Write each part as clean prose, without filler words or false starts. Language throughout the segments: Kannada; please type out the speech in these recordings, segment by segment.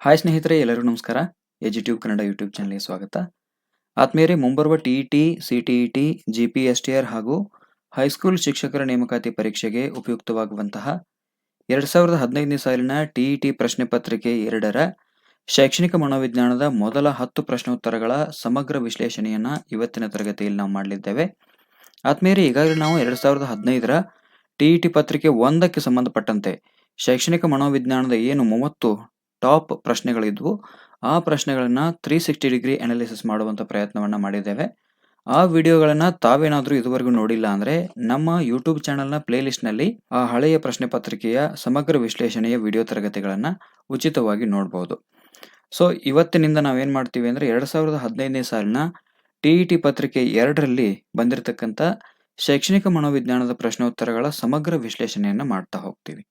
ಹಾಯ್ ಸ್ನೇಹಿತರೆ, ಎಲ್ಲರಿಗೂ ನಮಸ್ಕಾರ. ಎಜುಟ್ಯೂಬ್ ಕನ್ನಡ ಯೂಟ್ಯೂಬ್ ಚಾನಲ್ಗೆ ಸ್ವಾಗತ. ಆತ್ಮೀಯರೇ, ಮುಂಬರುವ ಟಿ.ಇ.ಟಿ, ಸಿ.ಟಿ.ಇ.ಟಿ, ಜಿ.ಪಿ.ಎಸ್.ಟಿ.ಆರ್ ಹಾಗೂ ಹೈಸ್ಕೂಲ್ ಶಿಕ್ಷಕರ ನೇಮಕಾತಿ ಪರೀಕ್ಷೆಗೆ ಉಪಯುಕ್ತವಾಗುವಂತಹ 2015ನೇ ಸಾಲಿನ ಟಿ.ಇ.ಟಿ ಪ್ರಶ್ನೆ ಪತ್ರಿಕೆ 2ರ ಶೈಕ್ಷಣಿಕ ಮನೋವಿಜ್ಞಾನದ ಮೊದಲ 10 ಪ್ರಶ್ನೋತ್ತರಗಳ ಸಮಗ್ರ ವಿಶ್ಲೇಷಣೆಯನ್ನ ಇವತ್ತಿನ ತರಗತಿಯಲ್ಲಿ ನಾವು ಮಾಡಲಿದ್ದೇವೆ. ಆತ್ಮೀಯರೇ, ಈಗಾಗಲೇ ನಾವು 2015ರ ಟಿ.ಇ.ಟಿ ಪತ್ರಿಕೆ 1ಕ್ಕೆ ಸಂಬಂಧಪಟ್ಟಂತೆ ಶೈಕ್ಷಣಿಕ ಮನೋವಿಜ್ಞಾನದ ಏನು 30 ಟಾಪ್ ಪ್ರಶ್ನೆಗಳಿದ್ವು, ಆ ಪ್ರಶ್ನೆಗಳನ್ನ 360 ಡಿಗ್ರಿ ಅನಾಲಿಸಿಸ್ ಮಾಡುವಂತ ಪ್ರಯತ್ನವನ್ನ ಮಾಡಿದ್ದೇವೆ. ಆ ವಿಡಿಯೋಗಳನ್ನ ತಾವೇನಾದ್ರೂ ಇದುವರೆಗೂ ನೋಡಿಲ್ಲ ಅಂದ್ರೆ ನಮ್ಮ ಯೂಟ್ಯೂಬ್ ಚಾನೆಲ್ನ ಪ್ಲೇಲಿಸ್ಟ್ ನಲ್ಲಿ ಆ ಹಳೆಯ ಪ್ರಶ್ನೆ ಪತ್ರಿಕೆಯ ಸಮಗ್ರ ವಿಶ್ಲೇಷಣೆಯ ವಿಡಿಯೋ ತರಗತಿಗಳನ್ನ ಉಚಿತವಾಗಿ ನೋಡಬಹುದು. ಸೊ ಇವತ್ತಿನಿಂದ ನಾವೇನ್ ಮಾಡ್ತೀವಿ ಅಂದ್ರೆ 2015ನೇ ಸಾಲಿನ ಟಿ.ಇ.ಟಿ ಪತ್ರಿಕೆ 2ರಲ್ಲಿ ಬಂದಿರತಕ್ಕಂತ ಶೈಕ್ಷಣಿಕ ಮನೋವಿಜ್ಞಾನದ ಪ್ರಶ್ನೋತ್ತರಗಳ ಸಮಗ್ರ ವಿಶ್ಲೇಷಣೆಯನ್ನ ಮಾಡ್ತಾ ಹೋಗ್ತೀವಿ.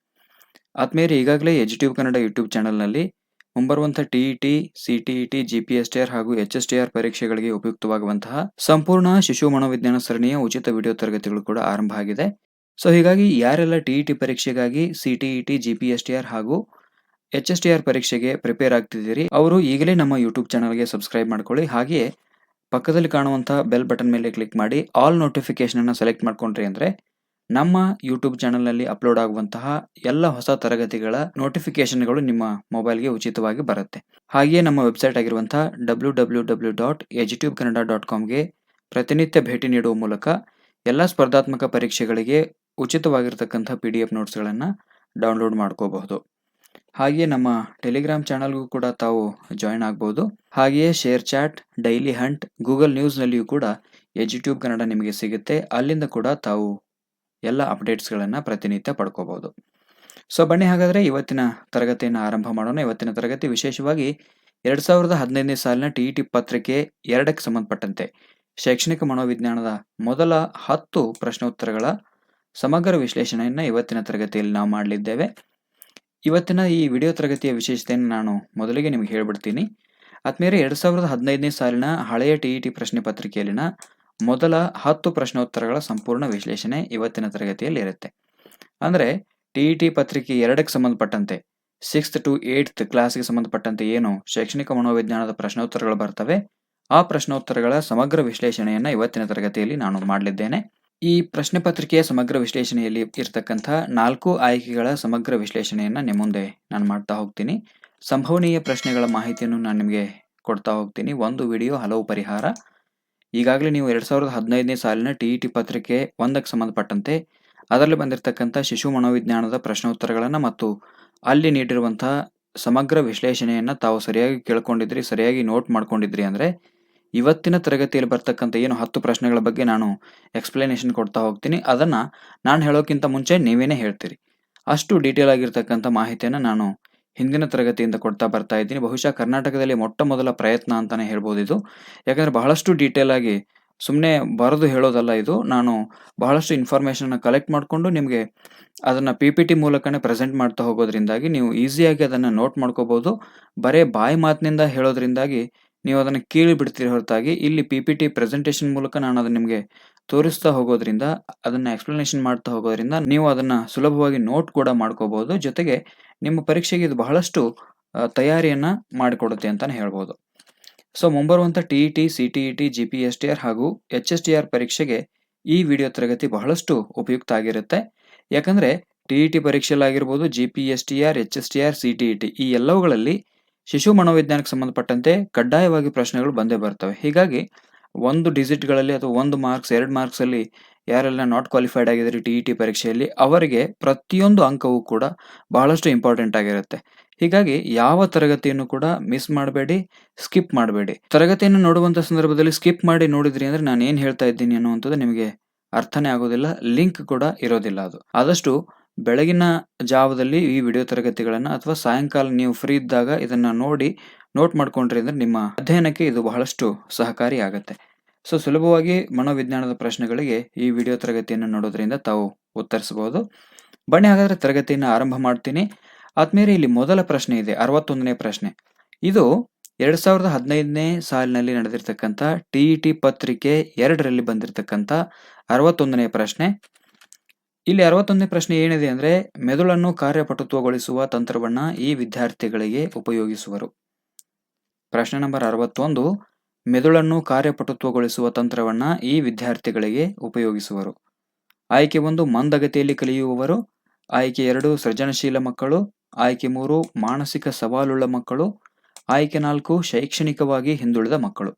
ಆತ್ಮೀಯರೇ, ಈಗಾಗಲೇ ಎಜುಟ್ಯೂಬ್ ಕನ್ನಡ ಯೂಟ್ಯೂಬ್ ಚಾನೆಲ್ನಲ್ಲಿ ಮುಂಬರುವಂತಹ ಟಿ.ಇ.ಟಿ, ಸಿ.ಟಿ.ಇ.ಟಿ, ಜಿ.ಪಿ.ಎಸ್.ಟಿ.ಆರ್ ಹಾಗೂ ಎಚ್.ಎಸ್.ಟಿ.ಆರ್ ಪರೀಕ್ಷೆಗಳಿಗೆ ಉಪಯುಕ್ತವಾಗುವಂತಹ ಸಂಪೂರ್ಣ ಶಿಶು ಮನೋವಿಜ್ಞಾನ ಸರಣಿಯ ಉಚಿತ ವಿಡಿಯೋ ತರಗತಿಗಳು ಕೂಡ ಆರಂಭ ಆಗಿದೆ. ಸೊ ಹೀಗಾಗಿ ಯಾರೆಲ್ಲ ಟಿ.ಇ.ಟಿ ಪರೀಕ್ಷೆಗಾಗಿ ಸಿ.ಟಿ.ಇ.ಟಿ, ಜಿ.ಪಿ.ಎಸ್.ಟಿ.ಆರ್ ಹಾಗೂ ಎಚ್.ಎಸ್.ಟಿ.ಆರ್ ಪರೀಕ್ಷೆಗೆ ಪ್ರಿಪೇರ್ ಆಗ್ತಿದ್ದೀರಿ, ಅವರು ಈಗಲೇ ನಮ್ಮ ಯೂಟ್ಯೂಬ್ ಚಾನಲ್ಗೆ ಸಬ್ಸ್ಕ್ರೈಬ್ ಮಾಡ್ಕೊಳ್ಳಿ. ಹಾಗೆಯೇ ಪಕ್ಕದಲ್ಲಿ ಕಾಣುವಂತಹ ಬೆಲ್ ಬಟನ್ ಮೇಲೆ ಕ್ಲಿಕ್ ಮಾಡಿ ಆಲ್ ನೋಟಿಫಿಕೇಶನ್ ಅನ್ನು ಸೆಲೆಕ್ಟ್ ಮಾಡ್ಕೊಂಡ್ರಿ ಅಂದ್ರೆ ನಮ್ಮ ಯೂಟ್ಯೂಬ್ ಚಾನಲ್ನಲ್ಲಿ ಅಪ್ಲೋಡ್ ಆಗುವಂತಹ ಎಲ್ಲ ಹೊಸ ತರಗತಿಗಳ ನೋಟಿಫಿಕೇಶನ್ಗಳು ನಿಮ್ಮ ಮೊಬೈಲ್ಗೆ ಉಚಿತವಾಗಿ ಬರುತ್ತೆ. ಹಾಗೆಯೇ ನಮ್ಮ ವೆಬ್ಸೈಟ್ ಆಗಿರುವಂತಹ www.edutubekannada.comಗೆ ಪ್ರತಿನಿತ್ಯ ಭೇಟಿ ನೀಡುವ ಮೂಲಕ ಎಲ್ಲ ಸ್ಪರ್ಧಾತ್ಮಕ ಪರೀಕ್ಷೆಗಳಿಗೆ ಉಚಿತವಾಗಿರ್ತಕ್ಕಂಥ PDF ನೋಟ್ಸ್ಗಳನ್ನು ಡೌನ್ಲೋಡ್ ಮಾಡ್ಕೋಬಹುದು. ಹಾಗೆಯೇ ನಮ್ಮ ಟೆಲಿಗ್ರಾಮ್ ಚಾನಲ್ಗೂ ಕೂಡ ತಾವು ಜಾಯಿನ್ ಆಗ್ಬೋದು. ಹಾಗೆಯೇ share chat, daily hunt, Google ನ್ಯೂಸ್ನಲ್ಲಿಯೂ ಕೂಡ ಎಜುಟ್ಯೂಬ್ ಕನ್ನಡ ನಿಮಗೆ ಸಿಗುತ್ತೆ. ಅಲ್ಲಿಂದ ಕೂಡ ತಾವು ಎಲ್ಲ ಅಪ್ಡೇಟ್ಸ್ಗಳನ್ನು ಪ್ರತಿನಿತ್ಯ ಪಡ್ಕೋಬಹುದು. ಸೊ ಬನ್ನಿ ಹಾಗಾದರೆ ಇವತ್ತಿನ ತರಗತಿಯನ್ನು ಆರಂಭ ಮಾಡೋಣ. ಇವತ್ತಿನ ತರಗತಿ ವಿಶೇಷವಾಗಿ 2015ನೇ ಸಾಲಿನ ಟಿ.ಇ.ಟಿ ಪತ್ರಿಕೆ 2ಕ್ಕೆ ಸಂಬಂಧಪಟ್ಟಂತೆ ಶೈಕ್ಷಣಿಕ ಮನೋವಿಜ್ಞಾನದ ಮೊದಲ 10 ಪ್ರಶ್ನೋತ್ತರಗಳ ಸಮಗ್ರ ವಿಶ್ಲೇಷಣೆಯನ್ನು ಇವತ್ತಿನ ತರಗತಿಯಲ್ಲಿ ನಾವು ಮಾಡಲಿದ್ದೇವೆ. ಇವತ್ತಿನ ಈ ವಿಡಿಯೋ ತರಗತಿಯ ವಿಶೇಷತೆಯನ್ನು ನಾನು ಮೊದಲಿಗೆ ನಿಮಗೆ ಹೇಳ್ಬಿಡ್ತೀನಿ. ಆದ್ಮೇಲೆ 2015ನೇ ಸಾಲಿನ ಹಳೆಯ ಟಿ.ಇ.ಟಿ ಪ್ರಶ್ನೆ ಪತ್ರಿಕೆಯಲ್ಲಿನ ಮೊದಲ 10 ಪ್ರಶ್ನೋತ್ತರಗಳ ಸಂಪೂರ್ಣ ವಿಶ್ಲೇಷಣೆ ಇವತ್ತಿನ ತರಗತಿಯಲ್ಲಿ ಇರುತ್ತೆ. ಅಂದರೆ ಟಿ.ಇ.ಟಿ ಪತ್ರಿಕೆ 2ಕ್ಕೆ ಸಂಬಂಧಪಟ್ಟಂತೆ 6th to 8th ಕ್ಲಾಸ್ಗೆ ಸಂಬಂಧಪಟ್ಟಂತೆ ಏನು ಶೈಕ್ಷಣಿಕ ಮನೋವಿಜ್ಞಾನದ ಪ್ರಶ್ನೋತ್ತರಗಳು ಬರ್ತವೆ, ಆ ಪ್ರಶ್ನೋತ್ತರಗಳ ಸಮಗ್ರ ವಿಶ್ಲೇಷಣೆಯನ್ನು ಇವತ್ತಿನ ತರಗತಿಯಲ್ಲಿ ನಾನು ಮಾಡಲಿದ್ದೇನೆ. ಈ ಪ್ರಶ್ನೆ ಪತ್ರಿಕೆಯ ಸಮಗ್ರ ವಿಶ್ಲೇಷಣೆಯಲ್ಲಿ ಇರತಕ್ಕಂಥ 4 ಆಯ್ಕೆಗಳ ಸಮಗ್ರ ವಿಶ್ಲೇಷಣೆಯನ್ನು ನಿಮ್ಮ ಮುಂದೆ ನಾನು ಮಾಡ್ತಾ ಹೋಗ್ತೀನಿ. ಸಂಭವನೀಯ ಪ್ರಶ್ನೆಗಳ ಮಾಹಿತಿಯನ್ನು ನಾನು ನಿಮಗೆ ಕೊಡ್ತಾ ಹೋಗ್ತೀನಿ. ಒಂದು ವಿಡಿಯೋ ಹಲವು ಪರಿಹಾರ. ಈಗಾಗಲೇ ನೀವು 2015ನೇ ಸಾಲಿನ ಟಿ.ಇ.ಟಿ ಪತ್ರಿಕೆ 1ಕ್ಕೆ ಸಂಬಂಧಪಟ್ಟಂತೆ ಅದರಲ್ಲಿ ಬಂದಿರತಕ್ಕಂಥ ಶಿಶು ಮನೋವಿಜ್ಞಾನದ ಪ್ರಶ್ನೋತ್ತರಗಳನ್ನು ಮತ್ತು ಅಲ್ಲಿ ನೀಡಿರುವಂತಹ ಸಮಗ್ರ ವಿಶ್ಲೇಷಣೆಯನ್ನು ತಾವು ಸರಿಯಾಗಿ ಕೇಳ್ಕೊಂಡಿದ್ರಿ, ಸರಿಯಾಗಿ ನೋಟ್ ಮಾಡ್ಕೊಂಡಿದ್ರಿ ಅಂದರೆ ಇವತ್ತಿನ ತರಗತಿಯಲ್ಲಿ ಬರ್ತಕ್ಕಂಥ ಏನು 10 ಪ್ರಶ್ನೆಗಳ ಬಗ್ಗೆ ನಾನು ಎಕ್ಸ್ಪ್ಲನೇಷನ್ ಕೊಡ್ತಾ ಹೋಗ್ತೀನಿ, ಅದನ್ನು ನಾನು ಹೇಳೋಕ್ಕಿಂತ ಮುಂಚೆ ನೀವೇನೇ ಹೇಳ್ತೀರಿ. ಅಷ್ಟು ಡೀಟೇಲ್ ಆಗಿರ್ತಕ್ಕಂಥ ಮಾಹಿತಿಯನ್ನು ನಾನು ಹಿಂದಿನ ತರಗತಿಯಿಂದ ಕೊಡ್ತಾ ಬರ್ತಾ ಇದ್ದೀನಿ. ಬಹುಶಃ ಕರ್ನಾಟಕದಲ್ಲಿ ಮೊಟ್ಟ ಮೊದಲ ಪ್ರಯತ್ನ ಅಂತಾನೆ ಹೇಳ್ಬೋದು ಇದು. ಯಾಕಂದರೆ ಬಹಳಷ್ಟು ಡೀಟೇಲ್ ಆಗಿ ಸುಮ್ಮನೆ ಬರೆದು ಹೇಳೋದಲ್ಲ ಇದು. ನಾನು ಬಹಳಷ್ಟು ಇನ್ಫಾರ್ಮೇಷನ್ನ ಕಲೆಕ್ಟ್ ಮಾಡಿಕೊಂಡು ನಿಮಗೆ ಅದನ್ನು PPT ಮೂಲಕನೇ ಪ್ರೆಸೆಂಟ್ ಮಾಡ್ತಾ ಹೋಗೋದ್ರಿಂದಾಗಿ ನೀವು ಈಸಿಯಾಗಿ ಅದನ್ನು ನೋಟ್ ಮಾಡ್ಕೋಬೋದು. ಬರೇ ಬಾಯಿ ಮಾತಿನಿಂದ ಹೇಳೋದ್ರಿಂದಾಗಿ ನೀವು ಅದನ್ನು ಕೇಳಿ ಬಿಡ್ತೀರಿ ಹೊರತಾಗಿ ಇಲ್ಲಿ PPT ಪ್ರೆಸೆಂಟೇಷನ್ ಮೂಲಕ ನಾನು ಅದನ್ನು ನಿಮಗೆ ತೋರಿಸ್ತಾ ಹೋಗೋದ್ರಿಂದ, ಅದನ್ನು ಎಕ್ಸ್ಪ್ಲನೇಷನ್ ಮಾಡ್ತಾ ಹೋಗೋದ್ರಿಂದ ನೀವು ಅದನ್ನು ಸುಲಭವಾಗಿ ನೋಟ್ ಕೂಡ ಮಾಡ್ಕೋಬೋದು. ಜೊತೆಗೆ ನಿಮ್ಮ ಪರೀಕ್ಷೆಗೆ ಇದು ಬಹಳಷ್ಟು ತಯಾರಿಯನ್ನು ಮಾಡಿಕೊಡುತ್ತೆ ಅಂತಲೇ ಹೇಳ್ಬೋದು. ಸೊ ಮುಂಬರುವಂಥ ಟಿ.ಇ.ಟಿ, ಸಿ.ಟಿ.ಇ.ಟಿ, ಜಿ.ಪಿ.ಎಸ್.ಟಿ.ಆರ್ ಹಾಗೂ ಎಚ್.ಎಸ್.ಟಿ.ಆರ್ ಪರೀಕ್ಷೆಗೆ ಈ ವಿಡಿಯೋ ತರಗತಿ ಬಹಳಷ್ಟು ಉಪಯುಕ್ತ ಆಗಿರುತ್ತೆ. ಯಾಕಂದರೆ ಟಿ.ಇ.ಟಿ ಪರೀಕ್ಷೆಯಲ್ಲಾಗಿರ್ಬೋದು, ಜಿ.ಪಿ.ಎಸ್.ಟಿ.ಆರ್, ಎಚ್.ಎಸ್.ಟಿ.ಆರ್, ಸಿ.ಟಿ.ಇ.ಟಿ ಈ ಎಲ್ಲವುಗಳಲ್ಲಿ ಶಿಶು ಮನೋವಿಜ್ಞಾನಕ್ಕೆ ಸಂಬಂಧಪಟ್ಟಂತೆ ಕಡ್ಡಾಯವಾಗಿ ಪ್ರಶ್ನೆಗಳು ಬಂದೇ ಬರ್ತವೆ. ಹೀಗಾಗಿ 1 ಡಿಜಿಟ್ಗಳಲ್ಲಿ ಅಥವಾ 1 ಮಾರ್ಕ್ಸ್ 2 ಮಾರ್ಕ್ಸಲ್ಲಿ ಯಾರೆಲ್ಲ ನಾಟ್ ಕ್ವಾಲಿಫೈಡ್ ಆಗಿದ್ದಾರೆ ಟಿ.ಇ.ಟಿ ಪರೀಕ್ಷೆಯಲ್ಲಿ ಅವರಿಗೆ ಪ್ರತಿಯೊಂದು ಅಂಕವೂ ಕೂಡ ಬಹಳಷ್ಟು ಇಂಪಾರ್ಟೆಂಟ್ ಆಗಿರುತ್ತೆ. ಹೀಗಾಗಿ ಯಾವ ತರಗತಿಯನ್ನು ಕೂಡ ಮಿಸ್ ಮಾಡಬೇಡಿ, ಸ್ಕಿಪ್ ಮಾಡಬೇಡಿ. ತರಗತಿಯನ್ನು ನೋಡುವಂಥ ಸಂದರ್ಭದಲ್ಲಿ ಸ್ಕಿಪ್ ಮಾಡಿ ನೋಡಿದ್ರಿ ಅಂದರೆ ನಾನು ಏನು ಹೇಳ್ತಾ ಇದ್ದೀನಿ ಅನ್ನುವಂಥದ್ದು ನಿಮಗೆ ಅರ್ಥನೇ ಆಗೋದಿಲ್ಲ, ಲಿಂಕ್ ಕೂಡ ಇರೋದಿಲ್ಲ. ಅದು ಆದಷ್ಟು ಬೆಳಗಿನ ಜಾವದಲ್ಲಿ ಈ ವಿಡಿಯೋ ತರಗತಿಗಳನ್ನು ಅಥವಾ ಸಾಯಂಕಾಲ ನೀವು ಫ್ರೀ ಇದ್ದಾಗ ಇದನ್ನು ನೋಡಿ ನೋಟ್ ಮಾಡ್ಕೊಂಡ್ರಿ ಅಂದರೆ ನಿಮ್ಮ ಅಧ್ಯಯನಕ್ಕೆ ಇದು ಬಹಳಷ್ಟು ಸಹಕಾರಿ ಆಗುತ್ತೆ. ಸೊ ಸುಲಭವಾಗಿ ಮನೋವಿಜ್ಞಾನದ ಪ್ರಶ್ನೆಗಳಿಗೆ ಈ ವಿಡಿಯೋ ತರಗತಿಯನ್ನು ನೋಡೋದ್ರಿಂದ ತಾವು ಉತ್ತರಿಸಬಹುದು. ಬನ್ನಿ ಹಾಗಾದರೆ ತರಗತಿಯನ್ನು ಆರಂಭ ಮಾಡ್ತೀನಿ. ಆದ್ಮೇಲೆ ಇಲ್ಲಿ ಮೊದಲ ಪ್ರಶ್ನೆ ಇದೆ, 61ನೇ ಪ್ರಶ್ನೆ. ಇದು 2015ನೇ ಸಾಲಿನಲ್ಲಿ ನಡೆದಿರ್ತಕ್ಕಂಥ ಟಿ.ಇ.ಟಿ ಪತ್ರಿಕೆ 2ರಲ್ಲಿ ಬಂದಿರತಕ್ಕಂಥ 61ನೇ ಪ್ರಶ್ನೆ. ಇಲ್ಲಿ 61ನೇ ಪ್ರಶ್ನೆ ಏನಿದೆ ಅಂದ್ರೆ ಮೆದುಳನ್ನು ಕಾರ್ಯಪಟುತ್ವಗೊಳಿಸುವ ತಂತ್ರವನ್ನ ಈ ವಿದ್ಯಾರ್ಥಿಗಳಿಗೆ ಉಪಯೋಗಿಸುವರು. ಪ್ರಶ್ನೆ ನಂಬರ್ 61, ಮೆದುಳನ್ನು ಕಾರ್ಯಪಟುತ್ವಗೊಳಿಸುವ ತಂತ್ರವನ್ನ ಈ ವಿದ್ಯಾರ್ಥಿಗಳಿಗೆ ಉಪಯೋಗಿಸುವರು. ಆಯ್ಕೆ 1 ಮಂದಗತಿಯಲ್ಲಿ ಕಲಿಯುವವರು, ಆಯ್ಕೆ 2 ಸೃಜನಶೀಲ ಮಕ್ಕಳು, ಆಯ್ಕೆ 3 ಮಾನಸಿಕ ಸವಾಲುಳ್ಳ ಮಕ್ಕಳು, ಆಯ್ಕೆ 4 ಶೈಕ್ಷಣಿಕವಾಗಿ ಹಿಂದುಳಿದ ಮಕ್ಕಳು.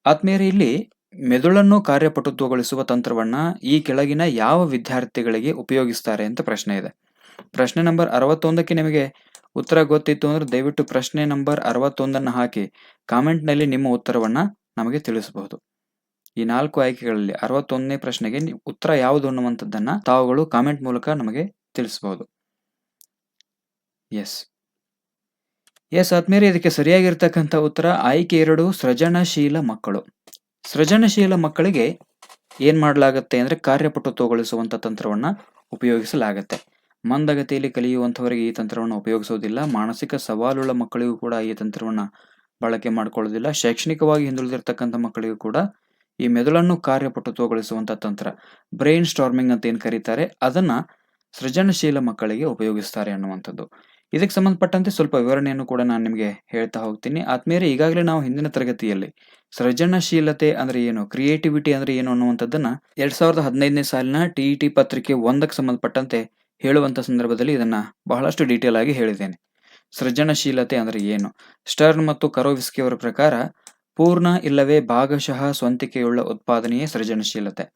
ಆತ್ಮೀಯರೇ, ಇಲ್ಲಿ ಮೆದುಳನ್ನು ಕಾರ್ಯಪಟುತ್ವಗೊಳಿಸುವ ತಂತ್ರವನ್ನ ಈ ಕೆಳಗಿನ ಯಾವ ವಿದ್ಯಾರ್ಥಿಗಳಿಗೆ ಉಪಯೋಗಿಸ್ತಾರೆ ಅಂತ ಪ್ರಶ್ನೆ ಇದೆ. ಪ್ರಶ್ನೆ ನಂಬರ್ 61ಕ್ಕೆ ನಿಮಗೆ ಉತ್ತರ ಗೊತ್ತಿತ್ತು ಅಂದ್ರೆ ದಯವಿಟ್ಟು ಪ್ರಶ್ನೆ ನಂಬರ್ 61ಅನ್ನು ಹಾಕಿ ಕಾಮೆಂಟ್ನಲ್ಲಿ ನಿಮ್ಮ ಉತ್ತರವನ್ನ ನಮಗೆ ತಿಳಿಸಬಹುದು. ಈ 4 ಆಯ್ಕೆಗಳಲ್ಲಿ 61ನೇ ಪ್ರಶ್ನೆಗೆ ಉತ್ತರ ಯಾವುದು ಅನ್ನುವಂಥದ್ದನ್ನ ತಾವುಗಳು ಕಾಮೆಂಟ್ ಮೂಲಕ ನಮಗೆ ತಿಳಿಸಬಹುದು. ಎಸ್ ಆದ್ಮೇಲೆ ಇದಕ್ಕೆ ಸರಿಯಾಗಿರ್ತಕ್ಕಂಥ ಉತ್ತರ ಆಯ್ಕೆ 2 ಸೃಜನಶೀಲ ಮಕ್ಕಳು. ಸೃಜನಶೀಲ ಮಕ್ಕಳಿಗೆ ಏನ್ ಮಾಡಲಾಗುತ್ತೆ ಅಂದ್ರೆ ಕಾರ್ಯಪಟುತ್ವಗೊಳಿಸುವಂತ ತಂತ್ರವನ್ನ ಉಪಯೋಗಿಸಲಾಗತ್ತೆ. ಮಂದಗತಿಯಲ್ಲಿ ಕಲಿಯುವಂಥವರಿಗೆ ಈ ತಂತ್ರವನ್ನು ಉಪಯೋಗಿಸೋದಿಲ್ಲ. ಮಾನಸಿಕ ಸವಾಲುಳ್ಳ ಮಕ್ಕಳಿಗೂ ಕೂಡ ಈ ತಂತ್ರವನ್ನ ಬಳಕೆ ಮಾಡ್ಕೊಳ್ಳೋದಿಲ್ಲ. ಶೈಕ್ಷಣಿಕವಾಗಿ ಹಿಂದುಳಿದಿರ್ತಕ್ಕಂಥ ಮಕ್ಕಳಿಗೂ ಕೂಡ ಈ ಮೆದುಳನ್ನು ಕಾರ್ಯಪಟುತ್ವಗೊಳಿಸುವಂತ ತಂತ್ರ ಬ್ರೈನ್ ಸ್ಟಾರ್ಮಿಂಗ್ ಅಂತ ಏನ್ ಕರೀತಾರೆ ಅದನ್ನ ಸೃಜನಶೀಲ ಮಕ್ಕಳಿಗೆ ಉಪಯೋಗಿಸ್ತಾರೆ ಅನ್ನುವಂಥದ್ದು. ಇದಕ್ಕೆ ಸಂಬಂಧಪಟ್ಟಂತೆ ಸ್ವಲ್ಪ ವಿವರಣೆಯನ್ನು ಕೂಡ ನಾನು ನಿಮಗೆ ಹೇಳ್ತಾ ಹೋಗ್ತೀನಿ. ಆದ್ಮೇಲೆ ಈಗಾಗಲೇ ನಾವು ಹಿಂದಿನ ತರಗತಿಯಲ್ಲಿ ಸೃಜನಶೀಲತೆ ಅಂದ್ರೆ ಏನು, ಕ್ರಿಯೇಟಿವಿಟಿ ಅಂದ್ರೆ ಏನು ಅನ್ನುವಂಥದ್ದನ್ನ 2015ನೇ ಸಾಲಿನ TET ಪತ್ರಿಕೆ 1ಕ್ಕೆ ಸಂಬಂಧಪಟ್ಟಂತೆ ಹೇಳುವಂತ ಸಂದರ್ಭದಲ್ಲಿ ಇದನ್ನ ಬಹಳಷ್ಟು ಡೀಟೇಲ್ ಆಗಿ ಹೇಳಿದ್ದೇನೆ. ಸೃಜನಶೀಲತೆ ಅಂದ್ರೆ ಏನು? ಸ್ಟರ್ನ್ ಮತ್ತು ಕರೋವಿಸ್ಕಿ ಅವರ ಪ್ರಕಾರ ಪೂರ್ಣ ಇಲ್ಲವೇ ಭಾಗಶಃ ಸ್ವಂತಿಕೆಯುಳ್ಳ ಉತ್ಪಾದನೆಯೇ ಸೃಜನಶೀಲತೆ.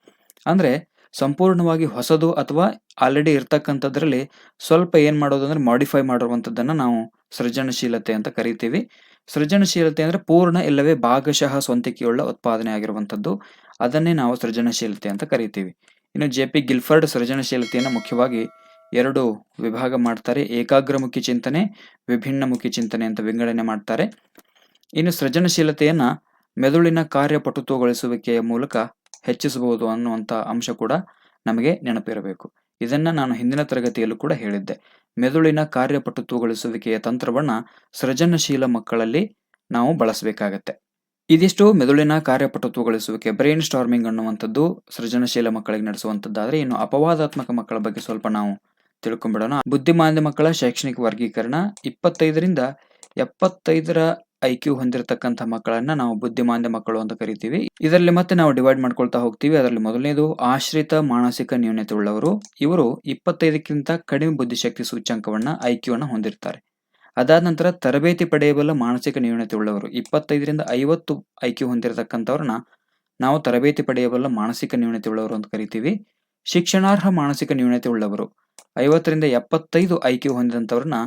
ಅಂದ್ರೆ ಸಂಪೂರ್ಣವಾಗಿ ಹೊಸದು ಅಥವಾ ಆಲ್ರೆಡಿ ಇರ್ತಕ್ಕಂಥದ್ರಲ್ಲಿ ಸ್ವಲ್ಪ ಏನ್ ಮಾಡೋದು ಅಂದ್ರೆ ಮಾಡಿಫೈ ಮಾಡುವಂಥದ್ದನ್ನ ನಾವು ಸೃಜನಶೀಲತೆ ಅಂತ ಕರಿತೀವಿ. ಸೃಜನಶೀಲತೆ ಅಂದ್ರೆ ಪೂರ್ಣ ಇಲ್ಲವೇ ಭಾಗಶಃ ಸ್ವಂತಿಕೆಯುಳ್ಳ ಉತ್ಪಾದನೆ ಆಗಿರುವಂಥದ್ದು, ಅದನ್ನೇ ನಾವು ಸೃಜನಶೀಲತೆ ಅಂತ ಕರಿತೀವಿ. ಇನ್ನು JP ಗಿಲ್ಫರ್ಡ್ ಸೃಜನಶೀಲತೆಯನ್ನು ಮುಖ್ಯವಾಗಿ 2 ವಿಭಾಗ ಮಾಡ್ತಾರೆ. ಏಕಾಗ್ರಮುಖಿ ಚಿಂತನೆ, ವಿಭಿನ್ನಮುಖಿ ಚಿಂತನೆ ಅಂತ ವಿಂಗಡಣೆ ಮಾಡ್ತಾರೆ. ಇನ್ನು ಸೃಜನಶೀಲತೆಯನ್ನ ಮೆದುಳಿನ ಕಾರ್ಯಪಟುತ್ವಗೊಳಿಸುವಿಕೆಯ ಮೂಲಕ ಹೆಚ್ಚಿಸಬಹುದು ಅನ್ನುವಂಥ ಅಂಶ ಕೂಡ ನಮಗೆ ನೆನಪಿರಬೇಕು. ಇದನ್ನ ನಾನು ಹಿಂದಿನ ತರಗತಿಯಲ್ಲೂ ಕೂಡ ಹೇಳಿದ್ದೆ. ಮೆದುಳಿನ ಕಾರ್ಯಪಟುತ್ವಗೊಳಿಸುವಿಕೆಯ ತಂತ್ರವನ್ನ ಸೃಜನಶೀಲ ಮಕ್ಕಳಲ್ಲಿ ನಾವು ಬಳಸಬೇಕಾಗತ್ತೆ. ಇದಿಷ್ಟು ಮೆದುಳಿನ ಕಾರ್ಯಪಟುತ್ವಗೊಳಿಸುವಿಕೆ ಬ್ರೈನ್ ಸ್ಟಾರ್ಮಿಂಗ್ ಅನ್ನುವಂಥದ್ದು ಸೃಜನಶೀಲ ಮಕ್ಕಳಿಗೆ ನಡೆಸುವಂಥದ್ದಾದ್ರೆ, ಇನ್ನು ಅಪವಾದಾತ್ಮಕ ಮಕ್ಕಳ ಬಗ್ಗೆ ಸ್ವಲ್ಪ ನಾವು ತಿಳ್ಕೊಂಡ್ಬಿಡೋಣ. ಬುದ್ಧಿಮಾಂದ್ಯ ಮಕ್ಕಳ ಶೈಕ್ಷಣಿಕ ವರ್ಗೀಕರಣ 25ರಿಂದ 75ರ IQ ಹೊಂದಿರತಕ್ಕಂಥ ಮಕ್ಕಳನ್ನ ನಾವು ಬುದ್ಧಿಮಾಂದ್ಯ ಮಕ್ಕಳು ಅಂತ ಕರಿತೀವಿ. ಇದರಲ್ಲಿ ಮತ್ತೆ ನಾವು ಡಿವೈಡ್ ಮಾಡ್ಕೊಳ್ತಾ ಹೋಗ್ತೀವಿ. ಅದರಲ್ಲಿ ಮೊದಲನೇದು ಆಶ್ರಿತ ಮಾನಸಿಕ ನ್ಯೂನತೆ ಉಳ್ಳವರು. ಇವರು 25ಕ್ಕಿಂತ ಕಡಿಮೆ ಬುದ್ಧಿಶಕ್ತಿ ಸೂಚ್ಯಂಕವನ್ನ IQ ಹೊಂದಿರ್ತಾರೆ. ಅದಾದ ನಂತರ ತರಬೇತಿ ಪಡೆಯಬಲ್ಲ ಮಾನಸಿಕ ನ್ಯೂನತೆ ಉಳ್ಳವರು 25ರಿಂದ 50 IQ ಹೊಂದಿರತಕ್ಕಂಥವ್ರನ್ನ ನಾವು ತರಬೇತಿ ಪಡೆಯಬಲ್ಲ ಮಾನಸಿಕ ನ್ಯೂನತೆ ಉಳ್ಳವರು ಅಂತ ಕರಿತೀವಿ. ಶಿಕ್ಷಣಾರ್ಹ ಮಾನಸಿಕ ನ್ಯೂನತೆ ಉಳ್ಳವರು 50ರಿಂದ 75 IQ ಹೊಂದಿದಂಥವ್ರನ್ನ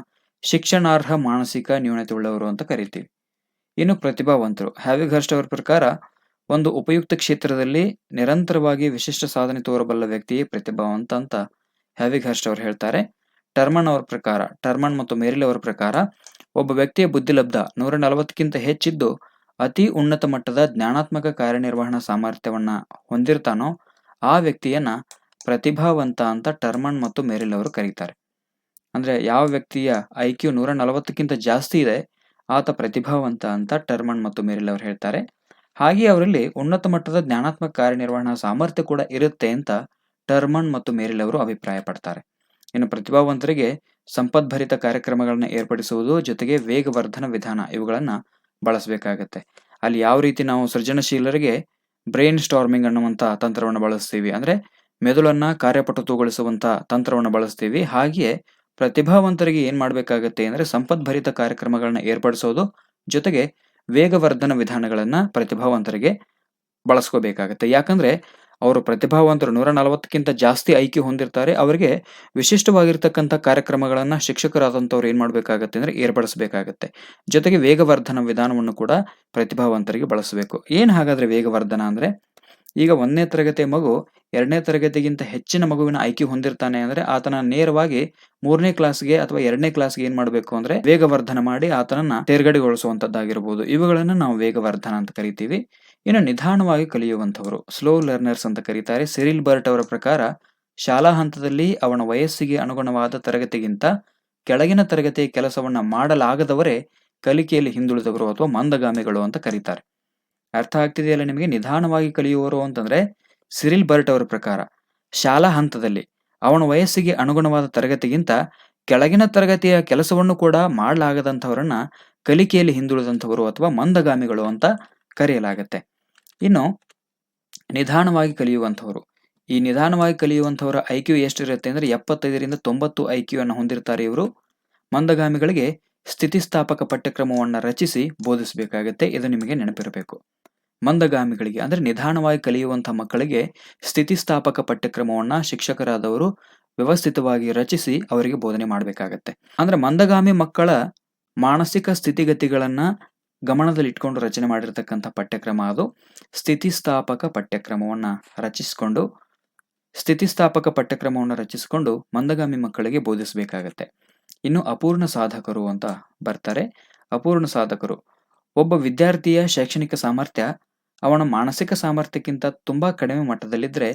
ಶಿಕ್ಷಣಾರ್ಹ ಮಾನಸಿಕ ನ್ಯೂನತೆ ಉಳ್ಳವರು ಅಂತ ಕರಿತೀವಿ. ಇನ್ನು ಪ್ರತಿಭಾವಂತರು, ಹ್ಯಾವಿಘರ್ಸ್ಟ್ ಅವರ ಪ್ರಕಾರ ಒಂದು ಉಪಯುಕ್ತ ಕ್ಷೇತ್ರದಲ್ಲಿ ನಿರಂತರವಾಗಿ ವಿಶಿಷ್ಟ ಸಾಧನೆ ತೋರಬಲ್ಲ ವ್ಯಕ್ತಿಯೇ ಪ್ರತಿಭಾವಂತ ಅಂತ ಹ್ಯಾವಿಘರ್ಸ್ಟ್ ಅವರು ಹೇಳ್ತಾರೆ. ಟರ್ಮನ್ ಮತ್ತು ಮೇರಿಲ್ ಅವರ ಪ್ರಕಾರ ಒಬ್ಬ ವ್ಯಕ್ತಿಯ ಬುದ್ಧಿಲಬ್ಧ 140ಕ್ಕಿಂತ ಹೆಚ್ಚಿದ್ದು ಅತಿ ಉನ್ನತ ಮಟ್ಟದ ಜ್ಞಾನಾತ್ಮಕ ಕಾರ್ಯನಿರ್ವಹಣಾ ಸಾಮರ್ಥ್ಯವನ್ನ ಹೊಂದಿರ್ತಾನೋ ಆ ವ್ಯಕ್ತಿಯನ್ನ ಪ್ರತಿಭಾವಂತ ಅಂತ ಟರ್ಮನ್ ಮತ್ತು ಮೇರಿಲ್ ಅವರು ಕರೀತಾರೆ. ಅಂದ್ರೆ ಯಾವ ವ್ಯಕ್ತಿಯ IQ 140ಕ್ಕಿಂತ ಜಾಸ್ತಿ ಇದೆ ಆತ ಪ್ರತಿಭಾವಂತ ಅಂತ ಟರ್ಮನ್ ಮತ್ತು ಮೇರಿಲ್ ಅವರು ಹೇಳ್ತಾರೆ. ಹಾಗೆ ಅವರಲ್ಲಿ ಉನ್ನತ ಮಟ್ಟದ ಜ್ಞಾನಾತ್ಮಕ ಕಾರ್ಯನಿರ್ವಹಣಾ ಸಾಮರ್ಥ್ಯ ಕೂಡ ಇರುತ್ತೆ ಅಂತ ಟರ್ಮನ್ ಮತ್ತು ಮೇರಿಲ್ ಅವರು ಅಭಿಪ್ರಾಯ ಪಡ್ತಾರೆ. ಇನ್ನು ಪ್ರತಿಭಾವಂತರಿಗೆ ಸಂಪದ್ಭರಿತ ಕಾರ್ಯಕ್ರಮಗಳನ್ನ ಏರ್ಪಡಿಸುವುದು ಜೊತೆಗೆ ವೇಗವರ್ಧನ ವಿಧಾನ ಇವುಗಳನ್ನ ಬಳಸಬೇಕಾಗತ್ತೆ. ಅಲ್ಲಿ ಯಾವ ರೀತಿ ನಾವು ಸೃಜನಶೀಲರಿಗೆ ಬ್ರೈನ್ ಸ್ಟಾರ್ಮಿಂಗ್ ಅನ್ನುವಂತ ತಂತ್ರವನ್ನು ಬಳಸ್ತೀವಿ, ಅಂದ್ರೆ ಮೆದುಳನ್ನ ಕಾರ್ಯಪಟುತ್ವಗೊಳಿಸುವಂತ ತಂತ್ರವನ್ನು ಬಳಸ್ತೀವಿ, ಹಾಗೆಯೇ ಪ್ರತಿಭಾವಂತರಿಗೆ ಏನ್ ಮಾಡ್ಬೇಕಾಗತ್ತೆ ಅಂದ್ರೆ ಸಂಪದ್ಭರಿತ ಕಾರ್ಯಕ್ರಮಗಳನ್ನ ಏರ್ಪಡಿಸೋದು ಜೊತೆಗೆ ವೇಗವರ್ಧನ ವಿಧಾನಗಳನ್ನ ಪ್ರತಿಭಾವಂತರಿಗೆ ಬಳಸ್ಕೋಬೇಕಾಗತ್ತೆ. ಯಾಕಂದ್ರೆ ಅವರು ಪ್ರತಿಭಾವಂತರು 140ಕ್ಕಿಂತ ಜಾಸ್ತಿ IQ ಹೊಂದಿರ್ತಾರೆ. ಅವರಿಗೆ ವಿಶಿಷ್ಟವಾಗಿರ್ತಕ್ಕಂಥ ಕಾರ್ಯಕ್ರಮಗಳನ್ನ ಶಿಕ್ಷಕರಾದಂಥವ್ರು ಏನ್ ಮಾಡ್ಬೇಕಾಗತ್ತೆ ಅಂದ್ರೆ ಏರ್ಪಡಿಸಬೇಕಾಗತ್ತೆ. ಜೊತೆಗೆ ವೇಗವರ್ಧನ ವಿಧಾನವನ್ನು ಕೂಡ ಪ್ರತಿಭಾವಂತರಿಗೆ ಬಳಸಬೇಕು. ಏನ್ ಹಾಗಾದ್ರೆ ವೇಗವರ್ಧನ ಅಂದ್ರೆ, ಈಗ 1ನೇ ತರಗತಿಯ ಮಗು 2ನೇ ತರಗತಿಗಿಂತ ಹೆಚ್ಚಿನ ಮಗುವಿನ IQ ಹೊಂದಿರ್ತಾನೆ ಅಂದ್ರೆ ಆತನ ನೇರವಾಗಿ 3ನೇ ಕ್ಲಾಸ್ಗೆ ಅಥವಾ 2ನೇ ಕ್ಲಾಸ್ಗೆ ಏನ್ ಮಾಡ್ಬೇಕು ಅಂದ್ರೆ ವೇಗವರ್ಧನ ಮಾಡಿ ಆತನನ್ನ ತೇರ್ಗಡೆಗೊಳಿಸುವಂತದ್ದಾಗಿರ್ಬೋದು. ಇವುಗಳನ್ನ ನಾವು ವೇಗವರ್ಧನ ಅಂತ ಕರಿತೀವಿ. ಇನ್ನು ನಿಧಾನವಾಗಿ ಕಲಿಯುವಂಥವರು ಸ್ಲೋ ಲರ್ನರ್ಸ್ ಅಂತ ಕರೀತಾರೆ. ಸಿರಿಲ್ ಬರ್ಟ್ ಅವರ ಪ್ರಕಾರ ಶಾಲಾ ಹಂತದಲ್ಲಿ ಅವನ ವಯಸ್ಸಿಗೆ ಅನುಗುಣವಾದ ತರಗತಿಗಿಂತ ಕೆಳಗಿನ ತರಗತಿಯ ಕೆಲಸವನ್ನ ಮಾಡಲಾಗದವರೇ ಕಲಿಕೆಯಲ್ಲಿ ಹಿಂದುಳಿದವರು ಅಥವಾ ಮಂದಗಾಮಿಗಳು ಅಂತ ಕರೀತಾರೆ. ಅರ್ಥ ಆಗ್ತಿದೆಯಲ್ಲ ನಿಮಗೆ? ನಿಧಾನವಾಗಿ ಕಲಿಯುವವರು ಅಂತಂದ್ರೆ ಸಿರಿಲ್ ಬರ್ಟ್ ಅವರ ಪ್ರಕಾರ ಶಾಲಾ ಹಂತದಲ್ಲಿ ಅವನ ವಯಸ್ಸಿಗೆ ಅನುಗುಣವಾದ ತರಗತಿಗಿಂತ ಕೆಳಗಿನ ತರಗತಿಯ ಕೆಲಸವನ್ನು ಕೂಡ ಮಾಡಲಾಗದಂಥವರನ್ನ ಕಲಿಕೆಯಲ್ಲಿ ಹಿಂದುಳಿದಂಥವರು ಅಥವಾ ಮಂದಗಾಮಿಗಳು ಅಂತ ಕರೆಯಲಾಗತ್ತೆ. ಇನ್ನು ನಿಧಾನವಾಗಿ ಕಲಿಯುವಂಥವರು. ಈ ನಿಧಾನವಾಗಿ ಕಲಿಯುವಂಥವರ IQ ಎಷ್ಟಿರುತ್ತೆ ಅಂದರೆ 75ರಿಂದ 90 IQ ಅನ್ನು ಹೊಂದಿರ್ತಾರೆ ಇವರು. ಮಂದಗಾಮಿಗಳಿಗೆ ಸ್ಥಿತಿಸ್ಥಾಪಕ ಪಠ್ಯಕ್ರಮವನ್ನು ರಚಿಸಿ ಬೋಧಿಸಬೇಕಾಗತ್ತೆ. ಇದು ನಿಮಗೆ ನೆನಪಿರಬೇಕು. ಮಂದಗಾಮಿಗಳಿಗೆ ಅಂದರೆ ನಿಧಾನವಾಗಿ ಕಲಿಯುವಂಥ ಮಕ್ಕಳಿಗೆ ಸ್ಥಿತಿಸ್ಥಾಪಕ ಪಠ್ಯಕ್ರಮವನ್ನು ಶಿಕ್ಷಕರಾದವರು ವ್ಯವಸ್ಥಿತವಾಗಿ ರಚಿಸಿ ಅವರಿಗೆ ಬೋಧನೆ ಮಾಡಬೇಕಾಗತ್ತೆ. ಅಂದರೆ ಮಂದಗಾಮಿ ಮಕ್ಕಳ ಮಾನಸಿಕ ಸ್ಥಿತಿಗತಿಗಳನ್ನು ಗಮನದಲ್ಲಿಟ್ಕೊಂಡು ರಚನೆ ಮಾಡಿರ್ತಕ್ಕಂಥ ಪಠ್ಯಕ್ರಮ ಅದು. ಸ್ಥಿತಿಸ್ಥಾಪಕ ಪಠ್ಯಕ್ರಮವನ್ನು ರಚಿಸಿಕೊಂಡು ಮಂದಗಾಮಿ ಮಕ್ಕಳಿಗೆ ಬೋಧಿಸಬೇಕಾಗತ್ತೆ. ಇನ್ನು ಅಪೂರ್ಣ ಸಾಧಕರು ಅಂತ ಬರ್ತಾರೆ. ಅಪೂರ್ಣ ಸಾಧಕರು ಒಬ್ಬ ವಿದ್ಯಾರ್ಥಿಯ ಶೈಕ್ಷಣಿಕ ಸಾಮರ್ಥ್ಯ ಅವನ ಮಾನಸಿಕ ಸಾಮರ್ಥ್ಯಕ್ಕಿಂತ ತುಂಬಾ ಕಡಿಮೆ ಮಟ್ಟದಲ್ಲಿದ್ದರೆ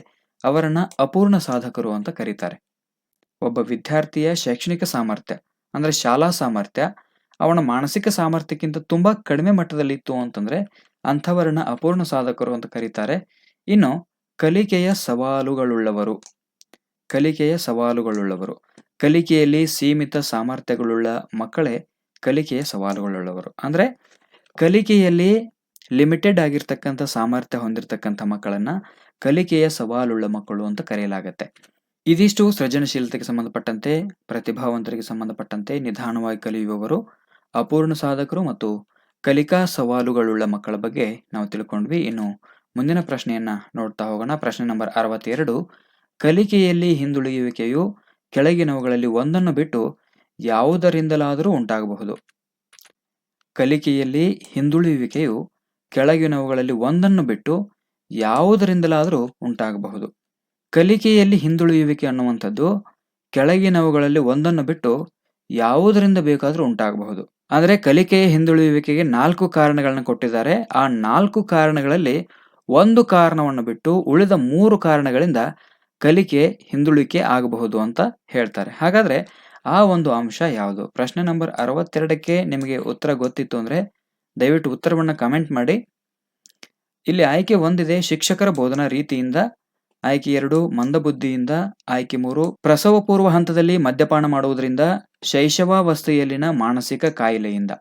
ಅವರನ್ನ ಅಪೂರ್ಣ ಸಾಧಕರು ಅಂತ ಕರೀತಾರೆ. ಒಬ್ಬ ವಿದ್ಯಾರ್ಥಿಯ ಶೈಕ್ಷಣಿಕ ಸಾಮರ್ಥ್ಯ ಅಂದ್ರೆ ಶಾಲಾ ಸಾಮರ್ಥ್ಯ ಅವನ ಮಾನಸಿಕ ಸಾಮರ್ಥ್ಯಕ್ಕಿಂತ ತುಂಬಾ ಕಡಿಮೆ ಮಟ್ಟದಲ್ಲಿತ್ತು ಅಂತಂದ್ರೆ ಅಂಥವರನ್ನ ಅಪೂರ್ಣ ಸಾಧಕರು ಅಂತ ಕರೀತಾರೆ. ಇನ್ನು ಕಲಿಕೆಯ ಸವಾಲುಗಳುಳ್ಳವರು. ಕಲಿಕೆಯಲ್ಲಿ ಸೀಮಿತ ಸಾಮರ್ಥ್ಯಗಳುಳ್ಳ ಮಕ್ಕಳೇ ಕಲಿಕೆಯ ಸವಾಲುಗಳುಳ್ಳವರು. ಅಂದ್ರೆ ಕಲಿಕೆಯಲ್ಲಿ ಲಿಮಿಟೆಡ್ ಆಗಿರ್ತಕ್ಕಂಥ ಸಾಮರ್ಥ್ಯ ಹೊಂದಿರತಕ್ಕಂಥ ಮಕ್ಕಳನ್ನ ಕಲಿಕೆಯ ಸವಾಲುಳ್ಳ ಮಕ್ಕಳು ಅಂತ ಕರೆಯಲಾಗತ್ತೆ. ಇದಿಷ್ಟು ಸೃಜನಶೀಲತೆಗೆ ಸಂಬಂಧಪಟ್ಟಂತೆ, ಪ್ರತಿಭಾವಂತರಿಗೆ ಸಂಬಂಧಪಟ್ಟಂತೆ ನಿಧಾನವಾಗಿ ಕಲಿಯುವವರು, ಅಪೂರ್ಣ ಸಾಧಕರು ಮತ್ತು ಕಲಿಕಾ ಸವಾಲುಗಳುಳ್ಳ ಮಕ್ಕಳ ಬಗ್ಗೆ ನಾವು ತಿಳ್ಕೊಂಡ್ವಿ. ಇನ್ನು ಮುಂದಿನ ಪ್ರಶ್ನೆಯನ್ನ ನೋಡ್ತಾ ಹೋಗೋಣ. ಪ್ರಶ್ನೆ ನಂಬರ್ 62. ಕಲಿಕೆಯಲ್ಲಿ ಹಿಂದುಳಿಯುವಿಕೆಯು ಕೆಳಗಿನವುಗಳಲ್ಲಿ ಒಂದನ್ನು ಬಿಟ್ಟು ಯಾವುದರಿಂದಲಾದರೂ ಉಂಟಾಗಬಹುದು. ಕಲಿಕೆಯಲ್ಲಿ ಹಿಂದುಳಿಯುವಿಕೆಯು ಕೆಳಗಿನವುಗಳಲ್ಲಿ ಒಂದನ್ನು ಬಿಟ್ಟು ಯಾವುದರಿಂದಲಾದರೂ ಉಂಟಾಗಬಹುದು. ಕಲಿಕೆಯಲ್ಲಿ ಹಿಂದುಳಿಯುವಿಕೆ ಅನ್ನುವಂಥದ್ದು ಕೆಳಗಿನವುಗಳಲ್ಲಿ ಒಂದನ್ನು ಬಿಟ್ಟು ಯಾವುದರಿಂದ ಬೇಕಾದರೂ ಉಂಟಾಗಬಹುದು. ಆದರೆ ಕಲಿಕೆಯ ಹಿಂದುಳಿಯುವಿಕೆಗೆ 4 ಕಾರಣಗಳನ್ನು ಕೊಟ್ಟಿದ್ದಾರೆ. ಆ 4 ಕಾರಣಗಳಲ್ಲಿ ಒಂದು ಕಾರಣವನ್ನು ಬಿಟ್ಟು ಉಳಿದ 3 ಕಾರಣಗಳಿಂದ ಕಲಿಕೆ ಹಿಂದುಳಿಕೆ ಆಗಬಹುದು ಅಂತ ಹೇಳ್ತಾರೆ. ಹಾಗಾದ್ರೆ ಆ ಒಂದು ಅಂಶ ಯಾವುದು? ಪ್ರಶ್ನೆ ನಂಬರ್ 62ಕ್ಕೆ ನಿಮಗೆ ಉತ್ತರ ಗೊತ್ತಿತ್ತು ಅಂದ್ರೆ ದಯವಿಟ್ಟು ಉತ್ತರವನ್ನ ಕಮೆಂಟ್ ಮಾಡಿ. ಇಲ್ಲಿ ಆಯ್ಕೆ 1 ಇದೆ ಶಿಕ್ಷಕರ ಬೋಧನಾ ರೀತಿಯಿಂದ, ಆಯ್ಕೆ 2 ಮಂದಬುದ್ಧಿಯಿಂದ, ಆಯ್ಕೆ 3 ಪ್ರಸವ ಪೂರ್ವ ಹಂತದಲ್ಲಿ ಮದ್ಯಪಾನ ಮಾಡುವುದರಿಂದ, ಶೈಶವಾವಸ್ಥೆಯಲ್ಲಿನ ಮಾನಸಿಕ ಕಾಯಿಲೆಯಿಂದ.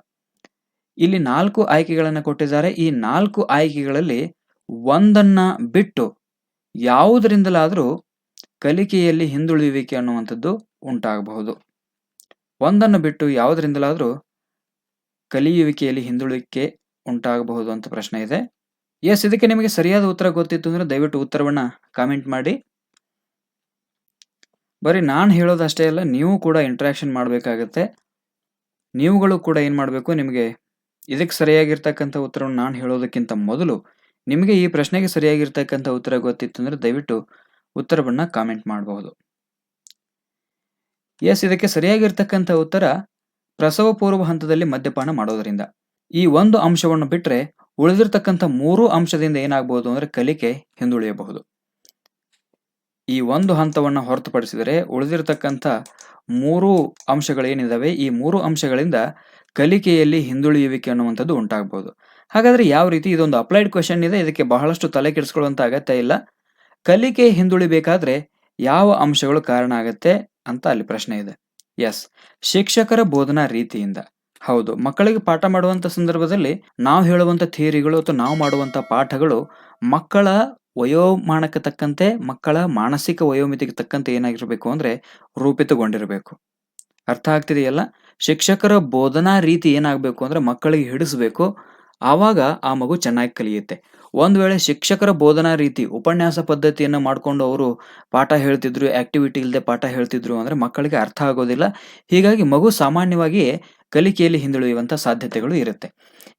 ಇಲ್ಲಿ 4 ಆಯ್ಕೆಗಳನ್ನು ಕೊಟ್ಟಿದ್ದಾರೆ. ಈ 4 ಆಯ್ಕೆಗಳಲ್ಲಿ ಒಂದನ್ನ ಬಿಟ್ಟು ಯಾವುದರಿಂದಲಾದರೂ ಕಲಿಕೆಯಲ್ಲಿ ಹಿಂದುಳಿಯುವಿಕೆ ಅನ್ನುವಂಥದ್ದು ಉಂಟಾಗಬಹುದು. ಒಂದನ್ನು ಬಿಟ್ಟು ಯಾವುದರಿಂದಲಾದರೂ ಕಲಿಯುವಿಕೆಯಲ್ಲಿ ಹಿಂದುಳಿಕೆ ಉಂಟಾಗಬಹುದು ಅಂತ ಪ್ರಶ್ನೆ ಇದೆ. ಎಸ್, ಇದಕ್ಕೆ ನಿಮಗೆ ಸರಿಯಾದ ಉತ್ತರ ಗೊತ್ತಿತ್ತು ಅಂದ್ರೆ ದಯವಿಟ್ಟು ಉತ್ತರವನ್ನ ಕಾಮೆಂಟ್ ಮಾಡಿ. ಬರೀ ನಾನು ಹೇಳೋದಷ್ಟೇ ಅಲ್ಲ, ನೀವು ಕೂಡ ಇಂಟ್ರಾಕ್ಷನ್ ಮಾಡಬೇಕಾಗತ್ತೆ. ನೀವುಗಳು ಕೂಡ ಏನು ಮಾಡಬೇಕು, ನಿಮಗೆ ಇದಕ್ಕೆ ಸರಿಯಾಗಿರ್ತಕ್ಕಂಥ ಉತ್ತರವನ್ನು ನಾನು ಹೇಳೋದಕ್ಕಿಂತ ಮೊದಲು ನಿಮಗೆ ಈ ಪ್ರಶ್ನೆಗೆ ಸರಿಯಾಗಿರ್ತಕ್ಕಂಥ ಉತ್ತರ ಗೊತ್ತಿತ್ತು ಅಂದ್ರೆ ದಯವಿಟ್ಟು ಉತ್ತರವನ್ನ ಕಾಮೆಂಟ್ ಮಾಡಬಹುದು. ಎಸ್, ಇದಕ್ಕೆ ಸರಿಯಾಗಿರ್ತಕ್ಕಂಥ ಉತ್ತರ ಪ್ರಸವ ಪೂರ್ವ ಹಂತದಲ್ಲಿ ಮದ್ಯಪಾನ ಮಾಡೋದರಿಂದ. ಈ ಒಂದು ಅಂಶವನ್ನು ಬಿಟ್ಟರೆ ಉಳಿದಿರ್ತಕ್ಕಂಥ 3 ಅಂಶದಿಂದ ಏನಾಗಬಹುದು ಅಂದ್ರೆ ಕಲಿಕೆ ಹಿಂದುಳಿಯಬಹುದು. ಈ ಒಂದು ಹಂತವನ್ನು ಹೊರತುಪಡಿಸಿದರೆ ಉಳಿದಿರ್ತಕ್ಕಂಥ 3 ಅಂಶಗಳೇನಿದಾವೆ, ಈ 3 ಅಂಶಗಳಿಂದ ಕಲಿಕೆಯಲ್ಲಿ ಹಿಂದುಳಿಯುವಿಕೆ ಅನ್ನುವಂಥದ್ದು ಉಂಟಾಗಬಹುದು. ಹಾಗಾದ್ರೆ ಯಾವ ರೀತಿ? ಇದೊಂದು ಅಪ್ಲೈಡ್ ಕ್ವೆಶನ್ ಇದೆ, ಇದಕ್ಕೆ ಬಹಳಷ್ಟು ತಲೆ ಕೆಡಿಸ್ಕೊಳ್ಳುವಂತ ಅಗತ್ಯ ಇಲ್ಲ. ಕಲಿಕೆ ಹಿಂದುಳಿಬೇಕಾದ್ರೆ ಯಾವ ಅಂಶಗಳು ಕಾರಣ ಆಗತ್ತೆ ಅಂತ ಅಲ್ಲಿ ಪ್ರಶ್ನೆ ಇದೆ. ಎಸ್, ಶಿಕ್ಷಕರ ಬೋಧನಾ ರೀತಿಯಿಂದ. ಹೌದು, ಮಕ್ಕಳಿಗೆ ಪಾಠ ಮಾಡುವಂತ ಸಂದರ್ಭದಲ್ಲಿ ನಾವು ಹೇಳುವಂತ ಥಿಯರಿಗಳು ಅಥವಾ ನಾವು ಮಾಡುವಂತ ಪಾಠಗಳು ಮಕ್ಕಳ ವಯೋಮಾನಕ್ಕೆ ತಕ್ಕಂತೆ, ಮಕ್ಕಳ ಮಾನಸಿಕ ವಯೋಮಿತಿಗೆ ತಕ್ಕಂತೆ ಏನಾಗಿರ್ಬೇಕು ಅಂದ್ರೆ ರೂಪಿತಗೊಂಡಿರಬೇಕು. ಅರ್ಥ ಆಗ್ತಿದೆಯಲ್ಲ? ಶಿಕ್ಷಕರ ಬೋಧನಾ ರೀತಿ ಏನಾಗಬೇಕು ಅಂದ್ರೆ ಮಕ್ಕಳಿಗೆ ಹಿಡಿಸ್ಬೇಕು, ಆವಾಗ ಆ ಮಗು ಚೆನ್ನಾಗಿ ಕಲಿಯುತ್ತೆ. ಒಂದ್ ವೇಳೆ ಶಿಕ್ಷಕರ ಬೋಧನಾ ರೀತಿ ಉಪನ್ಯಾಸ ಪದ್ಧತಿಯನ್ನ ಮಾಡ್ಕೊಂಡು ಅವರು ಪಾಠ ಹೇಳ್ತಿದ್ರು, ಆಕ್ಟಿವಿಟಿ ಇಲ್ಲದೆ ಪಾಠ ಹೇಳ್ತಿದ್ರು ಅಂದ್ರೆ ಮಕ್ಕಳಿಗೆ ಅರ್ಥ ಆಗೋದಿಲ್ಲ. ಹೀಗಾಗಿ ಮಗು ಸಾಮಾನ್ಯವಾಗಿ ಕಲಿಕೆಯಲ್ಲಿ ಹಿಂದುಳಿಯುವಂತ ಸಾಧ್ಯತೆಗಳು ಇರುತ್ತೆ.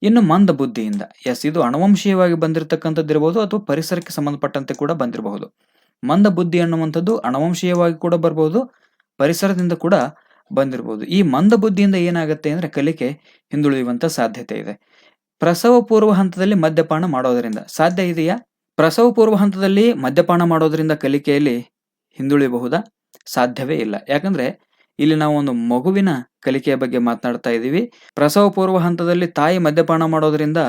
ಇನ್ನು ಮಂದ ಬುದ್ಧಿಯಿಂದ. ಎಸ್, ಇದು ಅನುವಂಶೀಯವಾಗಿ ಬಂದಿರತಕ್ಕಂಥದ್ದು ಇರಬಹುದು ಅಥವಾ ಪರಿಸರಕ್ಕೆ ಸಂಬಂಧಪಟ್ಟಂತೆ ಕೂಡ ಬಂದಿರಬಹುದು. ಮಂದ ಬುದ್ಧಿ ಅನ್ನುವಂಥದ್ದು ಅನುವಂಶೀಯವಾಗಿ ಕೂಡ ಬರಬಹುದು, ಪರಿಸರದಿಂದ ಕೂಡ ಬಂದಿರಬಹುದು. ಈ ಮಂದ ಬುದ್ಧಿಯಿಂದ ಏನಾಗುತ್ತೆ ಅಂದ್ರೆ ಕಲಿಕೆ ಹಿಂದುಳಿಯುವಂತ ಸಾಧ್ಯತೆ ಇದೆ. ಪ್ರಸವ ಪೂರ್ವ ಹಂತದಲ್ಲಿ ಮದ್ಯಪಾನ ಮಾಡೋದರಿಂದ ಸಾಧ್ಯ ಇದೆಯಾ? ಪ್ರಸವ ಪೂರ್ವ ಹಂತದಲ್ಲಿ ಮದ್ಯಪಾನ ಮಾಡೋದ್ರಿಂದ ಕಲಿಕೆಯಲ್ಲಿ ಹಿಂದುಳಿಯಬಹುದಾ? ಸಾಧ್ಯವೇ ಇಲ್ಲ. ಯಾಕಂದ್ರೆ ಇಲ್ಲಿ ನಾವು ಒಂದು ಮಗುವಿನ ಕಲಿಕೆಯ ಬಗ್ಗೆ ಮಾತನಾಡ್ತಾ ಇದ್ದೀವಿ. ಪ್ರಸವ ಪೂರ್ವ ಹಂತದಲ್ಲಿ ತಾಯಿ ಮದ್ಯಪಾನ ಮಾಡೋದ್ರಿಂದ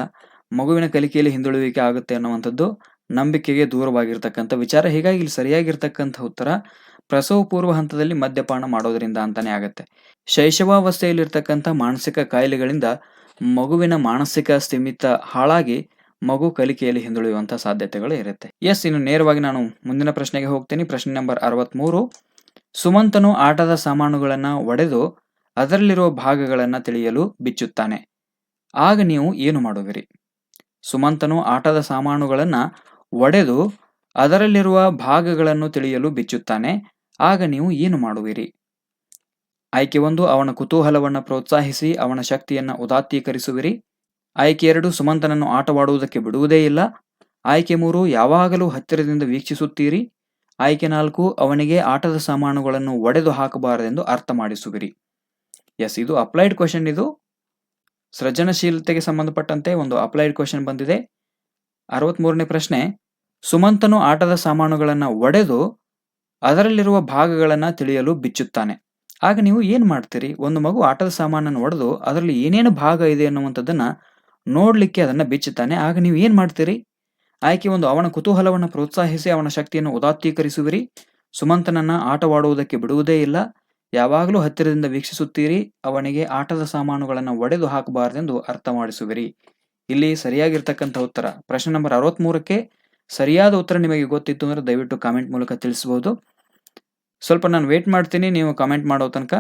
ಮಗುವಿನ ಕಲಿಕೆಯಲ್ಲಿ ಹಿಂದುಳಿಯುವಿಕೆ ಆಗುತ್ತೆ ಅನ್ನುವಂಥದ್ದು ನಂಬಿಕೆಗೆ ದೂರವಾಗಿರ್ತಕ್ಕಂಥ ವಿಚಾರ. ಹೀಗಾಗಿ ಇಲ್ಲಿ ಸರಿಯಾಗಿರ್ತಕ್ಕಂಥ ಉತ್ತರ ಪ್ರಸವ ಪೂರ್ವ ಹಂತದಲ್ಲಿ ಮದ್ಯಪಾನ ಮಾಡೋದ್ರಿಂದ ಅಂತಾನೆ ಆಗತ್ತೆ. ಶೈಶವಾವಸ್ಥೆಯಲ್ಲಿರ್ತಕ್ಕಂಥ ಮಾನಸಿಕ ಕಾಯಿಲೆಗಳಿಂದ ಮಗುವಿನ ಮಾನಸಿಕ ಸ್ಥಿಮಿತ ಹಾಳಾಗಿ ಮಗು ಕಲಿಕೆಯಲ್ಲಿ ಹಿಂದುಳಿಯುವಂಥ ಸಾಧ್ಯತೆಗಳು ಇರುತ್ತೆ. ಎಸ್, ಇನ್ನು ನೇರವಾಗಿ ನಾನು ಮುಂದಿನ ಪ್ರಶ್ನೆಗೆ ಹೋಗ್ತೀನಿ. ಪ್ರಶ್ನೆ ನಂಬರ್ 63. ಸುಮಂತನು ಆಟದ ಸಾಮಾನುಗಳನ್ನು ಒಡೆದು ಅದರಲ್ಲಿರುವ ಭಾಗಗಳನ್ನು ತಿಳಿಯಲು ಬಿಚ್ಚುತ್ತಾನೆ. ಆಗ ನೀವು ಏನು ಮಾಡುವಿರಿ? ಸುಮಂತನು ಆಟದ ಸಾಮಾನುಗಳನ್ನು ಒಡೆದು ಅದರಲ್ಲಿರುವ ಭಾಗಗಳನ್ನು ತಿಳಿಯಲು ಬಿಚ್ಚುತ್ತಾನೆ. ಆಗ ನೀವು ಏನು ಮಾಡುವಿರಿ? ಆಯ್ಕೆ 1, ಅವನ ಕುತೂಹಲವನ್ನು ಪ್ರೋತ್ಸಾಹಿಸಿ ಅವನ ಶಕ್ತಿಯನ್ನು ಉದಾತ್ತೀಕರಿಸುವಿರಿ. ಆಯ್ಕೆ 2, ಸುಮಂತನನ್ನು ಆಟವಾಡುವುದಕ್ಕೆ ಬಿಡುವುದೇ ಇಲ್ಲ. ಆಯ್ಕೆ 3, ಯಾವಾಗಲೂ ಹತ್ತಿರದಿಂದ ವೀಕ್ಷಿಸುತ್ತೀರಿ. ಆಯ್ಕೆ 4, ಅವನಿಗೆ ಆಟದ ಸಾಮಾನುಗಳನ್ನು ಒಡೆದು ಹಾಕಬಾರದೆಂದು ಅರ್ಥ ಮಾಡಿಸುವಿರಿ. ಎಸ್, ಇದು ಅಪ್ಲೈಡ್ ಕ್ವೆಶನ್. ಇದು ಸೃಜನಶೀಲತೆಗೆ ಸಂಬಂಧಪಟ್ಟಂತೆ ಒಂದು ಅಪ್ಲೈಡ್ ಕ್ವೆಶನ್ ಬಂದಿದೆ. 63ನೇ ಪ್ರಶ್ನೆ, ಸುಮಂತನು ಆಟದ ಸಾಮಾನುಗಳನ್ನು ಒಡೆದು ಅದರಲ್ಲಿರುವ ಭಾಗಗಳನ್ನು ತಿಳಿಯಲು ಬಿಚ್ಚುತ್ತಾನೆ. ಆಗ ನೀವು ಏನು ಮಾಡ್ತೀರಿ? ಒಂದು ಮಗು ಆಟದ ಸಾಮಾನನ್ನು ಒಡೆದು ಅದರಲ್ಲಿ ಏನೇನು ಭಾಗ ಇದೆ ಅನ್ನುವಂಥದ್ದನ್ನು ನೋಡಲಿಕ್ಕೆ ಅದನ್ನು ಬಿಚ್ಚುತ್ತಾನೆ. ಆಗ ನೀವು ಏನು ಮಾಡ್ತೀರಿ? ಆಯ್ಕೆ 1, ಅವನ ಕುತೂಹಲವನ್ನು ಪ್ರೋತ್ಸಾಹಿಸಿ ಅವನ ಶಕ್ತಿಯನ್ನು ಉದಾತ್ತೀಕರಿಸುವಿರಿ. ಸುಮಂತನನ್ನು ಆಟವಾಡುವುದಕ್ಕೆ ಬಿಡುವುದೇ ಇಲ್ಲ. ಯಾವಾಗಲೂ ಹತ್ತಿರದಿಂದ ವೀಕ್ಷಿಸುತ್ತೀರಿ. ಅವನಿಗೆ ಆಟದ ಸಾಮಾನುಗಳನ್ನು ಒಡೆದು ಹಾಕಬಾರದೆಂದು ಅರ್ಥ ಮಾಡಿಸುವಿರಿ. ಇಲ್ಲಿ ಸರಿಯಾಗಿರ್ತಕ್ಕಂಥ ಉತ್ತರ ಪ್ರಶ್ನೆ ನಂಬರ್ 63ಕ್ಕೆ ಸರಿಯಾದ ಉತ್ತರ ನಿಮಗೆ ಗೊತ್ತಿತ್ತು ಅಂದರೆ ದಯವಿಟ್ಟು ಕಾಮೆಂಟ್ ಮೂಲಕ ತಿಳಿಸಬಹುದು. ಸ್ವಲ್ಪ ನಾನು ವೇಟ್ ಮಾಡ್ತೀನಿ ನೀವು ಕಾಮೆಂಟ್ ಮಾಡೋ ತನಕ.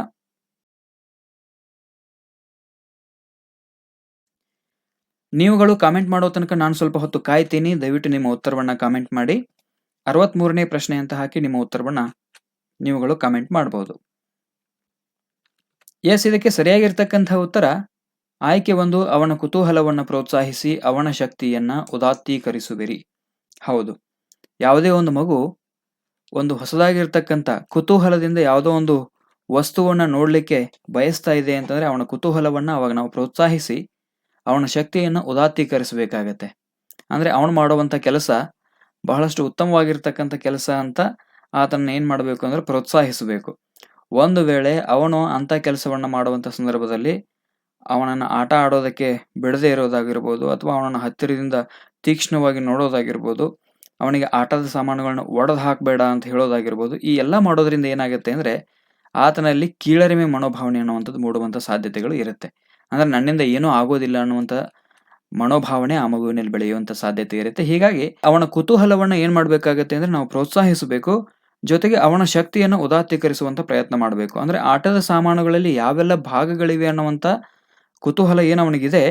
ನೀವುಗಳು ಕಾಮೆಂಟ್ ಮಾಡೋ ತನಕ ನಾನು ಸ್ವಲ್ಪ ಹೊತ್ತು ಕಾಯ್ತೀನಿ. ದಯವಿಟ್ಟು ನಿಮ್ಮ ಉತ್ತರವನ್ನು ಕಾಮೆಂಟ್ ಮಾಡಿ. 63ನೇ ಪ್ರಶ್ನೆ ಅಂತ ಹಾಕಿ ನಿಮ್ಮ ಉತ್ತರವನ್ನು ನೀವುಗಳು ಕಾಮೆಂಟ್ ಮಾಡಬಹುದು. ಎಸ್, ಇದಕ್ಕೆ ಸರಿಯಾಗಿರ್ತಕ್ಕಂಥ ಉತ್ತರ ಆಯ್ಕೆ 1, ಅವನ ಕುತೂಹಲವನ್ನು ಪ್ರೋತ್ಸಾಹಿಸಿ ಅವನ ಶಕ್ತಿಯನ್ನು ಉದಾತ್ತೀಕರಿಸುವಿರಿ. ಹೌದು, ಯಾವುದೇ ಒಂದು ಮಗು ಒಂದು ಹೊಸದಾಗಿರ್ತಕ್ಕಂಥ ಕುತೂಹಲದಿಂದ ಯಾವುದೋ ಒಂದು ವಸ್ತುವನ್ನು ನೋಡಲಿಕ್ಕೆ ಬಯಸ್ತಾ ಇದೆ ಅಂತಂದರೆ ಅವನ ಕುತೂಹಲವನ್ನು ಅವಾಗ ನಾವು ಪ್ರೋತ್ಸಾಹಿಸಿ ಅವನ ಶಕ್ತಿಯನ್ನು ಉದಾತ್ತೀಕರಿಸಬೇಕಾಗತ್ತೆ. ಅಂದರೆ ಅವನು ಮಾಡುವಂಥ ಕೆಲಸ ಬಹಳಷ್ಟು ಉತ್ತಮವಾಗಿರ್ತಕ್ಕಂಥ ಕೆಲಸ ಅಂತ ಆತನ ಏನು ಮಾಡಬೇಕು ಅಂದರೆ ಪ್ರೋತ್ಸಾಹಿಸಬೇಕು. ಒಂದು ವೇಳೆ ಅವನು ಅಂಥ ಕೆಲಸವನ್ನು ಮಾಡುವಂಥ ಸಂದರ್ಭದಲ್ಲಿ ಅವನನ್ನು ಆಟ ಆಡೋದಕ್ಕೆ ಬಿಡದೇ ಇರೋದಾಗಿರ್ಬೋದು, ಅಥವಾ ಅವನನ್ನು ಹತ್ತಿರದಿಂದ ತೀಕ್ಷ್ಣವಾಗಿ ನೋಡೋದಾಗಿರ್ಬೋದು, ಅವನಿಗೆ ಆಟದ ಸಾಮಾನುಗಳನ್ನ ಒಡೆದು ಹಾಕಬೇಡ ಅಂತ ಹೇಳೋದಾಗಿರ್ಬೋದು, ಈ ಎಲ್ಲ ಮಾಡೋದ್ರಿಂದ ಏನಾಗುತ್ತೆ ಅಂದರೆ ಆತನಲ್ಲಿ ಕೀಳರಿಮೆ ಮನೋಭಾವನೆ ಅನ್ನುವಂಥದ್ದು ಮೂಡುವಂಥ ಸಾಧ್ಯತೆಗಳು ಇರುತ್ತೆ. ಅಂದರೆ ನನ್ನಿಂದ ಏನೂ ಆಗೋದಿಲ್ಲ ಅನ್ನುವಂಥ ಮನೋಭಾವನೆ ಆ ಮಗುವಿನಲ್ಲಿ ಬೆಳೆಯುವಂಥ ಸಾಧ್ಯತೆ ಇರುತ್ತೆ. ಹೀಗಾಗಿ ಅವನ ಕುತೂಹಲವನ್ನು ಏನು ಮಾಡಬೇಕಾಗತ್ತೆ ಅಂದರೆ ನಾವು ಪ್ರೋತ್ಸಾಹಿಸಬೇಕು. ಜೊತೆಗೆ ಅವನ ಶಕ್ತಿಯನ್ನು ಉದಾತ್ತೀಕರಿಸುವಂಥ ಪ್ರಯತ್ನ ಮಾಡಬೇಕು. ಅಂದರೆ ಆಟದ ಸಾಮಾನುಗಳಲ್ಲಿ ಯಾವೆಲ್ಲ ಭಾಗಗಳಿವೆ ಅನ್ನುವಂಥ ಕುತೂಹಲ ಏನು ಅವನಿಗಿದೆ,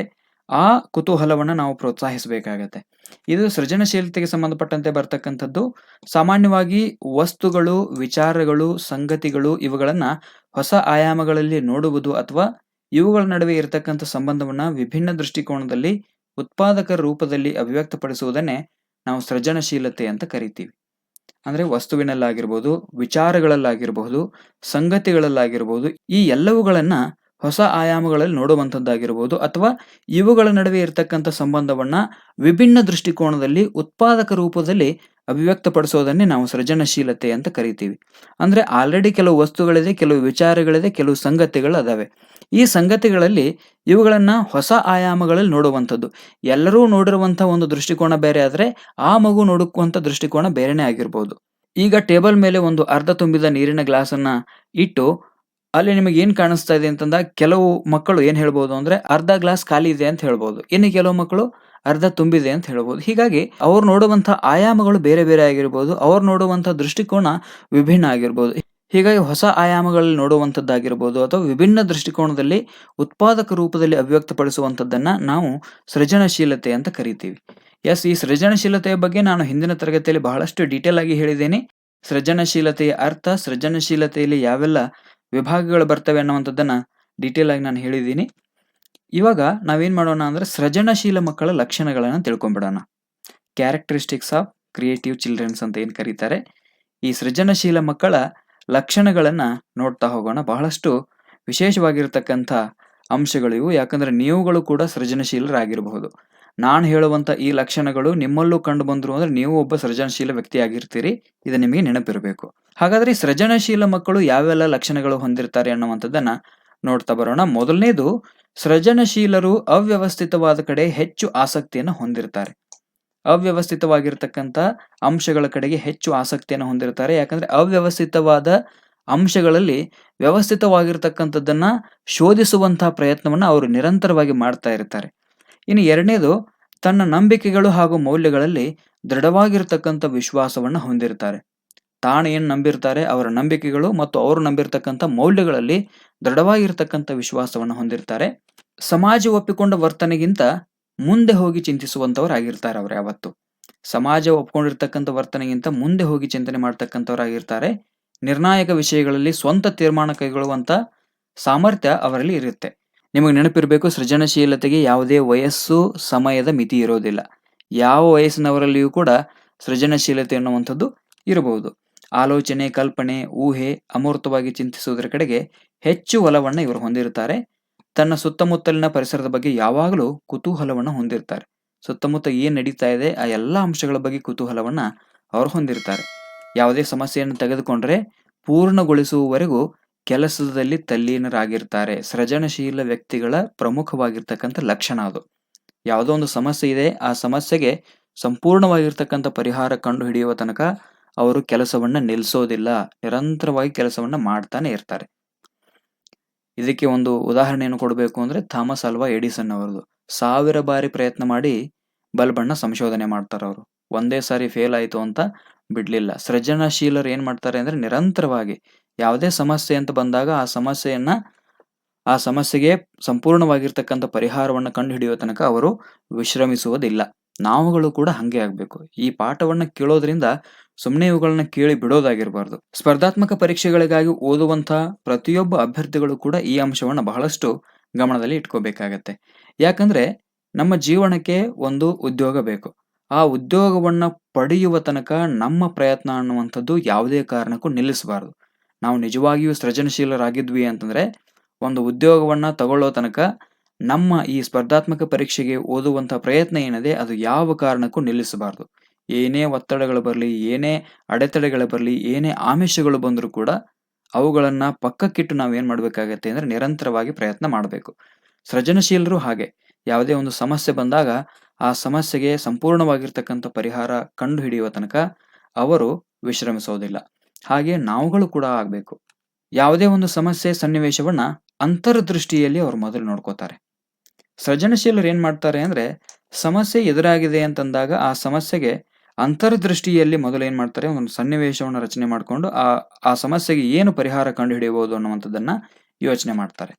ಆ ಕುತೂಹಲವನ್ನು ನಾವು ಪ್ರೋತ್ಸಾಹಿಸಬೇಕಾಗತ್ತೆ. ಇದು ಸೃಜನಶೀಲತೆಗೆ ಸಂಬಂಧಪಟ್ಟಂತೆ ಬರ್ತಕ್ಕಂಥದ್ದು. ಸಾಮಾನ್ಯವಾಗಿ ವಸ್ತುಗಳು, ವಿಚಾರಗಳು, ಸಂಗತಿಗಳು ಇವುಗಳನ್ನು ಹೊಸ ಆಯಾಮಗಳಲ್ಲಿ ನೋಡುವುದು ಅಥವಾ ಇವುಗಳ ನಡುವೆ ಇರತಕ್ಕಂಥ ಸಂಬಂಧವನ್ನು ವಿಭಿನ್ನ ದೃಷ್ಟಿಕೋನದಲ್ಲಿ ಉತ್ಪಾದಕ ರೂಪದಲ್ಲಿ ಅಭಿವ್ಯಕ್ತಪಡಿಸುವುದನ್ನೇ ನಾವು ಸೃಜನಶೀಲತೆ ಅಂತ ಕರಿತೀವಿ. ಅಂದರೆ ವಸ್ತುವಿನಲ್ಲಾಗಿರ್ಬೋದು, ವಿಚಾರಗಳಲ್ಲಾಗಿರಬಹುದು, ಸಂಗತಿಗಳಲ್ಲಾಗಿರ್ಬೋದು, ಈ ಎಲ್ಲವುಗಳನ್ನು ಹೊಸ ಆಯಾಮಗಳಲ್ಲಿ ನೋಡುವಂಥದ್ದಾಗಿರ್ಬೋದು, ಅಥವಾ ಇವುಗಳ ನಡುವೆ ಇರತಕ್ಕಂಥ ಸಂಬಂಧವನ್ನು ವಿಭಿನ್ನ ದೃಷ್ಟಿಕೋನದಲ್ಲಿ ಉತ್ಪಾದಕ ರೂಪದಲ್ಲಿ ಅಭಿವ್ಯಕ್ತಪಡಿಸೋದನ್ನೇ ನಾವು ಸೃಜನಶೀಲತೆ ಅಂತ ಕರಿತೀವಿ. ಅಂದರೆ ಆಲ್ರೆಡಿ ಕೆಲವು ವಸ್ತುಗಳಿದೆ, ಕೆಲವು ವಿಚಾರಗಳಿದೆ, ಕೆಲವು ಸಂಗತಿಗಳು ಅದಾವೆ. ಈ ಸಂಗತಿಗಳಲ್ಲಿ ಇವುಗಳನ್ನು ಹೊಸ ಆಯಾಮಗಳಲ್ಲಿ ನೋಡುವಂಥದ್ದು. ಎಲ್ಲರೂ ನೋಡಿರುವಂಥ ಒಂದು ದೃಷ್ಟಿಕೋನ ಬೇರೆ ಆದರೆ ಆ ಮಗು ನೋಡುವಂಥ ದೃಷ್ಟಿಕೋನ ಬೇರೆನೇ ಆಗಿರ್ಬೋದು. ಈಗ ಟೇಬಲ್ ಮೇಲೆ ಒಂದು ಅರ್ಧ ತುಂಬಿದ ನೀರಿನ ಗ್ಲಾಸನ್ನು ಇಟ್ಟು ಅಲ್ಲಿ ನಿಮಗೆ ಏನು ಕಾಣಿಸ್ತಾ ಇದೆ ಅಂತಂದಾಗ ಕೆಲವು ಮಕ್ಕಳು ಏನು ಹೇಳ್ಬೋದು ಅಂದರೆ ಅರ್ಧ ಗ್ಲಾಸ್ ಖಾಲಿ ಇದೆ ಅಂತ ಹೇಳ್ಬೋದು, ಇನ್ನು ಕೆಲವು ಮಕ್ಕಳು ಅರ್ಧ ತುಂಬಿದೆ ಅಂತ ಹೇಳ್ಬೋದು. ಹೀಗಾಗಿ ಅವ್ರು ನೋಡುವಂಥ ಆಯಾಮಗಳು ಬೇರೆ ಬೇರೆ ಆಗಿರ್ಬೋದು, ಅವ್ರು ನೋಡುವಂಥ ದೃಷ್ಟಿಕೋನ ವಿಭಿನ್ನ ಆಗಿರ್ಬೋದು. ಹೀಗಾಗಿ ಹೊಸ ಆಯಾಮಗಳಲ್ಲಿ ನೋಡುವಂಥದ್ದಾಗಿರ್ಬೋದು ಅಥವಾ ವಿಭಿನ್ನ ದೃಷ್ಟಿಕೋನದಲ್ಲಿ ಉತ್ಪಾದಕ ರೂಪದಲ್ಲಿ ಅಭಿವ್ಯಕ್ತಪಡಿಸುವಂಥದ್ದನ್ನು ನಾವು ಸೃಜನಶೀಲತೆ ಅಂತ ಕರಿತೀವಿ. ಎಸ್, ಈ ಸೃಜನಶೀಲತೆಯ ಬಗ್ಗೆ ನಾನು ಹಿಂದಿನ ತರಗತಿಯಲ್ಲಿ ಬಹಳಷ್ಟು ಡೀಟೇಲ್ ಆಗಿ ಹೇಳಿದ್ದೇನೆ. ಸೃಜನಶೀಲತೆಯ ಅರ್ಥ, ಸೃಜನಶೀಲತೆಯಲ್ಲಿ ಯಾವೆಲ್ಲ ವಿಭಾಗಗಳು ಬರ್ತವೆ ಅನ್ನುವಂಥದ್ದನ್ನು ಡೀಟೇಲ್ ಆಗಿ ನಾನು ಹೇಳಿದ್ದೀನಿ. ಇವಾಗ ನಾವೇನು ಮಾಡೋಣ ಅಂದರೆ ಸೃಜನಶೀಲ ಮಕ್ಕಳ ಲಕ್ಷಣಗಳನ್ನು ತಿಳ್ಕೊಂಬಿಡೋಣ. ಕ್ಯಾರೆಕ್ಟರಿಸ್ಟಿಕ್ಸ್ ಆಫ್ ಕ್ರಿಯೇಟಿವ್ ಚಿಲ್ಡ್ರನ್ಸ್ ಅಂತ ಏನು ಕರೀತಾರೆ, ಈ ಸೃಜನಶೀಲ ಮಕ್ಕಳ ಲಕ್ಷಣಗಳನ್ನು ನೋಡ್ತಾ ಹೋಗೋಣ. ಬಹಳಷ್ಟು ವಿಶೇಷವಾಗಿರ್ತಕ್ಕಂಥ ಅಂಶಗಳು ಇವು. ಯಾಕಂದರೆ ನೀವುಗಳು ಕೂಡ ಸೃಜನಶೀಲರಾಗಿರಬಹುದು. ನಾನು ಹೇಳುವಂಥ ಈ ಲಕ್ಷಣಗಳು ನಿಮ್ಮಲ್ಲೂ ಕಂಡು ಬಂದರು ಅಂದರೆ ನೀವು ಒಬ್ಬ ಸೃಜನಶೀಲ ವ್ಯಕ್ತಿ ಆಗಿರ್ತೀರಿ. ಇದು ನಿಮಗೆ ನೆನಪಿರಬೇಕು. ಹಾಗಾದರೆ ಸೃಜನಶೀಲ ಮಕ್ಕಳು ಯಾವೆಲ್ಲ ಲಕ್ಷಣಗಳು ಹೊಂದಿರ್ತಾರೆ ಅನ್ನುವಂಥದ್ದನ್ನು ನೋಡ್ತಾ ಬರೋಣ. ಮೊದಲನೇದು, ಸೃಜನಶೀಲರು ಅವ್ಯವಸ್ಥಿತವಾದ ಕಡೆ ಹೆಚ್ಚು ಆಸಕ್ತಿಯನ್ನು ಹೊಂದಿರ್ತಾರೆ. ಅವ್ಯವಸ್ಥಿತವಾಗಿರ್ತಕ್ಕಂಥ ಅಂಶಗಳ ಕಡೆಗೆ ಹೆಚ್ಚು ಆಸಕ್ತಿಯನ್ನು ಹೊಂದಿರ್ತಾರೆ. ಯಾಕಂದ್ರೆ ಅವ್ಯವಸ್ಥಿತವಾದ ಅಂಶಗಳಲ್ಲಿ ವ್ಯವಸ್ಥಿತವಾಗಿರ್ತಕ್ಕಂಥದ್ದನ್ನ ಶೋಧಿಸುವಂತಹ ಪ್ರಯತ್ನವನ್ನ ಅವರು ನಿರಂತರವಾಗಿ ಮಾಡ್ತಾ ಇರ್ತಾರೆ. ಇನ್ನು ಎರಡನೇದು, ತನ್ನ ನಂಬಿಕೆಗಳು ಹಾಗೂ ಮೌಲ್ಯಗಳಲ್ಲಿ ದೃಢವಾಗಿರ್ತಕ್ಕಂಥ ವಿಶ್ವಾಸವನ್ನ ಹೊಂದಿರ್ತಾರೆ. ತಾನು ಏನು ನಂಬಿರ್ತಾರೆ, ಅವರ ನಂಬಿಕೆಗಳು ಮತ್ತು ಅವರು ನಂಬಿರ್ತಕ್ಕಂಥ ಮೌಲ್ಯಗಳಲ್ಲಿ ದೃಢವಾಗಿರ್ತಕ್ಕಂಥ ವಿಶ್ವಾಸವನ್ನು ಹೊಂದಿರ್ತಾರೆ. ಸಮಾಜ ಒಪ್ಪಿಕೊಂಡ ವರ್ತನೆಗಿಂತ ಮುಂದೆ ಹೋಗಿ ಚಿಂತಿಸುವಂತವರಾಗಿರ್ತಾರೆ ಅವರು ಯಾವತ್ತು. ಸಮಾಜ ಒಪ್ಕೊಂಡಿರ್ತಕ್ಕಂಥ ವರ್ತನೆಗಿಂತ ಮುಂದೆ ಹೋಗಿ ಚಿಂತನೆ ಮಾಡ್ತಕ್ಕಂಥವರಾಗಿರ್ತಾರೆ. ನಿರ್ಣಾಯಕ ವಿಷಯಗಳಲ್ಲಿ ಸ್ವಂತ ತೀರ್ಮಾನ ಕೈಗೊಳ್ಳುವಂತ ಸಾಮರ್ಥ್ಯ ಅವರಲ್ಲಿ ಇರುತ್ತೆ. ನಿಮಗೆ ನೆನಪಿರಬೇಕು, ಸೃಜನಶೀಲತೆಗೆ ಯಾವುದೇ ವಯಸ್ಸು ಸಮಯದ ಮಿತಿ ಇರೋದಿಲ್ಲ. ಯಾವ ವಯಸ್ಸಿನವರಲ್ಲಿಯೂ ಕೂಡ ಸೃಜನಶೀಲತೆ ಅನ್ನುವಂಥದ್ದು ಇರಬಹುದು. ಆಲೋಚನೆ, ಕಲ್ಪನೆ, ಊಹೆ, ಅಮೂರ್ತವಾಗಿ ಚಿಂತಿಸುವುದರ ಕಡೆಗೆ ಹೆಚ್ಚು ಒಲವನ್ನು ಇವರು ಹೊಂದಿರುತ್ತಾರೆ. ತನ್ನ ಸುತ್ತಮುತ್ತಲಿನ ಪರಿಸರದ ಬಗ್ಗೆ ಯಾವಾಗಲೂ ಕುತೂಹಲವನ್ನು ಹೊಂದಿರ್ತಾರೆ. ಸುತ್ತಮುತ್ತ ಏನ್ ನಡೀತಾ ಇದೆ ಆ ಎಲ್ಲ ಅಂಶಗಳ ಬಗ್ಗೆ ಕುತೂಹಲವನ್ನ ಅವರು ಹೊಂದಿರ್ತಾರೆ. ಯಾವುದೇ ಸಮಸ್ಯೆಯನ್ನು ತೆಗೆದುಕೊಂಡ್ರೆ ಪೂರ್ಣಗೊಳಿಸುವವರೆಗೂ ಕೆಲಸದಲ್ಲಿ ತಲ್ಲೀನರಾಗಿರ್ತಾರೆ. ಸೃಜನಶೀಲ ವ್ಯಕ್ತಿಗಳ ಪ್ರಮುಖವಾಗಿರ್ತಕ್ಕಂಥ ಲಕ್ಷಣ ಅದು. ಯಾವುದೋ ಒಂದು ಸಮಸ್ಯೆ ಇದೆ, ಆ ಸಮಸ್ಯೆಗೆ ಸಂಪೂರ್ಣವಾಗಿರ್ತಕ್ಕಂಥ ಪರಿಹಾರ ಕಂಡು ಹಿಡಿಯುವ ತನಕ ಅವರು ಕೆಲಸವನ್ನ ನಿಲ್ಲಿಸೋದಿಲ್ಲ. ನಿರಂತರವಾಗಿ ಕೆಲಸವನ್ನ ಮಾಡ್ತಾನೆ ಇರ್ತಾರೆ. ಇದಕ್ಕೆ ಒಂದು ಉದಾಹರಣೆಯನ್ನು ಕೊಡಬೇಕು ಅಂದ್ರೆ ಥಾಮಸ್ ಆಲ್ವಾ ಎಡಿಸನ್ ಅವರದು. 1000 ಬಾರಿ ಪ್ರಯತ್ನ ಮಾಡಿ ಬಲ್ಬನ್ನ ಸಂಶೋಧನೆ ಮಾಡ್ತಾರೆ ಅವರು. ಒಂದೇ ಸಾರಿ ಫೇಲ್ ಆಯ್ತು ಅಂತ ಬಿಡ್ಲಿಲ್ಲ. ಸೃಜನಶೀಲರು ಏನ್ ಮಾಡ್ತಾರೆ ಅಂದ್ರೆ ನಿರಂತರವಾಗಿ ಯಾವುದೇ ಸಮಸ್ಯೆ ಅಂತ ಬಂದಾಗ ಆ ಸಮಸ್ಯೆಗೆ ಸಂಪೂರ್ಣವಾಗಿರ್ತಕ್ಕಂಥ ಪರಿಹಾರವನ್ನ ಕಂಡು ಹಿಡಿಯುವ ತನಕ ಅವರು ವಿಶ್ರಮಿಸುವುದಿಲ್ಲ. ನಾವುಗಳು ಕೂಡ ಹಂಗೆ ಆಗ್ಬೇಕು. ಈ ಪಾಠವನ್ನ ಕೇಳೋದ್ರಿಂದ ಸುಮ್ಮನೆ ಇವುಗಳನ್ನ ಕೇಳಿ ಬಿಡೋದಾಗಿರಬಾರ್ದು. ಸ್ಪರ್ಧಾತ್ಮಕ ಪರೀಕ್ಷೆಗಳಿಗಾಗಿ ಓದುವಂತಹ ಪ್ರತಿಯೊಬ್ಬ ಅಭ್ಯರ್ಥಿಗಳು ಕೂಡ ಈ ಅಂಶವನ್ನ ಬಹಳಷ್ಟು ಗಮನದಲ್ಲಿ ಇಟ್ಕೋಬೇಕಾಗತ್ತೆ. ಯಾಕಂದ್ರೆ ನಮ್ಮ ಜೀವನಕ್ಕೆ ಒಂದು ಉದ್ಯೋಗ ಬೇಕು. ಆ ಉದ್ಯೋಗವನ್ನ ಪಡೆಯುವ ತನಕ ನಮ್ಮ ಪ್ರಯತ್ನ ಅನ್ನುವಂಥದ್ದು ಯಾವುದೇ ಕಾರಣಕ್ಕೂ ನಿಲ್ಲಿಸಬಾರದು. ನಾವು ನಿಜವಾಗಿಯೂ ಸೃಜನಶೀಲರಾಗಿದ್ವಿ ಅಂತಂದ್ರೆ ಒಂದು ಉದ್ಯೋಗವನ್ನ ತಗೊಳ್ಳೋ ತನಕ ನಮ್ಮ ಈ ಸ್ಪರ್ಧಾತ್ಮಕ ಪರೀಕ್ಷೆಗೆ ಓದುವಂತಹ ಪ್ರಯತ್ನ ಏನಿದೆ ಅದು ಯಾವ ಕಾರಣಕ್ಕೂ ನಿಲ್ಲಿಸಬಾರದು. ಏನೇ ಒತ್ತಡಗಳು ಬರಲಿ, ಏನೇ ಅಡೆತಡೆಗಳು ಬರಲಿ, ಏನೇ ಆಮಿಷಗಳು ಬಂದರೂ ಕೂಡ ಅವುಗಳನ್ನ ಪಕ್ಕಕ್ಕಿಟ್ಟು ನಾವೇನ್ ಮಾಡ್ಬೇಕಾಗತ್ತೆ ಅಂದ್ರೆ ನಿರಂತರವಾಗಿ ಪ್ರಯತ್ನ ಮಾಡಬೇಕು. ಸೃಜನಶೀಲರು ಹಾಗೆ. ಯಾವುದೇ ಒಂದು ಸಮಸ್ಯೆ ಬಂದಾಗ ಆ ಸಮಸ್ಯೆಗೆ ಸಂಪೂರ್ಣವಾಗಿರ್ತಕ್ಕಂಥ ಪರಿಹಾರ ಕಂಡು ಹಿಡಿಯುವ ತನಕ ಅವರು ವಿಶ್ರಮಿಸೋದಿಲ್ಲ. ಹಾಗೆ ನಾವುಗಳು ಕೂಡ ಆಗ್ಬೇಕು. ಯಾವುದೇ ಒಂದು ಸಮಸ್ಯೆ ಸನ್ನಿವೇಶವನ್ನ ಅಂತರ್ದೃಷ್ಟಿಯಲ್ಲಿ ಅವರು ಮೊದಲು ನೋಡ್ಕೋತಾರೆ. ಸೃಜನಶೀಲರು ಏನ್ ಮಾಡ್ತಾರೆ ಅಂದ್ರೆ ಸಮಸ್ಯೆ ಎದುರಾಗಿದೆ ಅಂತಂದಾಗ ಆ ಸಮಸ್ಯೆಗೆ ಅಂತರ್ದೃಷ್ಟಿಯಲ್ಲಿ ಮೊದಲು ಏನ್ ಮಾಡ್ತಾರೆ, ಒಂದು ಸನ್ನಿವೇಶವನ್ನು ರಚನೆ ಮಾಡಿಕೊಂಡು ಆ ಸಮಸ್ಯೆಗೆ ಏನು ಪರಿಹಾರ ಕಂಡು ಹಿಡಿಯಬಹುದು ಅನ್ನುವಂಥದ್ದನ್ನ ಯೋಚನೆ ಮಾಡ್ತಾರೆ.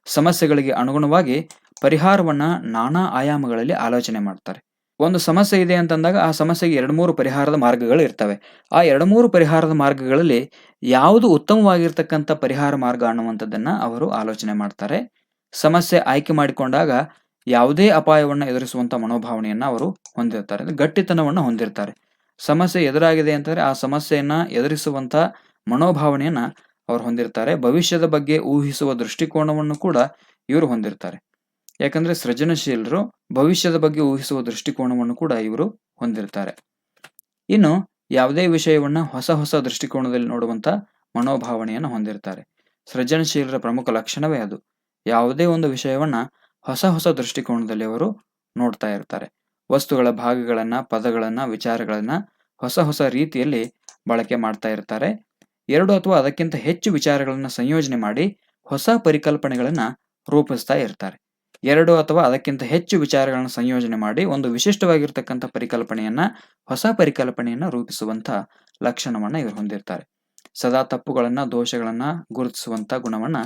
ಸಮಸ್ಯೆಗಳಿಗೆ ಅನುಗುಣವಾಗಿ ಪರಿಹಾರವನ್ನ ನಾನಾ ಆಯಾಮಗಳಲ್ಲಿ ಆಲೋಚನೆ ಮಾಡ್ತಾರೆ. ಒಂದು ಸಮಸ್ಯೆ ಇದೆ ಅಂತಂದಾಗ ಆ ಸಮಸ್ಯೆಗೆ 2-3 ಪರಿಹಾರದ ಮಾರ್ಗಗಳು ಇರ್ತವೆ. ಆ 2-3 ಪರಿಹಾರದ ಮಾರ್ಗಗಳಲ್ಲಿ ಯಾವುದು ಉತ್ತಮವಾಗಿರ್ತಕ್ಕಂಥ ಪರಿಹಾರ ಮಾರ್ಗ ಅನ್ನುವಂಥದ್ದನ್ನ ಅವರು ಆಲೋಚನೆ ಮಾಡ್ತಾರೆ. ಸಮಸ್ಯೆ ಆಯ್ಕೆ ಮಾಡಿಕೊಂಡಾಗ ಯಾವುದೇ ಅಪಾಯವನ್ನ ಎದುರಿಸುವಂತ ಮನೋಭಾವನೆಯನ್ನ ಅವರು ಹೊಂದಿರ್ತಾರೆ. ಅಂದ್ರೆ ಗಟ್ಟಿತನವನ್ನ ಹೊಂದಿರ್ತಾರೆ. ಸಮಸ್ಯೆ ಎದುರಾಗಿದೆ ಅಂತಂದ್ರೆ ಆ ಸಮಸ್ಯೆಯನ್ನ ಎದುರಿಸುವಂತ ಮನೋಭಾವನೆಯನ್ನ ಅವ್ರು ಹೊಂದಿರ್ತಾರೆ. ಭವಿಷ್ಯದ ಬಗ್ಗೆ ಊಹಿಸುವ ದೃಷ್ಟಿಕೋನವನ್ನು ಕೂಡ ಇವರು ಹೊಂದಿರ್ತಾರೆ. ಯಾಕಂದ್ರೆ ಸೃಜನಶೀಲರು ಭವಿಷ್ಯದ ಬಗ್ಗೆ ಊಹಿಸುವ ದೃಷ್ಟಿಕೋನವನ್ನು ಕೂಡ ಇವರು ಹೊಂದಿರ್ತಾರೆ. ಇನ್ನು ಯಾವುದೇ ವಿಷಯವನ್ನ ಹೊಸ ದೃಷ್ಟಿಕೋನದಲ್ಲಿ ನೋಡುವಂತ ಮನೋಭಾವನೆಯನ್ನು ಹೊಂದಿರ್ತಾರೆ. ಸೃಜನಶೀಲರ ಪ್ರಮುಖ ಲಕ್ಷಣವೇ ಅದು. ಯಾವುದೇ ಒಂದು ವಿಷಯವನ್ನ ಹೊಸ ದೃಷ್ಟಿಕೋನದಲ್ಲಿ ಅವರು ನೋಡ್ತಾ ಇರ್ತಾರೆ. ವಸ್ತುಗಳ ಭಾಗಗಳನ್ನ, ಪದಗಳನ್ನ, ವಿಚಾರಗಳನ್ನ ಹೊಸ ರೀತಿಯಲ್ಲಿ ಬಳಕೆ ಮಾಡ್ತಾ ಇರ್ತಾರೆ. 2 ಅಥವಾ ಅದಕ್ಕಿಂತ ಹೆಚ್ಚು ವಿಚಾರಗಳನ್ನ ಸಂಯೋಜನೆ ಮಾಡಿ ಹೊಸ ಪರಿಕಲ್ಪನೆಗಳನ್ನ ರೂಪಿಸ್ತಾ ಇರ್ತಾರೆ. 2 ಅಥವಾ ಅದಕ್ಕಿಂತ ಹೆಚ್ಚು ವಿಚಾರಗಳನ್ನ ಸಂಯೋಜನೆ ಮಾಡಿ ಒಂದು ವಿಶಿಷ್ಟವಾಗಿರ್ತಕ್ಕಂಥ ಹೊಸ ಪರಿಕಲ್ಪನೆಯನ್ನ ರೂಪಿಸುವಂತ ಲಕ್ಷಣವನ್ನ ಇವರು ಹೊಂದಿರ್ತಾರೆ. ಸದಾ ತಪ್ಪುಗಳನ್ನ, ದೋಷಗಳನ್ನ ಗುರುತಿಸುವಂತ ಗುಣವನ್ನ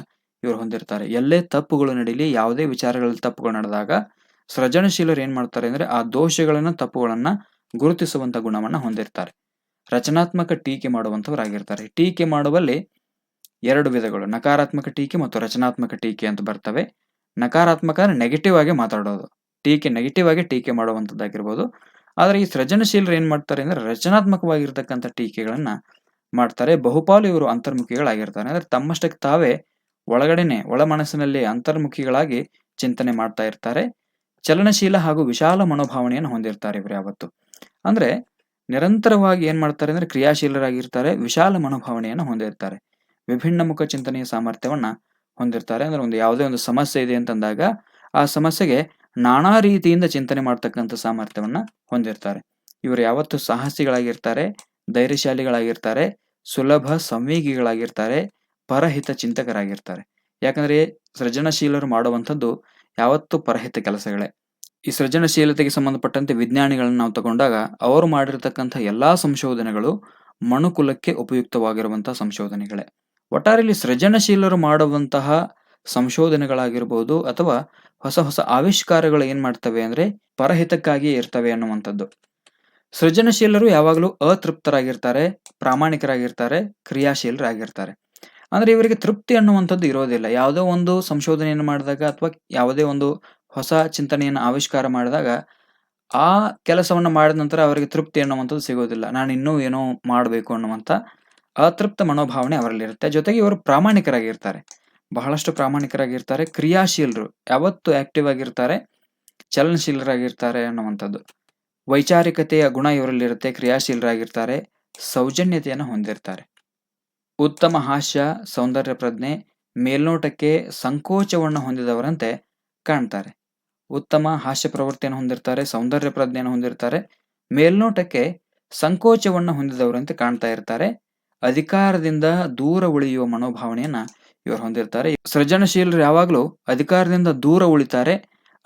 ಇವರು ಹೊಂದಿರ್ತಾರೆ. ಎಲ್ಲೇ ತಪ್ಪುಗಳು ನಡೀಲಿ, ಯಾವುದೇ ವಿಚಾರಗಳಲ್ಲಿ ತಪ್ಪುಗಳು ನಡೆದಾಗ ಸೃಜನಶೀಲರು ಏನ್ ಮಾಡ್ತಾರೆ ಅಂದ್ರೆ ಆ ದೋಷಗಳನ್ನ, ತಪ್ಪುಗಳನ್ನ ಗುರುತಿಸುವಂತ ಗುಣವನ್ನ ಹೊಂದಿರ್ತಾರೆ. ರಚನಾತ್ಮಕ ಟೀಕೆ ಮಾಡುವಂತವರಾಗಿರ್ತಾರೆ. ಟೀಕೆ ಮಾಡುವಲ್ಲಿ 2 ವಿಧಗಳು, ನಕಾರಾತ್ಮಕ ಟೀಕೆ ಮತ್ತು ರಚನಾತ್ಮಕ ಟೀಕೆ ಅಂತ ಬರ್ತವೆ. ನಕಾರಾತ್ಮಕ ನೆಗೆಟಿವ್ ಆಗಿ ಮಾತಾಡೋದು, ನೆಗೆಟಿವ್ ಆಗಿ ಟೀಕೆ ಮಾಡುವಂತದ್ದಾಗಿರ್ಬೋದು. ಆದ್ರೆ ಈ ಸೃಜನಶೀಲರು ಏನ್ ಮಾಡ್ತಾರೆ ಅಂದ್ರೆ ರಚನಾತ್ಮಕವಾಗಿರ್ತಕ್ಕಂಥ ಟೀಕೆಗಳನ್ನ ಮಾಡ್ತಾರೆ. ಬಹುಪಾಲು ಇವರು ಅಂತರ್ಮುಖಿಗಳಾಗಿರ್ತಾರೆ. ಅಂದ್ರೆ ತಮ್ಮಷ್ಟಕ್ಕೆ ತಾವೇ ಒಳ ಮನಸ್ಸಿನಲ್ಲಿ ಅಂತರ್ಮುಖಿಗಳಾಗಿ ಚಿಂತನೆ ಮಾಡ್ತಾ ಇರ್ತಾರೆ. ಚಲನಶೀಲ ಹಾಗೂ ವಿಶಾಲ ಮನೋಭಾವನೆಯನ್ನು ಹೊಂದಿರ್ತಾರೆ ಇವರು ಯಾವತ್ತು. ಅಂದ್ರೆ ನಿರಂತರವಾಗಿ ಏನ್ ಮಾಡ್ತಾರೆ ಅಂದ್ರೆ ಕ್ರಿಯಾಶೀಲರಾಗಿರ್ತಾರೆ. ವಿಶಾಲ ಮನೋಭಾವನೆಯನ್ನು ಹೊಂದಿರ್ತಾರೆ. ವಿಭಿನ್ನ ಮುಖ ಚಿಂತನೆಯ ಸಾಮರ್ಥ್ಯವನ್ನ ಹೊಂದಿರ್ತಾರೆ. ಅಂದ್ರೆ ಯಾವುದೇ ಒಂದು ಸಮಸ್ಯೆ ಇದೆ ಅಂತಂದಾಗ ಆ ಸಮಸ್ಯೆಗೆ ನಾನಾ ರೀತಿಯಿಂದ ಚಿಂತನೆ ಮಾಡ್ತಕ್ಕಂಥ ಸಾಮರ್ಥ್ಯವನ್ನ ಹೊಂದಿರ್ತಾರೆ. ಇವರು ಯಾವತ್ತು ಸಾಹಸಿಗಳಾಗಿರ್ತಾರೆ, ಧೈರ್ಯಶಾಲಿಗಳಾಗಿರ್ತಾರೆ, ಸುಲಭ ಸಂವೇಗಿಗಳಾಗಿರ್ತಾರೆ, ಪರಹಿತ ಚಿಂತಕರಾಗಿರ್ತಾರೆ. ಯಾಕಂದ್ರೆ ಸೃಜನಶೀಲರು ಮಾಡುವಂಥದ್ದು ಯಾವತ್ತು ಪರಹಿತ ಕೆಲಸಗಳೇ. ಈ ಸೃಜನಶೀಲತೆಗೆ ಸಂಬಂಧಪಟ್ಟಂತೆ ವಿಜ್ಞಾನಿಗಳನ್ನ ನಾವು ತಗೊಂಡಾಗ ಅವರು ಮಾಡಿರ್ತಕ್ಕಂಥ ಎಲ್ಲಾ ಸಂಶೋಧನೆಗಳು ಮನುಕುಲಕ್ಕೆ ಉಪಯುಕ್ತವಾಗಿರುವಂತಹ ಸಂಶೋಧನೆಗಳೇ. ಒಟ್ಟಾರೆಯಲ್ಲಿ ಸೃಜನಶೀಲರು ಮಾಡುವಂತಹ ಸಂಶೋಧನೆಗಳಾಗಿರ್ಬೋದು ಅಥವಾ ಹೊಸ ಹೊಸ ಆವಿಷ್ಕಾರಗಳು ಏನ್ ಮಾಡ್ತವೆ ಅಂದ್ರೆ ಪರಹಿತಕ್ಕಾಗಿ ಇರ್ತವೆ ಅನ್ನುವಂಥದ್ದು. ಸೃಜನಶೀಲರು ಯಾವಾಗಲೂ ಅತೃಪ್ತರಾಗಿರ್ತಾರೆ, ಪ್ರಾಮಾಣಿಕರಾಗಿರ್ತಾರೆ, ಕ್ರಿಯಾಶೀಲರಾಗಿರ್ತಾರೆ. ಅಂದ್ರೆ ಇವರಿಗೆ ತೃಪ್ತಿ ಅನ್ನುವಂಥದ್ದು ಇರೋದಿಲ್ಲ. ಯಾವುದೋ ಒಂದು ಸಂಶೋಧನೆಯನ್ನು ಮಾಡಿದಾಗ ಅಥವಾ ಯಾವುದೇ ಒಂದು ಹೊಸ ಚಿಂತನೆಯನ್ನು ಆವಿಷ್ಕಾರ ಮಾಡಿದಾಗ ಆ ಕೆಲಸವನ್ನು ಮಾಡಿದ ನಂತರ ಅವರಿಗೆ ತೃಪ್ತಿ ಅನ್ನುವಂಥದ್ದು ಸಿಗೋದಿಲ್ಲ. ನಾನು ಇನ್ನೂ ಏನೋ ಮಾಡಬೇಕು ಅನ್ನುವಂಥ ಅತೃಪ್ತ ಮನೋಭಾವನೆ ಅವರಲ್ಲಿರುತ್ತೆ. ಜೊತೆಗೆ ಇವರು ಪ್ರಾಮಾಣಿಕರಾಗಿರ್ತಾರೆ, ಬಹಳಷ್ಟು ಪ್ರಾಮಾಣಿಕರಾಗಿರ್ತಾರೆ, ಕ್ರಿಯಾಶೀಲರು, ಯಾವತ್ತು ಆಕ್ಟಿವ್ ಆಗಿರ್ತಾರೆ, ಚಲನಶೀಲರಾಗಿರ್ತಾರೆ ಅನ್ನುವಂಥದ್ದು. ವೈಚಾರಿಕತೆಯ ಗುಣ ಇವರಲ್ಲಿರುತ್ತೆ, ಕ್ರಿಯಾಶೀಲರಾಗಿರ್ತಾರೆ, ಸೌಜನ್ಯತೆಯನ್ನು ಹೊಂದಿರ್ತಾರೆ. ಉತ್ತಮ ಹಾಸ್ಯ, ಸೌಂದರ್ಯ ಪ್ರಜ್ಞೆ, ಮೇಲ್ನೋಟಕ್ಕೆ ಸಂಕೋಚವನ್ನು ಹೊಂದಿದವರಂತೆ ಕಾಣ್ತಾರೆ. ಉತ್ತಮ ಹಾಸ್ಯ ಪ್ರವೃತ್ತಿಯನ್ನು ಹೊಂದಿರ್ತಾರೆ, ಸೌಂದರ್ಯ ಪ್ರಜ್ಞೆಯನ್ನು ಹೊಂದಿರ್ತಾರೆ, ಮೇಲ್ನೋಟಕ್ಕೆ ಸಂಕೋಚವನ್ನು ಹೊಂದಿದವರಂತೆ ಕಾಣ್ತಾ ಇರ್ತಾರೆ. ಅಧಿಕಾರದಿಂದ ದೂರ ಉಳಿಯುವ ಮನೋಭಾವನೆಯನ್ನ ಇವರು ಹೊಂದಿರ್ತಾರೆ. ಸೃಜನಶೀಲರು ಯಾವಾಗಲೂ ಅಧಿಕಾರದಿಂದ ದೂರ ಉಳಿತಾರೆ.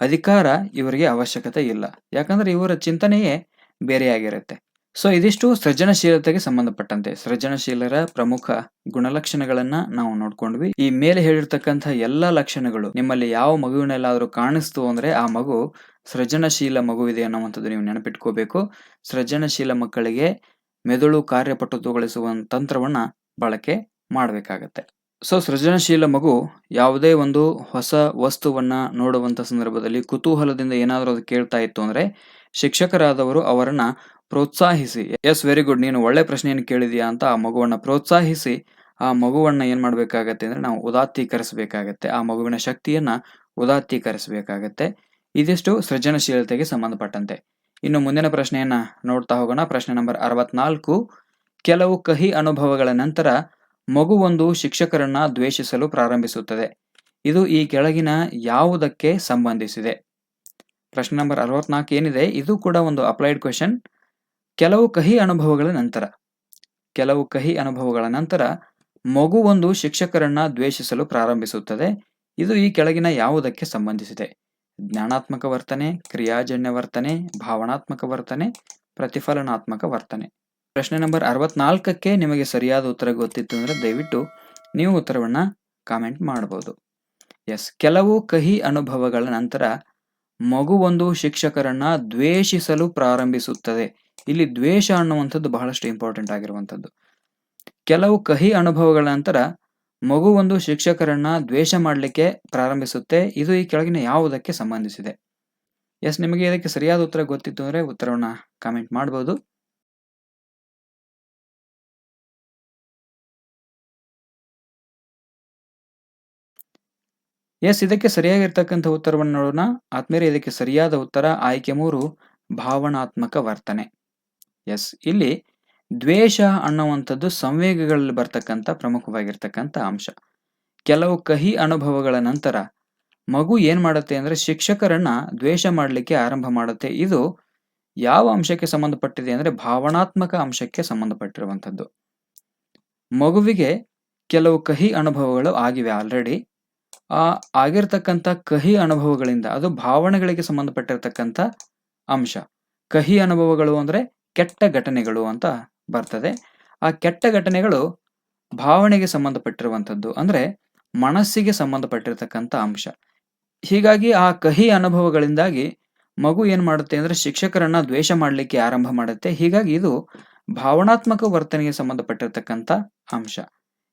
ಅಧಿಕಾರ ಇವರಿಗೆ ಅವಶ್ಯಕತೆ ಇಲ್ಲ, ಯಾಕಂದ್ರೆ ಇವರ ಚಿಂತನೆಯೇ ಬೇರೆಯಾಗಿರುತ್ತೆ. ಸೊ ಇದಿಷ್ಟು ಸೃಜನಶೀಲತೆಗೆ ಸಂಬಂಧಪಟ್ಟಂತೆ ಸೃಜನಶೀಲರ ಪ್ರಮುಖ ಗುಣಲಕ್ಷಣಗಳನ್ನ ನಾವು ನೋಡ್ಕೊಂಡ್ವಿ. ಈ ಮೇಲೆ ಹೇಳಿರ್ತಕ್ಕಂಥ ಎಲ್ಲ ಲಕ್ಷಣಗಳು ನಿಮ್ಮಲ್ಲಿ ಯಾವ ಮಗುವಿನಲ್ಲಾದ್ರೂ ಕಾಣಿಸ್ತು ಅಂದ್ರೆ ಆ ಮಗು ಸೃಜನಶೀಲ ಮಗುವಿದೆ ಅನ್ನುವಂಥದ್ದು ನೀವು ನೆನಪಿಟ್ಕೋಬೇಕು. ಸೃಜನಶೀಲ ಮಕ್ಕಳಿಗೆ ಮೆದುಳು ಕಾರ್ಯಪಟುತ್ವಗೊಳಿಸುವ ತಂತ್ರವನ್ನ ಬಳಕೆ ಮಾಡಬೇಕಾಗತ್ತೆ. ಸೊ ಸೃಜನಶೀಲ ಮಗು ಯಾವುದೇ ಒಂದು ಹೊಸ ವಸ್ತುವನ್ನ ನೋಡುವಂತ ಸಂದರ್ಭದಲ್ಲಿ ಕುತೂಹಲದಿಂದ ಏನಾದರೂ ಅದು ಕೇಳ್ತಾ ಇತ್ತು ಅಂದ್ರೆ ಶಿಕ್ಷಕರಾದವರು ಅವರನ್ನ ಪ್ರೋತ್ಸಾಹಿಸಿ, ಎಸ್ ವೆರಿ ಗುಡ್, ನೀನು ಒಳ್ಳೆ ಪ್ರಶ್ನೆಯನ್ನು ಕೇಳಿದ್ಯಾ ಅಂತ ಆ ಮಗುವನ್ನ ಪ್ರೋತ್ಸಾಹಿಸಿ ಆ ಮಗುವನ್ನ ಏನ್ ಮಾಡ್ಬೇಕಾಗತ್ತೆ ಅಂದ್ರೆ ನಾವು ಉದಾತ್ತೀಕರಿಸಬೇಕಾಗತ್ತೆ. ಆ ಮಗುವಿನ ಶಕ್ತಿಯನ್ನ ಉದಾತ್ತೀಕರಿಸಬೇಕಾಗತ್ತೆ. ಇದಿಷ್ಟು ಸೃಜನಶೀಲತೆಗೆ ಸಂಬಂಧಪಟ್ಟಂತೆ. ಇನ್ನು ಮುಂದಿನ ಪ್ರಶ್ನೆಯನ್ನ ನೋಡ್ತಾ ಹೋಗೋಣ. ಪ್ರಶ್ನೆ ನಂಬರ್ 64. ಕೆಲವು ಕಹಿ ಅನುಭವಗಳ ನಂತರ ಮಗುವೊಂದು ಶಿಕ್ಷಕರನ್ನ ದ್ವೇಷಿಸಲು ಪ್ರಾರಂಭಿಸುತ್ತದೆ. ಇದು ಈ ಕೆಳಗಿನ ಯಾವುದಕ್ಕೆ ಸಂಬಂಧಿಸಿದೆ? ಪ್ರಶ್ನೆ ನಂಬರ್ 64 ಏನಿದೆ ಇದು ಕೂಡ ಒಂದು ಅಪ್ಲೈಡ್ ಕ್ವೆಶನ್. ಕೆಲವು ಕಹಿ ಅನುಭವಗಳ ನಂತರ ಮಗುವೊಂದು ಶಿಕ್ಷಕರನ್ನ ದ್ವೇಷಿಸಲು ಪ್ರಾರಂಭಿಸುತ್ತದೆ. ಇದು ಈ ಕೆಳಗಿನ ಯಾವುದಕ್ಕೆ ಸಂಬಂಧಿಸಿದೆ? ಜ್ಞಾನಾತ್ಮಕ ವರ್ತನೆ, ಕ್ರಿಯಾಜನ್ಯ ವರ್ತನೆ, ಭಾವನಾತ್ಮಕ ವರ್ತನೆ, ಪ್ರತಿಫಲನಾತ್ಮಕ ವರ್ತನೆ. ಪ್ರಶ್ನೆ ನಂಬರ್ 64ಕ್ಕೆ ನಿಮಗೆ ಸರಿಯಾದ ಉತ್ತರ ಗೊತ್ತಿತ್ತು ಅಂದ್ರೆ ದಯವಿಟ್ಟು ನೀವು ಉತ್ತರವನ್ನ ಕಾಮೆಂಟ್ ಮಾಡಬಹುದು. ಎಸ್, ಕೆಲವು ಕಹಿ ಅನುಭವಗಳ ನಂತರ ಮಗುವೊಂದು ಶಿಕ್ಷಕರನ್ನ ದ್ವೇಷಿಸಲು ಪ್ರಾರಂಭಿಸುತ್ತದೆ. ಇಲ್ಲಿ ದ್ವೇಷ ಅನ್ನುವಂಥದ್ದು ಬಹಳಷ್ಟು ಇಂಪಾರ್ಟೆಂಟ್ ಆಗಿರುವಂಥದ್ದು. ಕೆಲವು ಕಹಿ ಅನುಭವಗಳ ನಂತರ ಮಗುವೊಂದು ಶಿಕ್ಷಕರನ್ನ ದ್ವೇಷ ಮಾಡಲಿಕ್ಕೆ ಪ್ರಾರಂಭಿಸುತ್ತೆ. ಇದು ಈ ಕೆಳಗಿನ ಯಾವುದಕ್ಕೆ ಸಂಬಂಧಿಸಿದೆ? ಎಸ್, ನಿಮಗೆ ಇದಕ್ಕೆ ಸರಿಯಾದ ಉತ್ತರ ಗೊತ್ತಿತ್ತು ಅಂದ್ರೆ ಉತ್ತರವನ್ನ ಕಾಮೆಂಟ್ ಮಾಡಬಹುದು. ಎಸ್, ಇದಕ್ಕೆ ಸರಿಯಾಗಿರ್ತಕ್ಕಂಥ ಉತ್ತರವನ್ನು ನೋಡೋಣ. ಆದ್ಮೇಲೆ ಇದಕ್ಕೆ ಸರಿಯಾದ ಉತ್ತರ ಆಯ್ಕೆ 3, ಭಾವನಾತ್ಮಕ ವರ್ತನೆ. ಎಸ್, ಇಲ್ಲಿ ದ್ವೇಷ ಅನ್ನುವಂಥದ್ದು ಸಂವೇಗಗಳಲ್ಲಿ ಬರ್ತಕ್ಕಂಥ ಪ್ರಮುಖವಾಗಿರ್ತಕ್ಕಂಥ ಅಂಶ. ಕೆಲವು ಕಹಿ ಅನುಭವಗಳ ನಂತರ ಮಗು ಏನ್ ಮಾಡುತ್ತೆ ಅಂದ್ರೆ ಶಿಕ್ಷಕರನ್ನ ದ್ವೇಷ ಮಾಡಲಿಕ್ಕೆ ಆರಂಭ ಮಾಡುತ್ತೆ. ಇದು ಯಾವ ಅಂಶಕ್ಕೆ ಸಂಬಂಧಪಟ್ಟಿದೆ ಅಂದ್ರೆ ಭಾವನಾತ್ಮಕ ಅಂಶಕ್ಕೆ ಸಂಬಂಧಪಟ್ಟಿರುವಂಥದ್ದು. ಮಗುವಿಗೆ ಕೆಲವು ಕಹಿ ಅನುಭವಗಳು ಆಗಿವೆ ಆಲ್ರೆಡಿ. ಆಗಿರ್ತಕ್ಕಂಥ ಕಹಿ ಅನುಭವಗಳಿಂದ ಅದು ಭಾವನೆಗಳಿಗೆ ಸಂಬಂಧಪಟ್ಟಿರ್ತಕ್ಕಂಥ ಅಂಶ. ಕಹಿ ಅನುಭವಗಳು ಅಂದ್ರೆ ಕೆಟ್ಟ ಘಟನೆಗಳು ಅಂತ ಬರ್ತದೆ. ಆ ಕೆಟ್ಟ ಘಟನೆಗಳು ಭಾವನೆಗೆ ಸಂಬಂಧಪಟ್ಟಿರುವಂಥದ್ದು, ಅಂದ್ರೆ ಮನಸ್ಸಿಗೆ ಸಂಬಂಧಪಟ್ಟಿರ್ತಕ್ಕಂಥ ಅಂಶ. ಹೀಗಾಗಿ ಆ ಕಹಿ ಅನುಭವಗಳಿಂದಾಗಿ ಮಗು ಏನ್ ಮಾಡುತ್ತೆ ಅಂದ್ರೆ ಶಿಕ್ಷಕರನ್ನ ದ್ವೇಷ ಮಾಡಲಿಕ್ಕೆ ಆರಂಭ ಮಾಡುತ್ತೆ. ಹೀಗಾಗಿ ಇದು ಭಾವನಾತ್ಮಕ ವರ್ತನೆಗೆ ಸಂಬಂಧಪಟ್ಟಿರ್ತಕ್ಕಂಥ ಅಂಶ.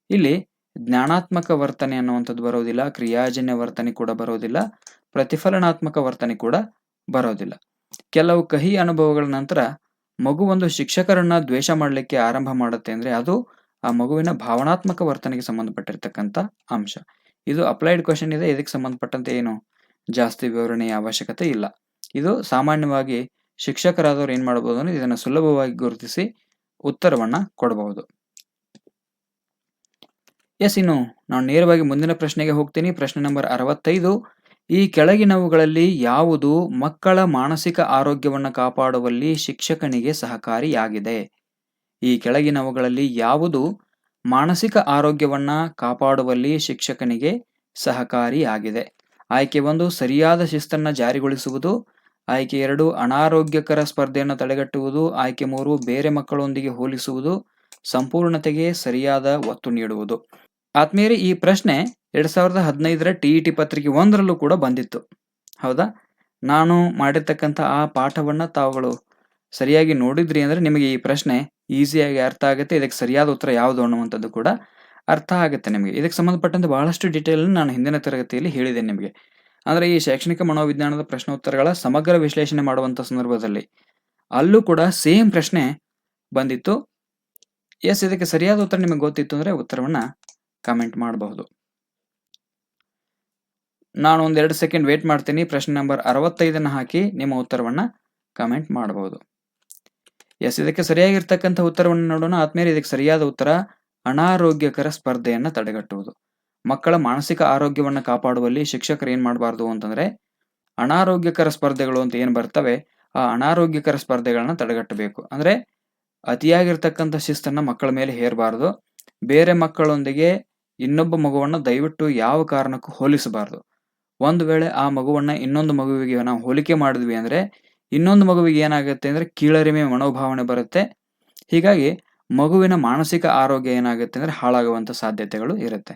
ಇಲ್ಲಿ ಜ್ಞಾನಾತ್ಮಕ ವರ್ತನೆ ಅನ್ನುವಂಥದ್ದು ಬರೋದಿಲ್ಲ, ಕ್ರಿಯಾಜನ್ಯ ವರ್ತನೆ ಕೂಡ ಬರೋದಿಲ್ಲ, ಪ್ರತಿಫಲನಾತ್ಮಕ ವರ್ತನೆ ಕೂಡ ಬರೋದಿಲ್ಲ. ಕೆಲವು ಕಹಿ ಅನುಭವಗಳ ನಂತರ ಮಗು ಒಂದು ಶಿಕ್ಷಕರನ್ನ ದ್ವೇಷ ಮಾಡಲಿಕ್ಕೆ ಆರಂಭ ಮಾಡುತ್ತೆ ಅಂದ್ರೆ ಅದು ಆ ಮಗುವಿನ ಭಾವನಾತ್ಮಕ ವರ್ತನೆಗೆ ಸಂಬಂಧಪಟ್ಟಿರ್ತಕ್ಕಂಥ ಅಂಶ. ಇದು ಅಪ್ಲೈಡ್ ಕ್ವೆಶನ್ ಇದೆ. ಇದಕ್ಕೆ ಸಂಬಂಧಪಟ್ಟಂತೆ ಏನು ಜಾಸ್ತಿ ವಿವರಣೆಯ ಅವಶ್ಯಕತೆ ಇಲ್ಲ. ಇದು ಸಾಮಾನ್ಯವಾಗಿ ಶಿಕ್ಷಕರಾದವರು ಏನ್ ಮಾಡಬಹುದು ಅಂದ್ರೆ ಇದನ್ನ ಸುಲಭವಾಗಿ ಗುರುತಿಸಿ ಉತ್ತರವನ್ನ ಕೊಡಬಹುದು. ಎಸ್, ಇನ್ನು ನಾನು ನೇರವಾಗಿ ಮುಂದಿನ ಪ್ರಶ್ನೆಗೆ ಹೋಗ್ತೀನಿ. ಪ್ರಶ್ನೆ ನಂಬರ್ 65. ಈ ಕೆಳಗಿನವುಗಳಲ್ಲಿ ಯಾವುದು ಮಕ್ಕಳ ಮಾನಸಿಕ ಆರೋಗ್ಯವನ್ನು ಕಾಪಾಡುವಲ್ಲಿ ಶಿಕ್ಷಕನಿಗೆ ಸಹಕಾರಿಯಾಗಿದೆ? ಈ ಕೆಳಗಿನವುಗಳಲ್ಲಿ ಯಾವುದು ಮಾನಸಿಕ ಆರೋಗ್ಯವನ್ನ ಕಾಪಾಡುವಲ್ಲಿ ಶಿಕ್ಷಕನಿಗೆ ಸಹಕಾರಿಯಾಗಿದೆ? ಆಯ್ಕೆ 1 ಸರಿಯಾದ ಶಿಸ್ತನ್ನ ಜಾರಿಗೊಳಿಸುವುದು, ಆಯ್ಕೆ 2 ಅನಾರೋಗ್ಯಕರ ಸ್ಪರ್ಧೆಯನ್ನು ತಡೆಗಟ್ಟುವುದು, ಆಯ್ಕೆ 3 ಬೇರೆ ಮಕ್ಕಳೊಂದಿಗೆ ಹೋಲಿಸುವುದು, ಸಂಪೂರ್ಣತೆಗೆ ಸರಿಯಾದ ಒತ್ತು ನೀಡುವುದು. ಆತ್ಮೀಯರೇ, ಈ ಪ್ರಶ್ನೆ 2015ರ TET ಪತ್ರಿಕೆ 1ರಲ್ಲೂ ಕೂಡ ಬಂದಿತ್ತು. ಹೌದಾ? ನಾನು ಮಾಡಿರ್ತಕ್ಕಂಥ ಆ ಪಾಠವನ್ನ ತಾವುಗಳು ಸರಿಯಾಗಿ ನೋಡಿದ್ರಿ ಅಂದ್ರೆ ನಿಮಗೆ ಈ ಪ್ರಶ್ನೆ ಈಸಿಯಾಗಿ ಅರ್ಥ ಆಗುತ್ತೆ. ಇದಕ್ಕೆ ಸರಿಯಾದ ಉತ್ತರ ಯಾವುದು ಅನ್ನುವಂಥದ್ದು ಕೂಡ ಅರ್ಥ ಆಗುತ್ತೆ ನಿಮಗೆ. ಇದಕ್ಕೆ ಸಂಬಂಧಪಟ್ಟಂತೆ ಬಹಳಷ್ಟು ಡೀಟೇಲ್ ನಾನು ಹಿಂದಿನ ತರಗತಿಯಲ್ಲಿ ಹೇಳಿದ್ದೇನೆ ನಿಮಗೆ. ಅಂದ್ರೆ ಈ ಶೈಕ್ಷಣಿಕ ಮನೋವಿಜ್ಞಾನದ ಪ್ರಶ್ನೋತ್ತರಗಳ ಸಮಗ್ರ ವಿಶ್ಲೇಷಣೆ ಮಾಡುವಂತ ಸಂದರ್ಭದಲ್ಲಿ ಅಲ್ಲೂ ಕೂಡ ಸೇಮ್ ಪ್ರಶ್ನೆ ಬಂದಿತ್ತು. ಎಸ್, ಇದಕ್ಕೆ ಸರಿಯಾದ ಉತ್ತರ ನಿಮಗೆ ಗೊತ್ತಿತ್ತು ಅಂದ್ರೆ ಉತ್ತರವನ್ನ ಕಮೆಂಟ್ ಮಾಡಬಹುದು. ನಾನು ಒಂದೆರಡು ಸೆಕೆಂಡ್ ವೇಟ್ ಮಾಡ್ತೀನಿ. ಪ್ರಶ್ನೆ ನಂಬರ್ 65 ಹಾಕಿ ನಿಮ್ಮ ಉತ್ತರವನ್ನ ಕಮೆಂಟ್ ಮಾಡಬಹುದು. ಎಸ್, ಇದಕ್ಕೆ ಸರಿಯಾಗಿರ್ತಕ್ಕಂಥ ಉತ್ತರವನ್ನು ನೋಡೋಣ. ಆದ್ಮೇಲೆ ಇದಕ್ಕೆ ಸರಿಯಾದ ಉತ್ತರ ಅನಾರೋಗ್ಯಕರ ಸ್ಪರ್ಧೆಯನ್ನ ತಡೆಗಟ್ಟುವುದು. ಮಕ್ಕಳ ಮಾನಸಿಕ ಆರೋಗ್ಯವನ್ನ ಕಾಪಾಡುವಲ್ಲಿ ಶಿಕ್ಷಕರು ಏನ್ ಮಾಡಬಾರ್ದು ಅಂತಂದ್ರೆ ಅನಾರೋಗ್ಯಕರ ಸ್ಪರ್ಧೆಗಳು ಅಂತ ಏನ್ ಬರ್ತವೆ ಆ ಅನಾರೋಗ್ಯಕರ ಸ್ಪರ್ಧೆಗಳನ್ನ ತಡೆಗಟ್ಟಬೇಕು. ಅಂದ್ರೆ ಅತಿಯಾಗಿರ್ತಕ್ಕಂಥ ಶಿಸ್ತನ್ನ ಮಕ್ಕಳ ಮೇಲೆ ಹೇರಬಾರದು. ಬೇರೆ ಮಕ್ಕಳೊಂದಿಗೆ ಇನ್ನೊಬ್ಬ ಮಗುವನ್ನ ದಯವಿಟ್ಟು ಯಾವ ಕಾರಣಕ್ಕೂ ಹೋಲಿಸಬಾರದು. ಒಂದು ವೇಳೆ ಆ ಮಗುವನ್ನ ಇನ್ನೊಂದು ಮಗುವಿಗೆ ನಾವು ಹೋಲಿಕೆ ಮಾಡಿದ್ವಿ ಅಂದ್ರೆ ಇನ್ನೊಂದು ಮಗುವಿಗೆ ಏನಾಗುತ್ತೆ ಅಂದ್ರೆ ಕೀಳರಿಮೆ ಮನೋಭಾವನೆ ಬರುತ್ತೆ. ಹೀಗಾಗಿ ಮಗುವಿನ ಮಾನಸಿಕ ಆರೋಗ್ಯ ಏನಾಗುತ್ತೆ ಅಂದ್ರೆ ಹಾಳಾಗುವಂತ ಸಾಧ್ಯತೆಗಳು ಇರುತ್ತೆ.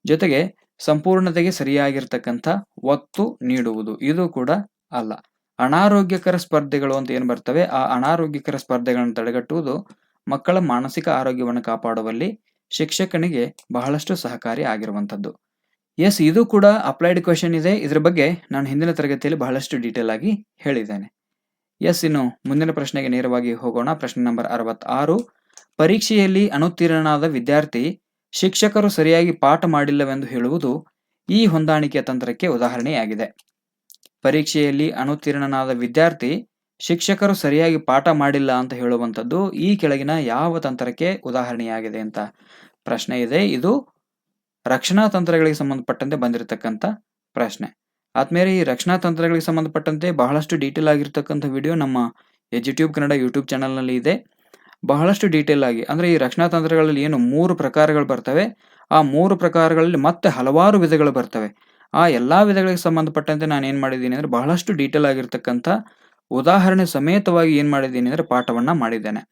ಜೊತೆಗೆ ಸಂಪೂರ್ಣತೆಗೆ ಸರಿಯಾಗಿರ್ತಕ್ಕಂಥ ಒತ್ತು ನೀಡುವುದು ಇದು ಕೂಡ ಅಲ್ಲ. ಅನಾರೋಗ್ಯಕರ ಸ್ಪರ್ಧೆಗಳು ಅಂತ ಏನ್ ಬರ್ತವೆ ಆ ಅನಾರೋಗ್ಯಕರ ಸ್ಪರ್ಧೆಗಳನ್ನು ತಡೆಗಟ್ಟುವುದು ಮಕ್ಕಳ ಮಾನಸಿಕ ಆರೋಗ್ಯವನ್ನು ಕಾಪಾಡುವಲ್ಲಿ ಶಿಕ್ಷಕನಿಗೆ ಬಹಳಷ್ಟು ಸಹಕಾರಿ ಆಗಿರುವಂತದ್ದು. ಎಸ್, ಇದು ಕೂಡ ಅಪ್ಲೈಡ್ ಕ್ವೆಶನ್ ಇದೆ. ಇದ್ರ ಬಗ್ಗೆ ನಾನು ಹಿಂದಿನ ತರಗತಿಯಲ್ಲಿ ಬಹಳಷ್ಟು ಡೀಟೇಲ್ ಆಗಿ ಹೇಳಿದ್ದೇನೆ. ಎಸ್, ಇನ್ನು ಮುಂದಿನ ಪ್ರಶ್ನೆಗೆ ನೇರವಾಗಿ ಹೋಗೋಣ. ಪ್ರಶ್ನೆ ನಂಬರ್ 66. ಪರೀಕ್ಷೆಯಲ್ಲಿ ಅನುತ್ತೀರ್ಣನಾದ ವಿದ್ಯಾರ್ಥಿ ಶಿಕ್ಷಕರು ಸರಿಯಾಗಿ ಪಾಠ ಮಾಡಿಲ್ಲವೆಂದು ಹೇಳುವುದು ಈ ಹೊಂದಾಣಿಕೆಯ ತಂತ್ರಕ್ಕೆ ಉದಾಹರಣೆಯಾಗಿದೆ. ಪರೀಕ್ಷೆಯಲ್ಲಿ ಅನುತ್ತೀರ್ಣನಾದ ವಿದ್ಯಾರ್ಥಿ ಶಿಕ್ಷಕರು ಸರಿಯಾಗಿ ಪಾಠ ಮಾಡಿಲ್ಲ ಅಂತ ಹೇಳುವಂಥದ್ದು ಈ ಕೆಳಗಿನ ಯಾವ ತಂತ್ರಕ್ಕೆ ಉದಾಹರಣೆಯಾಗಿದೆ ಅಂತ ಪ್ರಶ್ನೆ ಇದೆ. ಇದು ರಕ್ಷಣಾ ತಂತ್ರಗಳಿಗೆ ಸಂಬಂಧಪಟ್ಟಂತೆ ಬಂದಿರತಕ್ಕಂಥ ಪ್ರಶ್ನೆ. ಆದ್ಮೇಲೆ ಈ ರಕ್ಷಣಾ ತಂತ್ರಗಳಿಗೆ ಸಂಬಂಧಪಟ್ಟಂತೆ ಬಹಳಷ್ಟು ಡೀಟೇಲ್ ಆಗಿರ್ತಕ್ಕಂಥ ವಿಡಿಯೋ ನಮ್ಮ ಎಜುಟ್ಯೂಬ್ ಕನ್ನಡ ಯೂಟ್ಯೂಬ್ ಚಾನಲ್ ನಲ್ಲಿ ಇದೆ. ಬಹಳಷ್ಟು ಡೀಟೇಲ್ ಆಗಿ ಅಂದ್ರೆ ಈ ರಕ್ಷಣಾ ತಂತ್ರಗಳಲ್ಲಿ ಏನು 3 ಪ್ರಕಾರಗಳು ಬರ್ತವೆ ಆ 3 ಪ್ರಕಾರಗಳಲ್ಲಿ ಮತ್ತೆ ಹಲವಾರು ವಿಧಗಳು ಬರ್ತವೆ. ಆ ಎಲ್ಲಾ ವಿಧಗಳಿಗೆ ಸಂಬಂಧಪಟ್ಟಂತೆ ನಾನು ಏನ್ ಮಾಡಿದ್ದೀನಿ ಅಂದ್ರೆ ಬಹಳಷ್ಟು ಡೀಟೇಲ್ ಆಗಿರ್ತಕ್ಕಂಥ ಉದಾಹರಣೆ ಸಮೇತವಾಗಿ ಏನ್ ಮಾಡಿದ್ದೀನಿ ಅಂದ್ರೆ ಪಾಠವನ್ನ ಮಾಡಿದ್ದೇನೆ.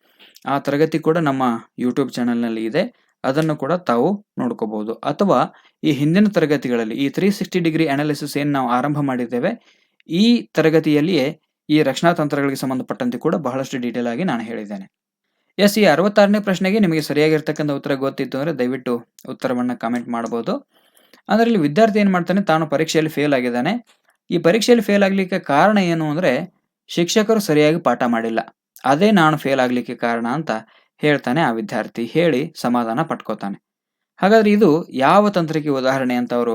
ಆ ತರಗತಿ ಕೂಡ ನಮ್ಮ ಯೂಟ್ಯೂಬ್ ಚಾನಲ್ ನಲ್ಲಿ ಇದೆ. ಅದನ್ನು ಕೂಡ ತಾವು ನೋಡ್ಕೋಬಹುದು. ಅಥವಾ ಈ ಹಿಂದಿನ ತರಗತಿಗಳಲ್ಲಿ ಈ 360 ಡಿಗ್ರಿ ಅನಾಲಿಸಿಸ್ ಏನ್ ನಾವು ಆರಂಭ ಮಾಡಿದ್ದೇವೆ ಈ ತರಗತಿಯಲ್ಲಿಯೇ ಈ ರಕ್ಷಣಾ ತಂತ್ರಗಳಿಗೆ ಸಂಬಂಧಪಟ್ಟಂತೆ ಕೂಡ ಬಹಳಷ್ಟು ಡೀಟೇಲ್ ಆಗಿ ನಾನು ಹೇಳಿದ್ದೇನೆ. ಎಸ್, ಈ 66ನೇ ಪ್ರಶ್ನೆಗೆ ನಿಮಗೆ ಸರಿಯಾಗಿರ್ತಕ್ಕಂಥ ಉತ್ತರ ಗೊತ್ತಿತ್ತು ಅಂದ್ರೆ ದಯವಿಟ್ಟು ಉತ್ತರವನ್ನ ಕಮೆಂಟ್ ಮಾಡಬಹುದು. ಅಂದ್ರೆ ಇಲ್ಲಿ ವಿದ್ಯಾರ್ಥಿ ಏನ್ ಮಾಡ್ತಾನೆ ತಾನು ಪರೀಕ್ಷೆಯಲ್ಲಿ ಫೇಲ್ ಆಗಿದ್ದಾನೆ. ಈ ಪರೀಕ್ಷೆಯಲ್ಲಿ ಫೇಲ್ ಆಗ್ಲಿಕ್ಕೆ ಕಾರಣ ಏನು ಅಂದ್ರೆ ಶಿಕ್ಷಕರು ಸರಿಯಾಗಿ ಪಾಠ ಮಾಡಿಲ್ಲ. ಅದೇ ನಾನು ಫೇಲ್ ಆಗ್ಲಿಕ್ಕೆ ಕಾರಣ ಅಂತ ಹೇಳ್ತಾನೆ ಆ ವಿದ್ಯಾರ್ಥಿ. ಹೇಳಿ ಸಮಾಧಾನ ಪಟ್ಕೋತಾನೆ. ಹಾಗಾದ್ರೆ ಇದು ಯಾವ ತಂತ್ರಕ್ಕೆ ಉದಾಹರಣೆ ಅಂತ ಅವರು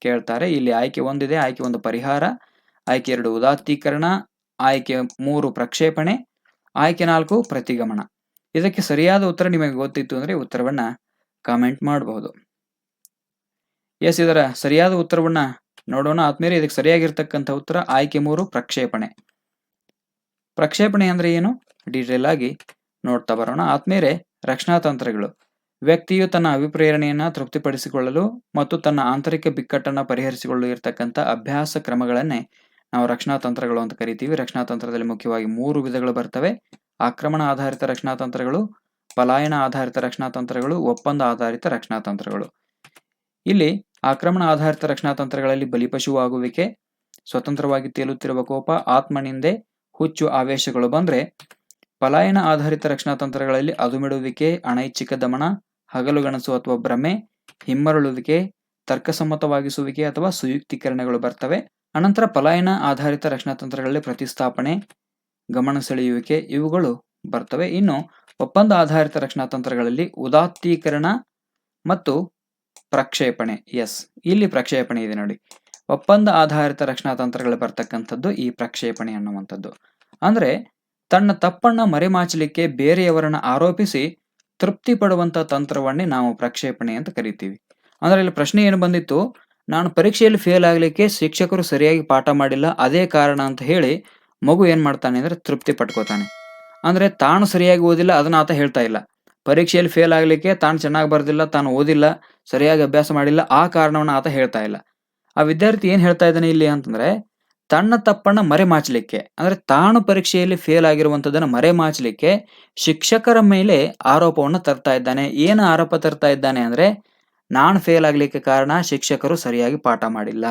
ಕೇಳ್ತಾರೆ. ಇಲ್ಲಿ ಆಯ್ಕೆ 1 ಇದೆ. ಆಯ್ಕೆ 1 ಪರಿಹಾರ, ಆಯ್ಕೆ 2 ಉದಾತ್ತೀಕರಣ, ಆಯ್ಕೆ 3 ಪ್ರಕ್ಷೇಪಣೆ, ಆಯ್ಕೆ 4 ಪ್ರತಿಗಮನ. ಇದಕ್ಕೆ ಸರಿಯಾದ ಉತ್ತರ ನಿಮಗೆ ಗೊತ್ತಿತ್ತು ಅಂದ್ರೆ ಉತ್ತರವನ್ನ ಕಾಮೆಂಟ್ ಮಾಡಬಹುದು. ಎಸ್, ಇದರ ಸರಿಯಾದ ಉತ್ತರವನ್ನ ನೋಡೋಣ. ಆದ್ಮೇಲೆ ಇದಕ್ಕೆ ಸರಿಯಾಗಿರ್ತಕ್ಕಂಥ ಉತ್ತರ ಆಯ್ಕೆ 3 ಪ್ರಕ್ಷೇಪಣೆ. ಪ್ರಕ್ಷೇಪಣೆ ಅಂದ್ರೆ ಏನು ಡೀಟೇಲ್ ಆಗಿ ನೋಡ್ತಾ ಬರೋಣ. ಆದ್ಮೇಲೆ ರಕ್ಷಣಾ ತಂತ್ರಗಳು ವ್ಯಕ್ತಿಯು ತನ್ನ ಅಭಿಪ್ರೇರಣೆಯನ್ನ ತೃಪ್ತಿಪಡಿಸಿಕೊಳ್ಳಲು ಮತ್ತು ತನ್ನ ಆಂತರಿಕ ಬಿಕ್ಕಟ್ಟನ್ನ ಪರಿಹರಿಸಿಕೊಳ್ಳಲು ಇರತಕ್ಕಂಥ ಅಭ್ಯಾಸ ಕ್ರಮಗಳನ್ನೇ ನಾವು ರಕ್ಷಣಾ ತಂತ್ರಗಳು ಅಂತ ಕರಿತೀವಿ. ರಕ್ಷಣಾ ತಂತ್ರದಲ್ಲಿ ಮುಖ್ಯವಾಗಿ 3 ವಿಧಗಳು ಬರ್ತವೆ. ಆಕ್ರಮಣ ಆಧಾರಿತ ರಕ್ಷಣಾ ತಂತ್ರಗಳು, ಪಲಾಯನ ಆಧಾರಿತ ರಕ್ಷಣಾ ತಂತ್ರಗಳು, ಒಪ್ಪಂದ ಆಧಾರಿತ ರಕ್ಷಣಾ ತಂತ್ರಗಳು. ಇಲ್ಲಿ ಆಕ್ರಮಣ ಆಧಾರಿತ ರಕ್ಷಣಾ ತಂತ್ರಗಳಲ್ಲಿ ಬಲಿಪಶುವಾಗುವಿಕೆ, ಸ್ವತಂತ್ರವಾಗಿ ತೇಲುತ್ತಿರುವ ಕೋಪ, ಆತ್ಮನಿಂದೆ, ಹುಚ್ಚು ಆವೇಶಗಳು ಬಂದ್ರೆ ಪಲಾಯನ ಆಧಾರಿತ ರಕ್ಷಣಾ ತಂತ್ರಗಳಲ್ಲಿ ಅದುಮಿಡುವಿಕೆ, ಅನೈಚ್ಛಿಕ ದಮನ, ಹಗಲುಗನಸು ಅಥವಾ ಭ್ರಮೆ, ಹಿಮ್ಮರಳುವಿಕೆ, ತರ್ಕಸಮ್ಮತವಾಗಿಸುವಿಕೆ ಅಥವಾ ಸುಯುಕ್ತೀಕರಣಗಳು ಬರ್ತವೆ. ಅನಂತರ ಪಲಾಯನ ಆಧಾರಿತ ರಕ್ಷಣಾ ತಂತ್ರಗಳಲ್ಲಿ ಪ್ರತಿಸ್ಥಾಪನೆ, ಗಮನ ಸೆಳೆಯುವಿಕೆ ಇವುಗಳು ಬರ್ತವೆ. ಇನ್ನು ಒಪ್ಪಂದ ಆಧಾರಿತ ರಕ್ಷಣಾ ತಂತ್ರಗಳಲ್ಲಿ ಉದಾತ್ತೀಕರಣ ಮತ್ತು ಪ್ರಕ್ಷೇಪಣೆ. ಎಸ್, ಇಲ್ಲಿ ಪ್ರಕ್ಷೇಪಣೆ ಇದೆ ನೋಡಿ. ಒಪ್ಪಂದ ಆಧಾರಿತ ರಕ್ಷಣಾ ತಂತ್ರಗಳು ಬರ್ತಕ್ಕಂಥದ್ದು ಈ ಪ್ರಕ್ಷೇಪಣೆ ಅನ್ನುವಂಥದ್ದು. ಅಂದ್ರೆ ತನ್ನ ತಪ್ಪನ್ನ ಮರೆಮಾಚಲಿಕ್ಕೆ ಬೇರೆಯವರನ್ನ ಆರೋಪಿಸಿ ತೃಪ್ತಿ ಪಡುವಂತ ತಂತ್ರವನ್ನೇ ನಾವು ಪ್ರಕ್ಷೇಪಣೆ ಅಂತ ಕರಿತೀವಿ. ಅಂದ್ರೆ ಇಲ್ಲಿ ಪ್ರಶ್ನೆ ಏನು ಬಂದಿತ್ತು, ನಾನು ಪರೀಕ್ಷೆಯಲ್ಲಿ ಫೇಲ್ ಆಗಲಿಕ್ಕೆ ಶಿಕ್ಷಕರು ಸರಿಯಾಗಿ ಪಾಠ ಮಾಡಿಲ್ಲ ಅದೇ ಕಾರಣ ಅಂತ ಹೇಳಿ ಮಗು ಏನು ಮಾಡ್ತಾನೆ ಅಂದರೆ ತೃಪ್ತಿ ಪಟ್ಕೋತಾನೆ. ಅಂದರೆ ತಾನು ಸರಿಯಾಗಿ ಓದಿಲ್ಲ ಅದನ್ನ ಆತ ಹೇಳ್ತಾ ಇಲ್ಲ. ಪರೀಕ್ಷೆಯಲ್ಲಿ ಫೇಲ್ ಆಗಲಿಕ್ಕೆ ತಾನು ಚೆನ್ನಾಗಿ ಬರೆದಿಲ್ಲ, ತಾನು ಓದಿಲ್ಲ, ಸರಿಯಾಗಿ ಅಭ್ಯಾಸ ಮಾಡಿಲ್ಲ ಆ ಕಾರಣವನ್ನು ಆತ ಹೇಳ್ತಾ ಇಲ್ಲ. ಆ ವಿದ್ಯಾರ್ಥಿ ಏನು ಹೇಳ್ತಾ ಇದ್ದಾನೆ ಇಲ್ಲಿ ಅಂತಂದ್ರೆ ತನ್ನ ತಪ್ಪನ್ನ ಮರೆಮಾಚಲಿಕ್ಕೆ ಅಂದ್ರೆ ತಾನು ಪರೀಕ್ಷೆಯಲ್ಲಿ ಫೇಲ್ ಆಗಿರುವಂಥದ್ದನ್ನು ಮರೆಮಾಚಲಿಕ್ಕೆ ಶಿಕ್ಷಕರ ಮೇಲೆ ಆರೋಪವನ್ನು ತರ್ತಾ ಇದ್ದಾನೆ. ಏನು ಆರೋಪ ತರ್ತಾ ಇದ್ದಾನೆ ಅಂದ್ರೆ ನಾನು ಫೇಲ್ ಆಗ್ಲಿಕ್ಕೆ ಕಾರಣ ಶಿಕ್ಷಕರು ಸರಿಯಾಗಿ ಪಾಠ ಮಾಡಿಲ್ಲ,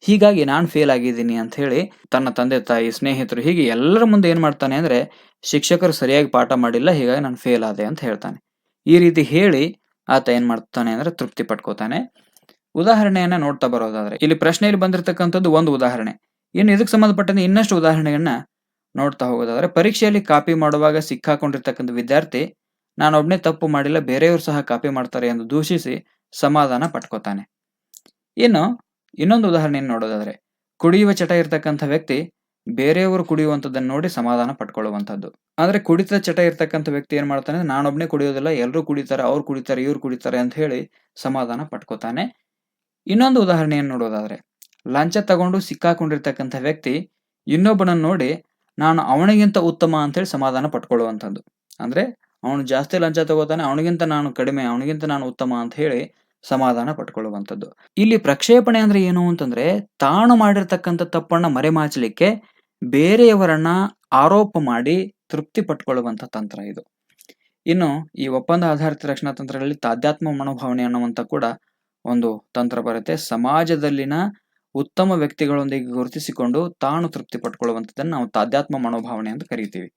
ಹೀಗಾಗಿ ನಾನು ಫೇಲ್ ಆಗಿದ್ದೀನಿ ಅಂತ ಹೇಳಿ ತನ್ನ ತಂದೆ ತಾಯಿ ಸ್ನೇಹಿತರು ಹೀಗೆ ಎಲ್ಲರ ಮುಂದೆ ಏನ್ ಮಾಡ್ತಾನೆ ಅಂದ್ರೆ ಶಿಕ್ಷಕರು ಸರಿಯಾಗಿ ಪಾಠ ಮಾಡಿಲ್ಲ ಹೀಗಾಗಿ ನಾನು ಫೇಲ್ ಆದೆ ಅಂತ ಹೇಳ್ತಾನೆ. ಈ ರೀತಿ ಹೇಳಿ ಆತ ಏನ್ ಮಾಡ್ತಾನೆ ಅಂದ್ರೆ ತೃಪ್ತಿ ಪಟ್ಕೋತಾನೆ. ಉದಾಹರಣೆಯನ್ನ ನೋಡ್ತಾ ಬರೋದಾದ್ರೆ ಇಲ್ಲಿ ಪ್ರಶ್ನೆಯಲ್ಲಿ ಬಂದಿರತಕ್ಕಂಥದ್ದು ಒಂದು ಉದಾಹರಣೆ. ಇನ್ನು ಇದಕ್ಕೆ ಸಂಬಂಧಪಟ್ಟಂತೆ ಇನ್ನಷ್ಟು ಉದಾಹರಣೆಗಳನ್ನ ನೋಡ್ತಾ ಹೋಗೋದಾದ್ರೆ ಪರೀಕ್ಷೆಯಲ್ಲಿ ಕಾಪಿ ಮಾಡುವಾಗ ಸಿಕ್ಕಾಕೊಂಡಿರ್ತಕ್ಕಂಥ ವಿದ್ಯಾರ್ಥಿ ನಾನೊಬ್ನೇ ತಪ್ಪು ಮಾಡಿಲ್ಲ ಬೇರೆಯವರು ಸಹ ಕಾಪಿ ಮಾಡ್ತಾರೆ ಎಂದು ದೂಷಿಸಿ ಸಮಾಧಾನ ಪಟ್ಕೋತಾನೆ. ಇನ್ನು ಇನ್ನೊಂದು ಉದಾಹರಣೆಯನ್ನು ನೋಡೋದಾದ್ರೆ ಕುಡಿಯುವ ಚಟ ಇರ್ತಕ್ಕಂಥ ವ್ಯಕ್ತಿ ಬೇರೆಯವರು ಕುಡಿಯುವಂಥದ್ದನ್ನು ನೋಡಿ ಸಮಾಧಾನ ಪಟ್ಕೊಳ್ಳುವಂಥದ್ದು. ಆದ್ರೆ ಕುಡಿತ ಚಟ ಇರ್ತಕ್ಕಂಥ ವ್ಯಕ್ತಿ ಏನ್ ಮಾಡ್ತಾನೆ ನಾನೊಬ್ನೇ ಕುಡಿಯೋದಿಲ್ಲ ಎಲ್ಲರೂ ಕುಡಿತಾರೆ, ಅವ್ರು ಕುಡಿತಾರೆ, ಇವ್ರು ಕುಡಿತಾರೆ ಅಂತ ಹೇಳಿ ಸಮಾಧಾನ ಪಟ್ಕೋತಾನೆ. ಇನ್ನೊಂದು ಉದಾಹರಣೆಯನ್ನು ನೋಡೋದಾದ್ರೆ ಲಂಚ ತಗೊಂಡು ಸಿಕ್ಕಾಕೊಂಡಿರ್ತಕ್ಕಂಥ ವ್ಯಕ್ತಿ ಇನ್ನೊಬ್ಬನನ್ನು ನೋಡಿ ನಾನು ಅವನಿಗಿಂತ ಉತ್ತಮ ಅಂತ ಹೇಳಿ ಸಮಾಧಾನ ಪಟ್ಕೊಳ್ಳುವಂಥದ್ದು. ಅಂದ್ರೆ ಅವನು ಜಾಸ್ತಿ ಲಂಚ ತಗೋತಾನೆ, ಅವನಿಗಿಂತ ನಾನು ಕಡಿಮೆ, ಅವನಿಗಿಂತ ನಾನು ಉತ್ತಮ ಅಂತ ಹೇಳಿ ಸಮಾಧಾನ ಪಟ್ಕೊಳ್ಳುವಂಥದ್ದು. ಇಲ್ಲಿ ಪ್ರಕ್ಷೇಪಣೆ ಅಂದ್ರೆ ಏನು ಅಂತಂದ್ರೆ ತಾನು ಮಾಡಿರ್ತಕ್ಕಂಥ ತಪ್ಪನ್ನ ಮರೆಮಾಚಲಿಕ್ಕೆ ಬೇರೆಯವರನ್ನ ಆರೋಪ ಮಾಡಿ ತೃಪ್ತಿ ಪಟ್ಕೊಳ್ಳುವಂಥ ತಂತ್ರ ಇದು. ಇನ್ನು ಈ ಒಪ್ಪಂದ ಆಧಾರಿತ ರಕ್ಷಣಾ ತಂತ್ರಗಳಲ್ಲಿ ತಾದಾತ್ಮ್ಯ ಮನೋಭಾವನೆ ಅನ್ನುವಂಥ ಕೂಡ ಒಂದು ತಂತ್ರ ಬರುತ್ತೆ. ಸಮಾಜದಲ್ಲಿನ ಉತ್ತಮ ವ್ಯಕ್ತಿಗಳೊಂದಿಗೆ ಗುರುತಿಸಿಕೊಂಡು ತಾನು ತೃಪ್ತಿ ಪಟ್ಕೊಳ್ಳುವಂಥದ್ದನ್ನು ನಾವು ತಾದಾತ್ಮ್ಯ ಮನೋಭಾವನೆ ಅಂತ ಕರಿತೀವಿ.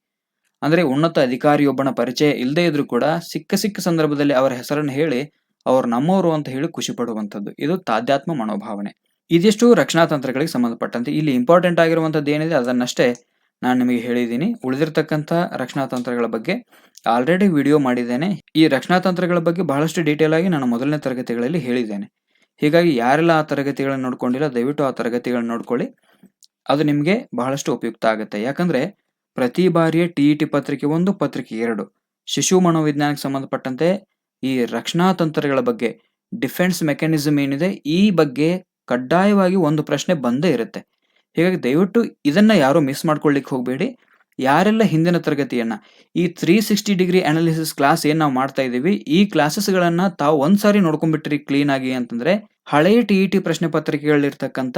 ಅಂದ್ರೆ ಉನ್ನತ ಅಧಿಕಾರಿಯೊಬ್ಬನ ಪರಿಚಯ ಇಲ್ಲದೆ ಇದ್ರೂ ಕೂಡ ಸಿಕ್ಕ ಸಂದರ್ಭದಲ್ಲಿ ಅವರ ಹೆಸರನ್ನು ಹೇಳಿ ಅವ್ರು ನಮ್ಮವರು ಅಂತ ಹೇಳಿ ಖುಷಿ ಪಡುವಂಥದ್ದು, ಇದು ತಾದಾತ್ಮ್ಯ ಮನೋಭಾವನೆ. ಇದಿಷ್ಟು ರಕ್ಷಣಾ ತಂತ್ರಗಳಿಗೆ ಸಂಬಂಧಪಟ್ಟಂತೆ. ಇಲ್ಲಿ ಇಂಪಾರ್ಟೆಂಟ್ ಆಗಿರುವಂಥದ್ದು ಏನಿದೆ ಅದನ್ನಷ್ಟೇ ನಾನು ನಿಮಗೆ ಹೇಳಿದ್ದೀನಿ. ಉಳಿದಿರ್ತಕ್ಕಂಥ ರಕ್ಷಣಾ ತಂತ್ರಗಳ ಬಗ್ಗೆ ಆಲ್ರೆಡಿ ವಿಡಿಯೋ ಮಾಡಿದ್ದೇನೆ. ಈ ರಕ್ಷಣಾ ತಂತ್ರಗಳ ಬಗ್ಗೆ ಬಹಳಷ್ಟು ಡೀಟೇಲ್ ಆಗಿ ನಾನು ಮೊದಲನೇ ತರಗತಿಗಳಲ್ಲಿ ಹೇಳಿದ್ದೇನೆ. ಹೀಗಾಗಿ ಯಾರೆಲ್ಲ ಆ ತರಗತಿಗಳನ್ನು ನೋಡ್ಕೊಂಡಿಲ್ಲ ದಯವಿಟ್ಟು ಆ ತರಗತಿಗಳನ್ನು ನೋಡ್ಕೊಳ್ಳಿ, ಅದು ನಿಮಗೆ ಬಹಳಷ್ಟು ಉಪಯುಕ್ತ ಆಗುತ್ತೆ. ಯಾಕಂದ್ರೆ ಪ್ರತಿ ಬಾರಿಯ TET ಪತ್ರಿಕೆ 1 ಪತ್ರಿಕೆ 2 ಶಿಶು ಮನೋವಿಜ್ಞಾನಕ್ಕೆ ಸಂಬಂಧಪಟ್ಟಂತೆ ಈ ರಕ್ಷಣಾ ತಂತ್ರಗಳ ಬಗ್ಗೆ ಡಿಫೆನ್ಸ್ ಮೆಕ್ಯಾನಿಸಮ್ ಏನಿದೆ ಈ ಬಗ್ಗೆ ಕಡ್ಡಾಯವಾಗಿ ಒಂದು ಪ್ರಶ್ನೆ ಬಂದೇ ಇರುತ್ತೆ. ಹೀಗಾಗಿ ದಯವಿಟ್ಟು ಇದನ್ನ ಯಾರು ಮಿಸ್ ಮಾಡ್ಕೊಳ್ಳಿಕ್ಕೆ ಹೋಗಬೇಡಿ. ಯಾರೆಲ್ಲ ಹಿಂದಿನ ತರಗತಿಯನ್ನ ಈ 360 ಡಿಗ್ರಿ ಅನಾಲಿಸಿಸ್ ಕ್ಲಾಸ್ ಏನ್ ನಾವು ಮಾಡ್ತಾ ಇದೀವಿ ಈ ಕ್ಲಾಸಸ್ಗಳನ್ನ ತಾವು ಒಂದ್ಸಾರಿ ನೋಡ್ಕೊಂಡ್ಬಿಟ್ರಿ ಕ್ಲೀನ್ ಆಗಿ ಅಂತಂದ್ರೆ ಹಳೆಯ TET ಪ್ರಶ್ನೆ ಪತ್ರಿಕೆಗಳಿರ್ತಕ್ಕಂಥ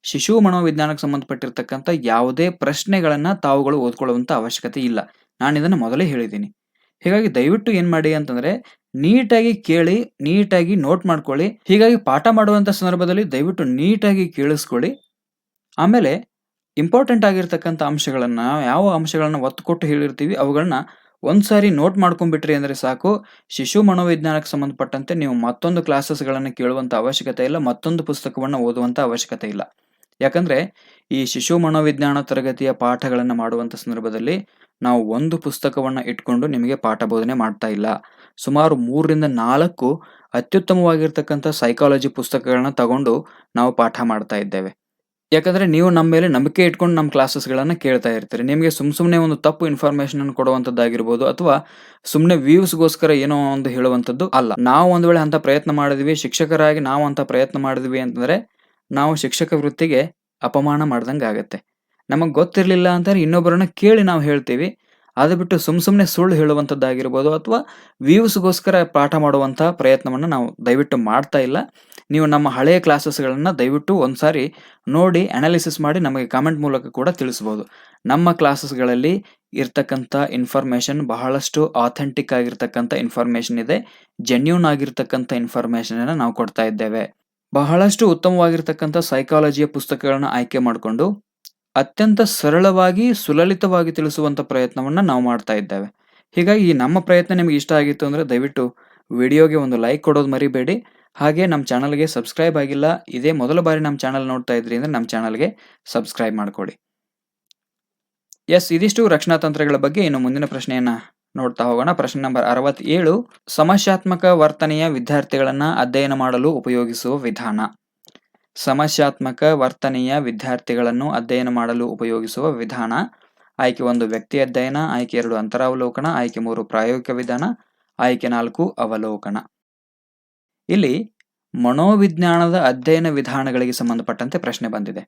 ಶಿಶು ಮನೋವಿಜ್ಞಾನಕ್ಕೆ ಸಂಬಂಧಪಟ್ಟಿರ್ತಕ್ಕಂಥ ಯಾವುದೇ ಪ್ರಶ್ನೆಗಳನ್ನ ತಾವುಗಳು ಓದ್ಕೊಳ್ಳುವಂತ ಅವಶ್ಯಕತೆ ಇಲ್ಲ. ನಾನು ಇದನ್ನ ಮೊದಲೇ ಹೇಳಿದ್ದೀನಿ. ಹೀಗಾಗಿ ದಯವಿಟ್ಟು ಏನ್ ಮಾಡಿ ಅಂತಂದ್ರೆ ನೀಟಾಗಿ ಕೇಳಿ, ನೀಟಾಗಿ ನೋಟ್ ಮಾಡ್ಕೊಳ್ಳಿ. ಹೀಗಾಗಿ ಪಾಠ ಮಾಡುವಂತ ಸಂದರ್ಭದಲ್ಲಿ ದಯವಿಟ್ಟು ನೀಟಾಗಿ ಕೇಳಿಸ್ಕೊಳ್ಳಿ. ಆಮೇಲೆ ಇಂಪಾರ್ಟೆಂಟ್ ಆಗಿರ್ತಕ್ಕಂಥ ಅಂಶಗಳನ್ನ ಯಾವ ಅಂಶಗಳನ್ನ ಒತ್ತು ಕೊಟ್ಟು ಹೇಳಿರ್ತೀವಿ ಅವುಗಳನ್ನ ಒಂದ್ಸಾರಿ ನೋಟ್ ಮಾಡ್ಕೊಂಡ್ಬಿಟ್ರಿ ಅಂದ್ರೆ ಸಾಕು. ಶಿಶು ಮನೋವಿಜ್ಞಾನಕ್ಕೆ ಸಂಬಂಧಪಟ್ಟಂತೆ ನೀವು ಮತ್ತೊಂದು ಕ್ಲಾಸಸ್ಗಳನ್ನು ಕೇಳುವಂತ ಅವಶ್ಯಕತೆ ಇಲ್ಲ, ಮತ್ತೊಂದು ಪುಸ್ತಕವನ್ನ ಓದುವಂತ ಅವಶ್ಯಕತೆ ಇಲ್ಲ. ಯಾಕಂದ್ರೆ ಈ ಶಿಶು ಮನೋವಿಜ್ಞಾನ ತರಗತಿಯ ಪಾಠಗಳನ್ನ ಮಾಡುವಂತ ಸಂದರ್ಭದಲ್ಲಿ ನಾವು ಒಂದು ಪುಸ್ತಕವನ್ನ ಇಟ್ಕೊಂಡು ನಿಮಗೆ ಪಾಠ ಬೋಧನೆ ಮಾಡ್ತಾ ಇಲ್ಲ. ಸುಮಾರು 3 ರಿಂದ 4 ಅತ್ಯುತ್ತಮವಾಗಿರ್ತಕ್ಕಂಥ ಸೈಕಾಲಜಿ ಪುಸ್ತಕಗಳನ್ನ ತಗೊಂಡು ನಾವು ಪಾಠ ಮಾಡ್ತಾ ಇದ್ದೇವೆ. ಯಾಕಂದ್ರೆ ನೀವು ನಮ್ಮ ಮೇಲೆ ನಂಬಿಕೆ ಇಟ್ಕೊಂಡು ನಮ್ಮ ಕ್ಲಾಸಸ್ಗಳನ್ನ ಕೇಳ್ತಾ ಇರ್ತೀರಿ. ನಿಮಗೆ ಸುಮ್ಮನೆ ಒಂದು ತಪ್ಪು ಇನ್ಫಾರ್ಮೇಶನ್ ಅನ್ನು ಕೊಡುವಂಥದ್ದಾಗಿರ್ಬೋದು ಅಥವಾ ಸುಮ್ಮನೆ ವ್ಯೂಸ್ಗೋಸ್ಕರ ಏನೋ ಒಂದು ಹೇಳುವಂಥದ್ದು ಅಲ್ಲ. ನಾವು ಒಂದು ವೇಳೆ ಅಂತ ಪ್ರಯತ್ನ ಮಾಡಿದ್ವಿ, ಶಿಕ್ಷಕರಾಗಿ ನಾವು ಅಂತ ಪ್ರಯತ್ನ ಮಾಡಿದ್ವಿ ಅಂತಂದ್ರೆ ನಾವು ಶಿಕ್ಷಕ ವೃತ್ತಿಗೆ ಅಪಮಾನ ಮಾಡ್ದಂಗೆ ಆಗತ್ತೆ. ನಮಗೆ ಗೊತ್ತಿರಲಿಲ್ಲ ಅಂತಂದ್ರೆ ಇನ್ನೊಬ್ಬರನ್ನ ಕೇಳಿ ನಾವು ಹೇಳ್ತೀವಿ. ಅದು ಬಿಟ್ಟು ಸುಮ್ಮನೆ ಸುಳ್ಳು ಹೇಳುವಂಥದ್ದಾಗಿರ್ಬೋದು ಅಥವಾ ವ್ಯೂಸ್ಗೋಸ್ಕರ ಪಾಠ ಮಾಡುವಂಥ ಪ್ರಯತ್ನವನ್ನು ನಾವು ದಯವಿಟ್ಟು ಮಾಡ್ತಾ ಇಲ್ಲ. ನೀವು ನಮ್ಮ ಹಳೆಯ ಕ್ಲಾಸಸ್ಗಳನ್ನ ದಯವಿಟ್ಟು ಒಂದ್ಸಾರಿ ನೋಡಿ ಅನಾಲಿಸಿಸ್ ಮಾಡಿ ನಮಗೆ ಕಾಮೆಂಟ್ ಮೂಲಕ ಕೂಡ ತಿಳಿಸ್ಬೋದು. ನಮ್ಮ ಕ್ಲಾಸಸ್ಗಳಲ್ಲಿ ಇರ್ತಕ್ಕಂಥ ಇನ್ಫಾರ್ಮೇಶನ್ ಬಹಳಷ್ಟು ಆಥೆಂಟಿಕ್ ಆಗಿರ್ತಕ್ಕಂಥ ಇನ್ಫಾರ್ಮೇಶನ್ ಇದೆ, ಜೆನ್ಯೂನ್ ಆಗಿರ್ತಕ್ಕಂಥ ಇನ್ಫಾರ್ಮೇಶನ್ ಅನ್ನ ನಾವು ಕೊಡ್ತಾ ಇದ್ದೇವೆ. ಬಹಳಷ್ಟು ಉತ್ತಮವಾಗಿರ್ತಕ್ಕಂಥ ಸೈಕಾಲಜಿಯ ಪುಸ್ತಕಗಳನ್ನ ಆಯ್ಕೆ ಮಾಡಿಕೊಂಡು ಅತ್ಯಂತ ಸರಳವಾಗಿ ಸುಲಲಿತವಾಗಿ ತಿಳಿಸುವಂತ ಪ್ರಯತ್ನವನ್ನ ನಾವು ಮಾಡ್ತಾ ಇದ್ದೇವೆ. ಹೀಗಾಗಿ ಈ ನಮ್ಮ ಪ್ರಯತ್ನ ನಿಮಗೆ ಇಷ್ಟ ಆಗಿತ್ತು ಅಂದ್ರೆ ದಯವಿಟ್ಟು ವಿಡಿಯೋಗೆ ಒಂದು ಲೈಕ್ ಕೊಡೋದು ಮರಿಬೇಡಿ. ಹಾಗೆ ನಮ್ಮ ಚಾನಲ್ಗೆ ಸಬ್ಸ್ಕ್ರೈಬ್ ಆಗಿಲ್ಲ, ಇದೇ ಮೊದಲ ಬಾರಿ ನಮ್ಮ ಚಾನಲ್ ನೋಡ್ತಾ ಇದ್ರಿ ಅಂದ್ರೆ ನಮ್ಮ ಚಾನಲ್ಗೆ ಸಬ್ಸ್ಕ್ರೈಬ್ ಮಾಡ್ಕೊಳ್ಳಿ. ಎಸ್, ಇದಿಷ್ಟು ರಕ್ಷಣಾ ತಂತ್ರಗಳ ಬಗ್ಗೆ. ಇನ್ನು ಮುಂದಿನ ಪ್ರಶ್ನೆಯನ್ನ ನೋಡ್ತಾ ಹೋಗೋಣ. ಪ್ರಶ್ನೆ ನಂಬರ್ 67, ಸಮಸ್ಯಾತ್ಮಕ ವರ್ತನೆಯ ವಿದ್ಯಾರ್ಥಿಗಳನ್ನ ಅಧ್ಯಯನ ಮಾಡಲು ಉಪಯೋಗಿಸುವ ವಿಧಾನ. ಸಮಸ್ಯಾತ್ಮಕ ವರ್ತನೆಯ ವಿದ್ಯಾರ್ಥಿಗಳನ್ನು ಅಧ್ಯಯನ ಮಾಡಲು ಉಪಯೋಗಿಸುವ ವಿಧಾನ. ಆಯ್ಕೆ 1 ವ್ಯಕ್ತಿ ಅಧ್ಯಯನ, ಆಯ್ಕೆ 2 ಅಂತರಾವಲೋಕನ, ಆಯ್ಕೆ 3 ಪ್ರಾಯೋಗಿಕ ವಿಧಾನ, ಆಯ್ಕೆ 4 ಅವಲೋಕನ. ಇಲ್ಲಿ ಮನೋವಿಜ್ಞಾನದ ಅಧ್ಯಯನ ವಿಧಾನಗಳಿಗೆ ಸಂಬಂಧಪಟ್ಟಂತೆ ಪ್ರಶ್ನೆ ಬಂದಿದೆ.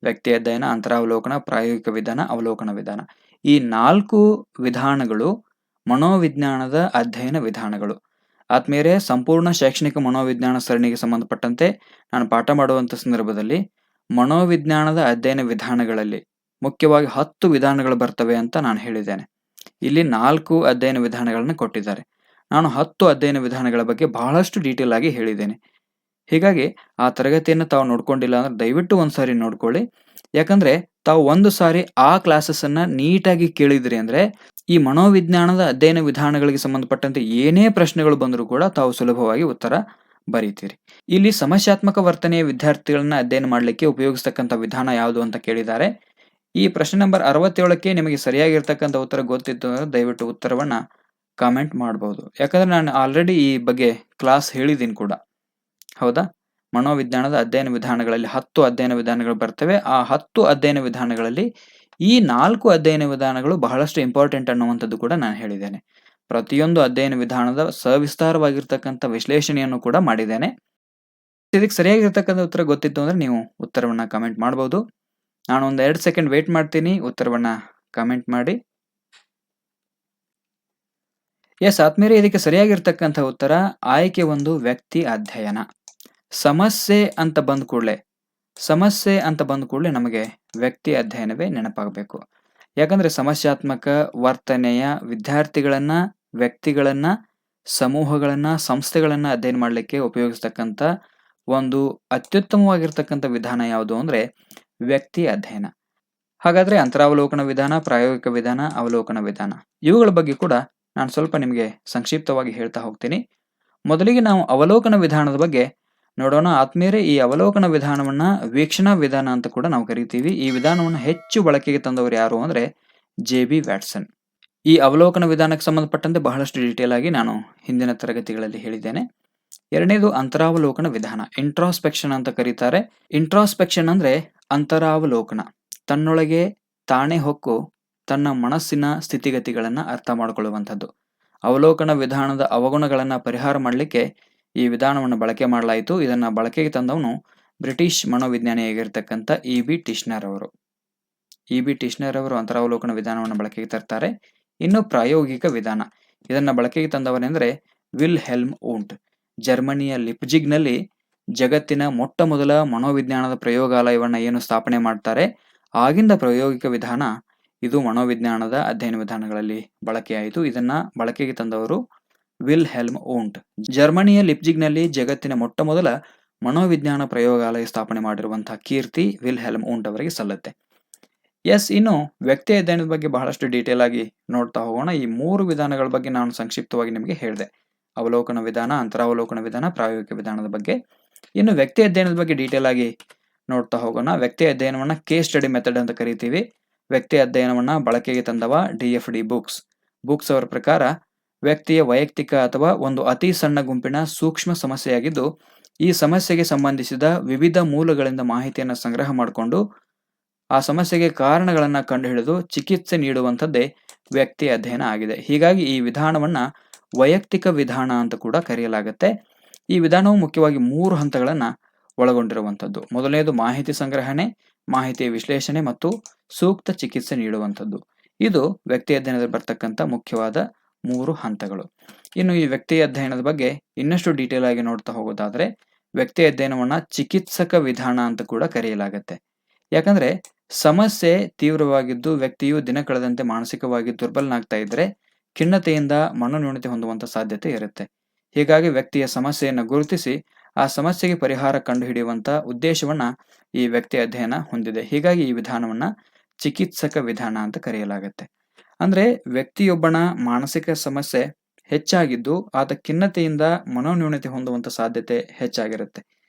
ವ್ಯಕ್ತಿ ಅಧ್ಯಯನ, ಅಂತರಾವಲೋಕನ, ಪ್ರಾಯೋಗಿಕ ವಿಧಾನ, ಅವಲೋಕನ ವಿಧಾನ. ಈ 4 ವಿಧಾನಗಳು ಮನೋವಿಜ್ಞಾನದ ಅಧ್ಯಯನ ವಿಧಾನಗಳು. ಆದ್ಮೇಲೆ ಸಂಪೂರ್ಣ ಶೈಕ್ಷಣಿಕ ಮನೋವಿಜ್ಞಾನ ಸರಣಿಗೆ ಸಂಬಂಧಪಟ್ಟಂತೆ ನಾನು ಪಾಠ ಮಾಡುವಂಥ ಸಂದರ್ಭದಲ್ಲಿ ಮನೋವಿಜ್ಞಾನದ ಅಧ್ಯಯನ ವಿಧಾನಗಳಲ್ಲಿ ಮುಖ್ಯವಾಗಿ 10 ವಿಧಾನಗಳು ಬರ್ತವೆ ಅಂತ ನಾನು ಹೇಳಿದ್ದೇನೆ. ಇಲ್ಲಿ 4 ಅಧ್ಯಯನ ವಿಧಾನಗಳನ್ನು ಕೊಟ್ಟಿದ್ದಾರೆ. ನಾನು 10 ಅಧ್ಯಯನ ವಿಧಾನಗಳ ಬಗ್ಗೆ ಬಹಳಷ್ಟು ಡೀಟೇಲ್ ಆಗಿ ಹೇಳಿದ್ದೇನೆ. ಹೀಗಾಗಿ ಆ ತರಗತಿಯನ್ನು ತಾವು ನೋಡ್ಕೊಂಡಿಲ್ಲ ಅಂದ್ರೆ ದಯವಿಟ್ಟು ಒಂದ್ಸಾರಿ ನೋಡ್ಕೊಳ್ಳಿ. ಯಾಕಂದ್ರೆ ತಾವು ಒಂದು ಸಾರಿ ಆ ಕ್ಲಾಸಸ್ಸನ್ನು ನೀಟಾಗಿ ಕೇಳಿದ್ರಿ ಅಂದ್ರೆ ಈ ಮನೋವಿಜ್ಞಾನದ ಅಧ್ಯಯನ ವಿಧಾನಗಳಿಗೆ ಸಂಬಂಧಪಟ್ಟಂತೆ ಏನೇ ಪ್ರಶ್ನೆಗಳು ಬಂದರೂ ಕೂಡ ತಾವು ಸುಲಭವಾಗಿ ಉತ್ತರ ಬರೀತೀರಿ. ಇಲ್ಲಿ ಸಮಸ್ಯಾತ್ಮಕ ವರ್ತನೆಯ ವಿದ್ಯಾರ್ಥಿಗಳನ್ನ ಅಧ್ಯಯನ ಮಾಡಲಿಕ್ಕೆ ಉಪಯೋಗಿಸ್ತಕ್ಕಂಥ ವಿಧಾನ ಯಾವುದು ಅಂತ ಕೇಳಿದ್ದಾರೆ. ಈ ಪ್ರಶ್ನೆ ನಂಬರ್ 67ಕ್ಕೆ ನಿಮಗೆ ಸರಿಯಾಗಿರ್ತಕ್ಕಂಥ ಉತ್ತರ ಗೊತ್ತಿತ್ತು ಅಂದ್ರೆ ದಯವಿಟ್ಟು ಉತ್ತರವನ್ನ ಕಾಮೆಂಟ್ ಮಾಡಬಹುದು. ಯಾಕಂದ್ರೆ ನಾನು ಆಲ್ರೆಡಿ ಈ ಬಗ್ಗೆ ಕ್ಲಾಸ್ ಹೇಳಿದ್ದೀನಿ ಕೂಡ. ಹೌದಾ? ಮನೋವಿಜ್ಞಾನದ ಅಧ್ಯಯನ ವಿಧಾನಗಳಲ್ಲಿ 10 ಅಧ್ಯಯನ ವಿಧಾನಗಳು ಬರ್ತವೆ. ಆ 10 ಅಧ್ಯಯನ ವಿಧಾನಗಳಲ್ಲಿ ಈ 4 ಅಧ್ಯಯನ ವಿಧಾನಗಳು ಬಹಳಷ್ಟು ಇಂಪಾರ್ಟೆಂಟ್ ಅನ್ನುವಂಥದ್ದು ಕೂಡ ನಾನು ಹೇಳಿದ್ದೇನೆ. ಪ್ರತಿಯೊಂದು ಅಧ್ಯಯನ ವಿಧಾನದ ಸವಿಸ್ತಾರವಾಗಿರ್ತಕ್ಕಂಥ ವಿಶ್ಲೇಷಣೆಯನ್ನು ಕೂಡ ಮಾಡಿದ್ದೇನೆ. ಇದಕ್ಕೆ ಸರಿಯಾಗಿರ್ತಕ್ಕಂಥ ಉತ್ತರ ಗೊತ್ತಿತ್ತು ಅಂದ್ರೆ ನೀವು ಉತ್ತರವನ್ನ ಕಮೆಂಟ್ ಮಾಡಬಹುದು. ನಾನು ಒಂದು 2 ಸೆಕೆಂಡ್ ವೇಟ್ ಮಾಡ್ತೀನಿ, ಉತ್ತರವನ್ನ ಕಮೆಂಟ್ ಮಾಡಿ. ಎಸ್ ಆದ್ಮೇಲೆ ಇದಕ್ಕೆ ಸರಿಯಾಗಿರ್ತಕ್ಕಂಥ ಉತ್ತರ ಆಯ್ಕೆ 1 ವ್ಯಕ್ತಿ ಅಧ್ಯಯನ. ಸಮಸ್ಯೆ ಅಂತ ಬಂದ ಕೂಡಲೇ ನಮಗೆ ವ್ಯಕ್ತಿ ಅಧ್ಯಯನವೇ ನೆನಪಾಗಬೇಕು. ಯಾಕಂದ್ರೆ ಸಮಸ್ಯಾತ್ಮಕ ವರ್ತನೆಯ ವಿದ್ಯಾರ್ಥಿಗಳನ್ನ, ವ್ಯಕ್ತಿಗಳನ್ನ, ಸಮೂಹಗಳನ್ನ, ಸಂಸ್ಥೆಗಳನ್ನ ಅಧ್ಯಯನ ಮಾಡಲಿಕ್ಕೆ ಉಪಯೋಗಿಸ್ತಕ್ಕಂಥ ಒಂದು ಅತ್ಯುತ್ತಮವಾಗಿರ್ತಕ್ಕಂಥ ವಿಧಾನ ಯಾವುದು ಅಂದ್ರೆ ವ್ಯಕ್ತಿ ಅಧ್ಯಯನ. ಹಾಗಾದ್ರೆ ಅಂತರಾವಲೋಕನ ವಿಧಾನ, ಪ್ರಾಯೋಗಿಕ ವಿಧಾನ, ಅವಲೋಕನ ವಿಧಾನ ಇವುಗಳ ಬಗ್ಗೆ ಕೂಡ ನಾನು ಸ್ವಲ್ಪ ನಿಮಗೆ ಸಂಕ್ಷಿಪ್ತವಾಗಿ ಹೇಳ್ತಾ ಹೋಗ್ತೀನಿ. ಮೊದಲಿಗೆ ನಾವು ಅವಲೋಕನ ವಿಧಾನದ ಬಗ್ಗೆ ನೋಡೋಣ. ಆದ್ಮೇಲೆ ಈ ಅವಲೋಕನ ವಿಧಾನವನ್ನ ವೀಕ್ಷಣಾ ವಿಧಾನ ಅಂತ ಕೂಡ ನಾವು ಕರಿತೀವಿ. ಈ ವಿಧಾನವನ್ನು ಹೆಚ್ಚು ಬಳಕೆಗೆ ತಂದವರು ಯಾರು ಅಂದ್ರೆ JB ವ್ಯಾಟ್ಸನ್. ಈ ಅವಲೋಕನ ವಿಧಾನಕ್ಕೆ ಸಂಬಂಧಪಟ್ಟಂತೆ ಬಹಳಷ್ಟು ಡೀಟೇಲ್ ಆಗಿ ನಾನು ಹಿಂದಿನ ತರಗತಿಗಳಲ್ಲಿ ಹೇಳಿದ್ದೇನೆ. ಎರಡನೇದು ಅಂತರಾವಲೋಕನ ವಿಧಾನ, ಇಂಟ್ರಾಸ್ಪೆಕ್ಷನ್ ಅಂತ ಕರೀತಾರೆ. ಇಂಟ್ರಾಸ್ಪೆಕ್ಷನ್ ಅಂದ್ರೆ ಅಂತರಾವಲೋಕನ, ತನ್ನೊಳಗೆ ತಾನೇ ಹೊಕ್ಕು ತನ್ನ ಮನಸ್ಸಿನ ಸ್ಥಿತಿಗತಿಗಳನ್ನ ಅರ್ಥ ಮಾಡಿಕೊಳ್ಳುವಂಥದ್ದು. ಅವಲೋಕನ ವಿಧಾನದ ಅವಗುಣಗಳನ್ನ ಪರಿಹಾರ ಮಾಡಲಿಕ್ಕೆ ಈ ವಿಧಾನವನ್ನು ಬಳಕೆ ಮಾಡಲಾಯಿತು. ಇದನ್ನ ಬಳಕೆಗೆ ತಂದವನು ಬ್ರಿಟಿಷ್ ಮನೋವಿಜ್ಞಾನಿಯಾಗಿರ್ತಕ್ಕಂಥ EB ಟಿಶ್ನರ್ ಅವರು. EB ಟಿಶ್ನರ್ ಅವರು ಅಂತರಾವಲೋಕನ ವಿಧಾನವನ್ನು ಬಳಕೆಗೆ ತರ್ತಾರೆ. ಇನ್ನು ಪ್ರಾಯೋಗಿಕ ವಿಧಾನ, ಇದನ್ನ ಬಳಕೆಗೆ ತಂದವರೆಂದ್ರೆ ವಿಲ್ಹೆಲ್ಮ್ ವುಂಟ್. ಜರ್ಮನಿಯ ಲಿಪ್ಜಿಗ್ನಲ್ಲಿ ಜಗತ್ತಿನ ಮೊಟ್ಟ ಮೊದಲ ಮನೋವಿಜ್ಞಾನದ ಪ್ರಯೋಗಾಲಯವನ್ನ ಏನು ಸ್ಥಾಪನೆ ಮಾಡ್ತಾರೆ, ಆಗಿಂದ ಪ್ರಾಯೋಗಿಕ ವಿಧಾನ ಇದು ಮನೋವಿಜ್ಞಾನದ ಅಧ್ಯಯನ ವಿಧಾನಗಳಲ್ಲಿ ಬಳಕೆಯಾಯಿತು. ಇದನ್ನ ಬಳಕೆಗೆ ತಂದವರು ವಿಲ್ಹೆಲ್ಮ್ ವುಂಟ್. ಜರ್ಮನಿಯ ಲಿಪ್ಜಿಗ್ನಲ್ಲಿ ಜಗತ್ತಿನ ಮೊಟ್ಟ ಮೊದಲ ಮನೋವಿಜ್ಞಾನ ಪ್ರಯೋಗಾಲಯ ಸ್ಥಾಪನೆ ಮಾಡಿರುವಂತಹ ಕೀರ್ತಿ ವಿಲ್ಹೆಲ್ಮ್ ವುಂಟ್ ಅವರಿಗೆ ಸಲ್ಲುತ್ತೆ. ಎಸ್, ಇನ್ನು ವ್ಯಕ್ತಿ ಅಧ್ಯಯನದ ಬಗ್ಗೆ ಬಹಳಷ್ಟು ಡೀಟೇಲ್ ಆಗಿ ನೋಡ್ತಾ ಹೋಗೋಣ. ಈ 3 ವಿಧಾನಗಳ ಬಗ್ಗೆ ನಾನು ಸಂಕ್ಷಿಪ್ತವಾಗಿ ನಿಮಗೆ ಹೇಳಿದೆ. ಅವಲೋಕನ ವಿಧಾನ, ಅಂತರಾವಲೋಕನ ವಿಧಾನ, ಪ್ರಾಯೋಗಿಕ ವಿಧಾನದ ಬಗ್ಗೆ. ಇನ್ನು ವ್ಯಕ್ತಿ ಅಧ್ಯಯನದ ಬಗ್ಗೆ ಡೀಟೇಲ್ ಆಗಿ ನೋಡ್ತಾ ಹೋಗೋಣ. ವ್ಯಕ್ತಿ ಅಧ್ಯಯನವನ್ನ ಕೇಸ್ ಸ್ಟಡಿ ಮೆಥಡ್ ಅಂತ ಕರಿತೀವಿ. ವ್ಯಕ್ತಿ ಅಧ್ಯಯನವನ್ನ ಬಳಕೆಗೆ ತಂದವ DFD ಬುಕ್ಸ್ ಅವರ ಪ್ರಕಾರ ವ್ಯಕ್ತಿಯ ವೈಯಕ್ತಿಕ ಅಥವಾ ಒಂದು ಅತಿ ಸಣ್ಣ ಗುಂಪಿನ ಸೂಕ್ಷ್ಮ ಸಮಸ್ಯೆಯಾಗಿದ್ದು, ಈ ಸಮಸ್ಯೆಗೆ ಸಂಬಂಧಿಸಿದ ವಿವಿಧ ಮೂಲಗಳಿಂದ ಮಾಹಿತಿಯನ್ನು ಸಂಗ್ರಹ ಮಾಡಿಕೊಂಡು ಆ ಸಮಸ್ಯೆಗೆ ಕಾರಣಗಳನ್ನ ಕಂಡುಹಿಡಿದು ಚಿಕಿತ್ಸೆ ನೀಡುವಂಥದ್ದೇ ವ್ಯಕ್ತಿ ಅಧ್ಯಯನ ಆಗಿದೆ. ಹೀಗಾಗಿ ಈ ವಿಧಾನವನ್ನ ವೈಯಕ್ತಿಕ ವಿಧಾನ ಅಂತ ಕೂಡ ಕರೆಯಲಾಗುತ್ತೆ. ಈ ವಿಧಾನವು ಮುಖ್ಯವಾಗಿ 3 ಹಂತಗಳನ್ನ ಒಳಗೊಂಡಿರುವಂಥದ್ದು. ಮೊದಲನೇದು ಮಾಹಿತಿ ಸಂಗ್ರಹಣೆ, ಮಾಹಿತಿಯ ವಿಶ್ಲೇಷಣೆ ಮತ್ತು ಸೂಕ್ತ ಚಿಕಿತ್ಸೆ ನೀಡುವಂಥದ್ದು. ಇದು ವ್ಯಕ್ತಿ ಅಧ್ಯಯನದಲ್ಲಿ ಬರ್ತಕ್ಕಂಥ ಮುಖ್ಯವಾದ 3 ಹಂತಗಳು. ಇನ್ನು ಈ ವ್ಯಕ್ತಿ ಅಧ್ಯಯನದ ಬಗ್ಗೆ ಇನ್ನಷ್ಟು ಡೀಟೇಲ್ ಆಗಿ ನೋಡ್ತಾ ಹೋಗೋದಾದ್ರೆ ವ್ಯಕ್ತಿ ಅಧ್ಯಯನವನ್ನ ಚಿಕಿತ್ಸಕ ವಿಧಾನ ಅಂತ ಕೂಡ ಕರೆಯಲಾಗುತ್ತೆ. ಯಾಕಂದ್ರೆ ಸಮಸ್ಯೆ ತೀವ್ರವಾಗಿದ್ದು ವ್ಯಕ್ತಿಯು ದಿನ ಕಳೆದಂತೆ ಮಾನಸಿಕವಾಗಿ ದುರ್ಬಲನಾಗ್ತಾ ಇದ್ರೆ ಖಿನ್ನತೆಯಿಂದ ಮನೋನ್ಯೂನತೆ ಹೊಂದುವಂತ ಸಾಧ್ಯತೆ ಇರುತ್ತೆ. ಹೀಗಾಗಿ ವ್ಯಕ್ತಿಯ ಸಮಸ್ಯೆಯನ್ನು ಗುರುತಿಸಿ ಆ ಸಮಸ್ಯೆಗೆ ಪರಿಹಾರ ಕಂಡುಹಿಡಿಯುವಂತ ಉದ್ದೇಶವನ್ನ ಈ ವ್ಯಕ್ತಿ ಅಧ್ಯಯನ ಹೊಂದಿದೆ. ಹೀಗಾಗಿ ಈ ವಿಧಾನವನ್ನ ಚಿಕಿತ್ಸಕ ವಿಧಾನ ಅಂತ ಕರೆಯಲಾಗುತ್ತೆ. ಅಂದ್ರೆ ವ್ಯಕ್ತಿಯೊಬ್ಬನ ಮಾನಸಿಕ ಸಮಸ್ಯೆ ಹೆಚ್ಚಾಗಿದ್ದು ಆತ ಖಿನ್ನತೆಯಿಂದ ಮನೋನ್ಯೂನತೆ ಹೊಂದುವಂತ ಸಾಧ್ಯತೆ ಹೆಚ್ಚಾಗಿರುತ್ತೆ.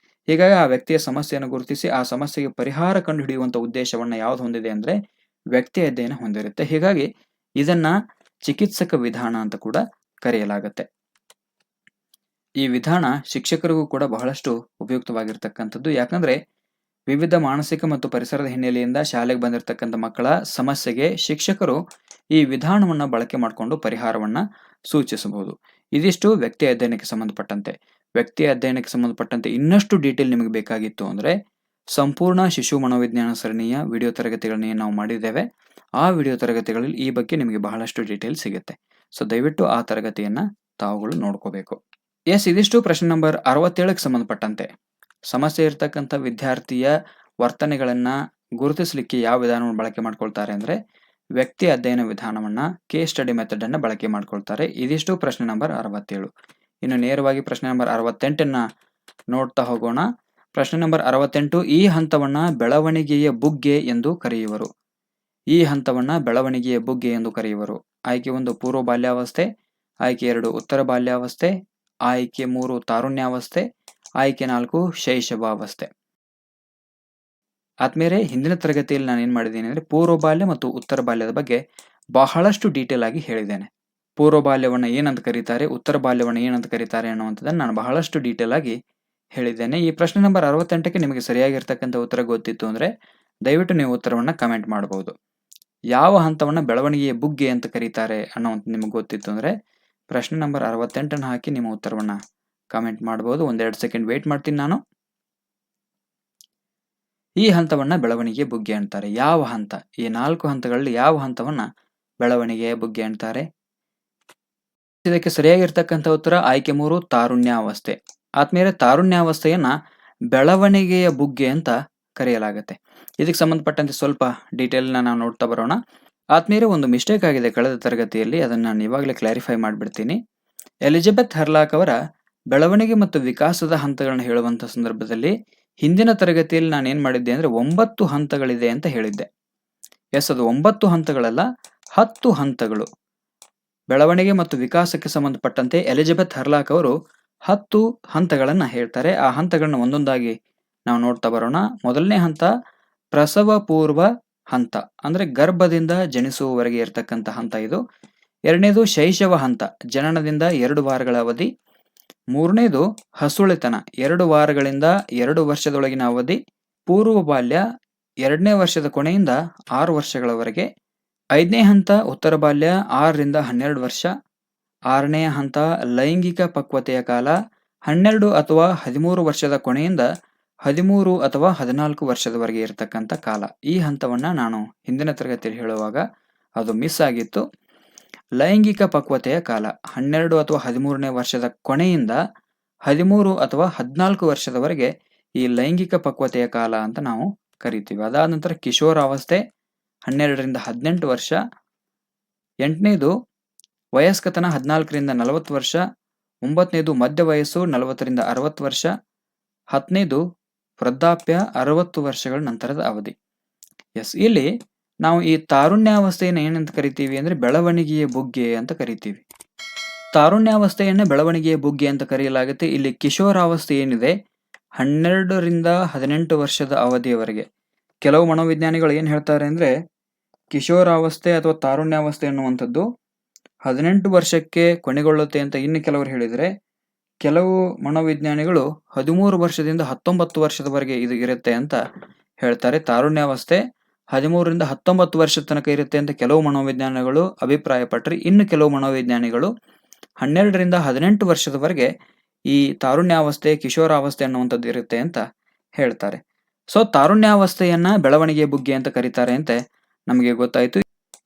ಹೀಗಾಗಿ ಆ ವ್ಯಕ್ತಿಯ ಸಮಸ್ಯೆಯನ್ನು ಗುರುತಿಸಿ ಆ ಸಮಸ್ಯೆಗೆ ಪರಿಹಾರ ಕಂಡುಹಿಡಿಯುವಂತ ಉದ್ದೇಶವನ್ನ ಯಾವ್ದು ಹೊಂದಿದೆ ಅಂದ್ರೆ ವ್ಯಕ್ತಿ ಅಧ್ಯಯನ ಹೊಂದಿರುತ್ತೆ. ಹೀಗಾಗಿ ಇದನ್ನ ಚಿಕಿತ್ಸಕ ವಿಧಾನ ಅಂತ ಕೂಡ ಕರೆಯಲಾಗುತ್ತೆ. ಈ ವಿಧಾನ ಶಿಕ್ಷಕರಿಗೂ ಕೂಡ ಬಹಳಷ್ಟು ಉಪಯುಕ್ತವಾಗಿರ್ತಕ್ಕಂಥದ್ದು. ಯಾಕಂದ್ರೆ ವಿವಿಧ ಮಾನಸಿಕ ಮತ್ತು ಪರಿಸರದ ಹಿನ್ನೆಲೆಯಿಂದ ಶಾಲೆಗೆ ಬಂದಿರತಕ್ಕಂಥ ಮಕ್ಕಳ ಸಮಸ್ಯೆಗೆ ಶಿಕ್ಷಕರು ಈ ವಿಧಾನವನ್ನ ಬಳಕೆ ಮಾಡಿಕೊಂಡು ಪರಿಹಾರವನ್ನ ಸೂಚಿಸಬಹುದು. ಇದಿಷ್ಟು ವ್ಯಕ್ತಿ ಅಧ್ಯಯನಕ್ಕೆ ಸಂಬಂಧಪಟ್ಟಂತೆ. ವ್ಯಕ್ತಿಯ ಅಧ್ಯಯನಕ್ಕೆ ಸಂಬಂಧಪಟ್ಟಂತೆ ಇನ್ನಷ್ಟು ಡೀಟೇಲ್ ನಿಮಗೆ ಬೇಕಾಗಿತ್ತು ಅಂದರೆ ಸಂಪೂರ್ಣ ಶಿಶು ಮನೋವಿಜ್ಞಾನ ಸರಣಿಯ ವಿಡಿಯೋ ತರಗತಿಗಳನ್ನ ನಾವು ಮಾಡಿದ್ದೇವೆ. ಆ ವಿಡಿಯೋ ತರಗತಿಗಳಲ್ಲಿ ಈ ಬಗ್ಗೆ ನಿಮಗೆ ಬಹಳಷ್ಟು ಡೀಟೇಲ್ ಸಿಗುತ್ತೆ. ಸೊ ದಯವಿಟ್ಟು ಆ ತರಗತಿಯನ್ನು ತಾವುಗಳು ನೋಡ್ಕೋಬೇಕು. ಇದಿಷ್ಟು ಪ್ರಶ್ನೆ ನಂಬರ್ 67ಕ್ಕೆ ಸಂಬಂಧಪಟ್ಟಂತೆ. ಸಮಸ್ಯೆ ಇರತಕ್ಕಂಥ ವಿದ್ಯಾರ್ಥಿಯ ವರ್ತನೆಗಳನ್ನು ಗುರುತಿಸಲಿಕ್ಕೆ ಯಾವ ವಿಧಾನವನ್ನು ಬಳಕೆ ಮಾಡ್ಕೊಳ್ತಾರೆ ಅಂದರೆ ವ್ಯಕ್ತಿ ಅಧ್ಯಯನ ವಿಧಾನವನ್ನು, ಕೇಸ್ ಸ್ಟಡಿ ಮೆಥಡನ್ನು ಬಳಕೆ ಮಾಡ್ಕೊಳ್ತಾರೆ. ಇದಿಷ್ಟು ಪ್ರಶ್ನೆ ನಂಬರ್ 67. ಇನ್ನು ನೇರವಾಗಿ ಪ್ರಶ್ನೆ ನಂಬರ್ 68ನ್ನು ನೋಡ್ತಾ ಹೋಗೋಣ. ಪ್ರಶ್ನೆ ನಂಬರ್ 68, ಈ ಹಂತವನ್ನು ಬೆಳವಣಿಗೆಯ ಬುಗ್ಗೆ ಎಂದು ಕರೆಯುವರು. ಈ ಹಂತವನ್ನು ಬೆಳವಣಿಗೆಯ ಬುಗ್ಗೆ ಎಂದು ಕರೆಯುವರು. ಆಯ್ಕೆ 1 ಪೂರ್ವ ಬಾಲ್ಯಾವಸ್ಥೆ, ಆಯ್ಕೆ 2 ಉತ್ತರ ಬಾಲ್ಯಾವಸ್ಥೆ, ಆಯ್ಕೆ 3 ತಾರುಣ್ಯಾವಸ್ಥೆ, ಆಯ್ಕೆ 4 ಶೈಶವಾವಸ್ಥೆ. ಆದ್ಮೇಲೆ ಹಿಂದಿನ ತರಗತಿಯಲ್ಲಿ ನಾನು ಏನು ಮಾಡಿದ್ದೀನಿ ಅಂದರೆ ಪೂರ್ವ ಬಾಲ್ಯ ಮತ್ತು ಉತ್ತರ ಬಾಲ್ಯದ ಬಗ್ಗೆ ಬಹಳಷ್ಟು ಡೀಟೇಲ್ ಆಗಿ ಹೇಳಿದ್ದೇನೆ. ಪೂರ್ವ ಬಾಲ್ಯವನ್ನು ಏನಂತ ಕರೀತಾರೆ, ಉತ್ತರ ಬಾಲ್ಯವನ್ನು ಏನಂತ ಕರೀತಾರೆ ಅನ್ನುವಂಥದ್ದನ್ನು ನಾನು ಬಹಳಷ್ಟು ಡೀಟೇಲ್ ಆಗಿ ಹೇಳಿದ್ದೇನೆ. ಈ ಪ್ರಶ್ನೆ ನಂಬರ್ 68ಕ್ಕೆ ನಿಮಗೆ ಸರಿಯಾಗಿರ್ತಕ್ಕಂಥ ಉತ್ತರ ಗೊತ್ತಿತ್ತು ಅಂದರೆ ದಯವಿಟ್ಟು ನೀವು ಉತ್ತರವನ್ನು ಕಮೆಂಟ್ ಮಾಡಬಹುದು. ಯಾವ ಹಂತವನ್ನು ಬೆಳವಣಿಗೆಯ ಬುಗ್ಗೆ ಅಂತ ಕರೀತಾರೆ ಅನ್ನೋವಂಥ ನಿಮಗೆ ಗೊತ್ತಿತ್ತು ಅಂದರೆ ಪ್ರಶ್ನೆ ನಂಬರ್ 68ನ್ನು ಹಾಕಿ ನಿಮ್ಮ ಉತ್ತರವನ್ನು ಕಮೆಂಟ್ ಮಾಡಬಹುದು. 1-2 ಸೆಕೆಂಡ್ ವೇಟ್ ಮಾಡ್ತೀನಿ ನಾನು. ಈ ಹಂತವನ್ನು ಬೆಳವಣಿಗೆಯ ಬುಗ್ಗೆ ಅಂತಾರೆ. ಯಾವ ಹಂತ? ಈ 4 ಹಂತಗಳಲ್ಲಿ ಯಾವ ಹಂತವನ್ನು ಬೆಳವಣಿಗೆಯ ಬುಗ್ಗೆ ಅಂತಾರೆ? ಇದಕ್ಕೆ ಸರಿಯಾಗಿರ್ತಕ್ಕಂಥ ಉತ್ತರ ಆಯ್ಕೆ 3 ತಾರುಣ್ಯಾವಸ್ಥೆ. ಆದ್ಮೇಲೆ ತಾರುಣ್ಯಾವಸ್ಥೆಯನ್ನ ಬೆಳವಣಿಗೆಯ ಬುಗ್ಗೆ ಅಂತ ಕರೆಯಲಾಗುತ್ತೆ. ಇದಕ್ಕೆ ಸಂಬಂಧಪಟ್ಟಂತೆ ಸ್ವಲ್ಪ ಡೀಟೇಲ್ನ ನಾವು ನೋಡ್ತಾ ಬರೋಣ. ಆದ್ಮೇಲೆ ಒಂದು ಮಿಸ್ಟೇಕ್ ಆಗಿದೆ ಕಳೆದ ತರಗತಿಯಲ್ಲಿ, ಅದನ್ನು ನಾನು ಇವಾಗಲೇ ಕ್ಲಾರಿಫೈ ಮಾಡಿಬಿಡ್ತೀನಿ. ಎಲಿಜಬೆತ್ ಹರ್ಲಾಕ್ ಅವರ ಬೆಳವಣಿಗೆ ಮತ್ತು ವಿಕಾಸದ ಹಂತಗಳನ್ನು ಹೇಳುವಂಥ ಸಂದರ್ಭದಲ್ಲಿ ಹಿಂದಿನ ತರಗತಿಯಲ್ಲಿ ನಾನು ಏನು ಮಾಡಿದ್ದೆ ಅಂದರೆ 9 ಹಂತಗಳಿದೆ ಅಂತ ಹೇಳಿದ್ದೆ. ಅದು 9 ಹಂತಗಳಲ್ಲ, 10 ಹಂತಗಳು. ಬೆಳವಣಿಗೆ ಮತ್ತು ವಿಕಾಸಕ್ಕೆ ಸಂಬಂಧಪಟ್ಟಂತೆ ಎಲಿಜಬೆತ್ ಹರ್ಲಾಕ್ ಅವರು 10 ಹಂತಗಳನ್ನು ಹೇಳ್ತಾರೆ. ಆ ಹಂತಗಳನ್ನ ಒಂದೊಂದಾಗಿ ನಾವು ನೋಡ್ತಾ ಬರೋಣ. ಮೊದಲನೇ ಹಂತ ಪ್ರಸವ ಪೂರ್ವ ಹಂತ, ಅಂದರೆ ಗರ್ಭದಿಂದ ಜನಿಸುವವರೆಗೆ ಇರತಕ್ಕಂಥ ಹಂತ ಇದು. ಎರಡನೇದು ಶೈಶವ ಹಂತ, ಜನನದಿಂದ 2 ವಾರಗಳ ಅವಧಿ. ಮೂರನೇದು ಹಸುಳೆತನ, 2 ವಾರಗಳಿಂದ 2 ವರ್ಷದೊಳಗಿನ ಅವಧಿ. ಪೂರ್ವ ಬಾಲ್ಯ 2ನೇ ವರ್ಷದ ಕೊನೆಯಿಂದ 6 ವರ್ಷಗಳವರೆಗೆ. 5ನೇ ಹಂತ ಉತ್ತರ ಬಾಲ್ಯ 6ರಿಂದ 12 ವರ್ಷ. 6ನೇ ಹಂತ ಲೈಂಗಿಕ ಪಕ್ವತೆಯ ಕಾಲ 12 ಅಥವಾ 13 ವರ್ಷದ ಕೊನೆಯಿಂದ 13 ಅಥವಾ 14 ವರ್ಷದವರೆಗೆ ಇರತಕ್ಕಂಥ ಕಾಲ. ಈ ಹಂತವನ್ನು ನಾನು ಹಿಂದಿನ ತರಗತಿಯಲ್ಲಿ ಹೇಳುವಾಗ ಅದು ಮಿಸ್ ಆಗಿತ್ತು. ಲೈಂಗಿಕ ಪಕ್ವತೆಯ ಕಾಲ 12 ಅಥವಾ 13ನೇ ವರ್ಷದ ಕೊನೆಯಿಂದ 13 ಅಥವಾ 14 ವರ್ಷದವರೆಗೆ ಈ ಲೈಂಗಿಕ ಪಕ್ವತೆಯ ಕಾಲ ಅಂತ ನಾವು ಕರಿತೀವಿ. ಅದಾದ ನಂತರ ಕಿಶೋರಾವಸ್ಥೆ 12ರಿಂದ 18 ವರ್ಷ. 8ನೇದು ವಯಸ್ಕತನ 14ರಿಂದ 40 ವರ್ಷ. 9ನೇದು ಮಧ್ಯ ವಯಸ್ಸು 40ರಿಂದ 60 ವರ್ಷ. 10ನೇದು ವೃದ್ಧಾಪ್ಯ 60 ವರ್ಷಗಳ ನಂತರದ ಅವಧಿ. ಇಲ್ಲಿ ನಾವು ಈ ತಾರುಣ್ಯಾವಸ್ಥೆಯನ್ನು ಏನಂತ ಕರಿತೀವಿ ಅಂದರೆ ಬೆಳವಣಿಗೆಯ ಬುಗ್ಗೆ ಅಂತ ಕರಿತೀವಿ. ತಾರುಣ್ಯಾವಸ್ಥೆಯನ್ನೇ ಬೆಳವಣಿಗೆಯ ಬುಗ್ಗೆ ಅಂತ ಕರೆಯಲಾಗುತ್ತೆ. ಇಲ್ಲಿ ಕಿಶೋರಾವಸ್ಥೆ ಏನಿದೆ 12ರಿಂದ 18 ವರ್ಷದ ಅವಧಿಯವರೆಗೆ. ಕೆಲವು ಮನೋವಿಜ್ಞಾನಿಗಳು ಏನು ಹೇಳ್ತಾರೆ ಅಂದರೆ ಕಿಶೋರಾವಸ್ಥೆ ಅಥವಾ ತಾರುಣ್ಯಾವಸ್ಥೆ ಅನ್ನುವಂಥದ್ದು 18 ವರ್ಷಕ್ಕೆ ಕೊನೆಗೊಳ್ಳುತ್ತೆ ಅಂತ ಇನ್ನು ಕೆಲವರು ಹೇಳಿದರೆ, ಕೆಲವು ಮನೋವಿಜ್ಞಾನಿಗಳು 13 ವರ್ಷದಿಂದ 19 ವರ್ಷದವರೆಗೆ ಇದು ಇರುತ್ತೆ ಅಂತ ಹೇಳ್ತಾರೆ. ತಾರುಣ್ಯಾವಸ್ಥೆ 13ರಿಂದ 19 ವರ್ಷದ ತನಕ ಇರುತ್ತೆ ಅಂತ ಕೆಲವು ಮನೋವಿಜ್ಞಾನಿಗಳು ಅಭಿಪ್ರಾಯಪಟ್ಟರೆ, ಇನ್ನು ಕೆಲವು ಮನೋವಿಜ್ಞಾನಿಗಳು 12ರಿಂದ 18 ವರ್ಷದವರೆಗೆ ಈ ತಾರುಣ್ಯಾವಸ್ಥೆ ಕಿಶೋರಾವಸ್ಥೆ ಅನ್ನುವಂಥದ್ದು ಇರುತ್ತೆ ಅಂತ ಹೇಳ್ತಾರೆ. ಸೊ ತಾರುಣ್ಯಾವಸ್ಥೆಯನ್ನ ಬೆಳವಣಿಗೆಯ ಬುಗ್ಗೆ ಅಂತ ಕರೀತಾರೆ ಅಂತ ನಮಗೆ ಗೊತ್ತಾಯಿತು.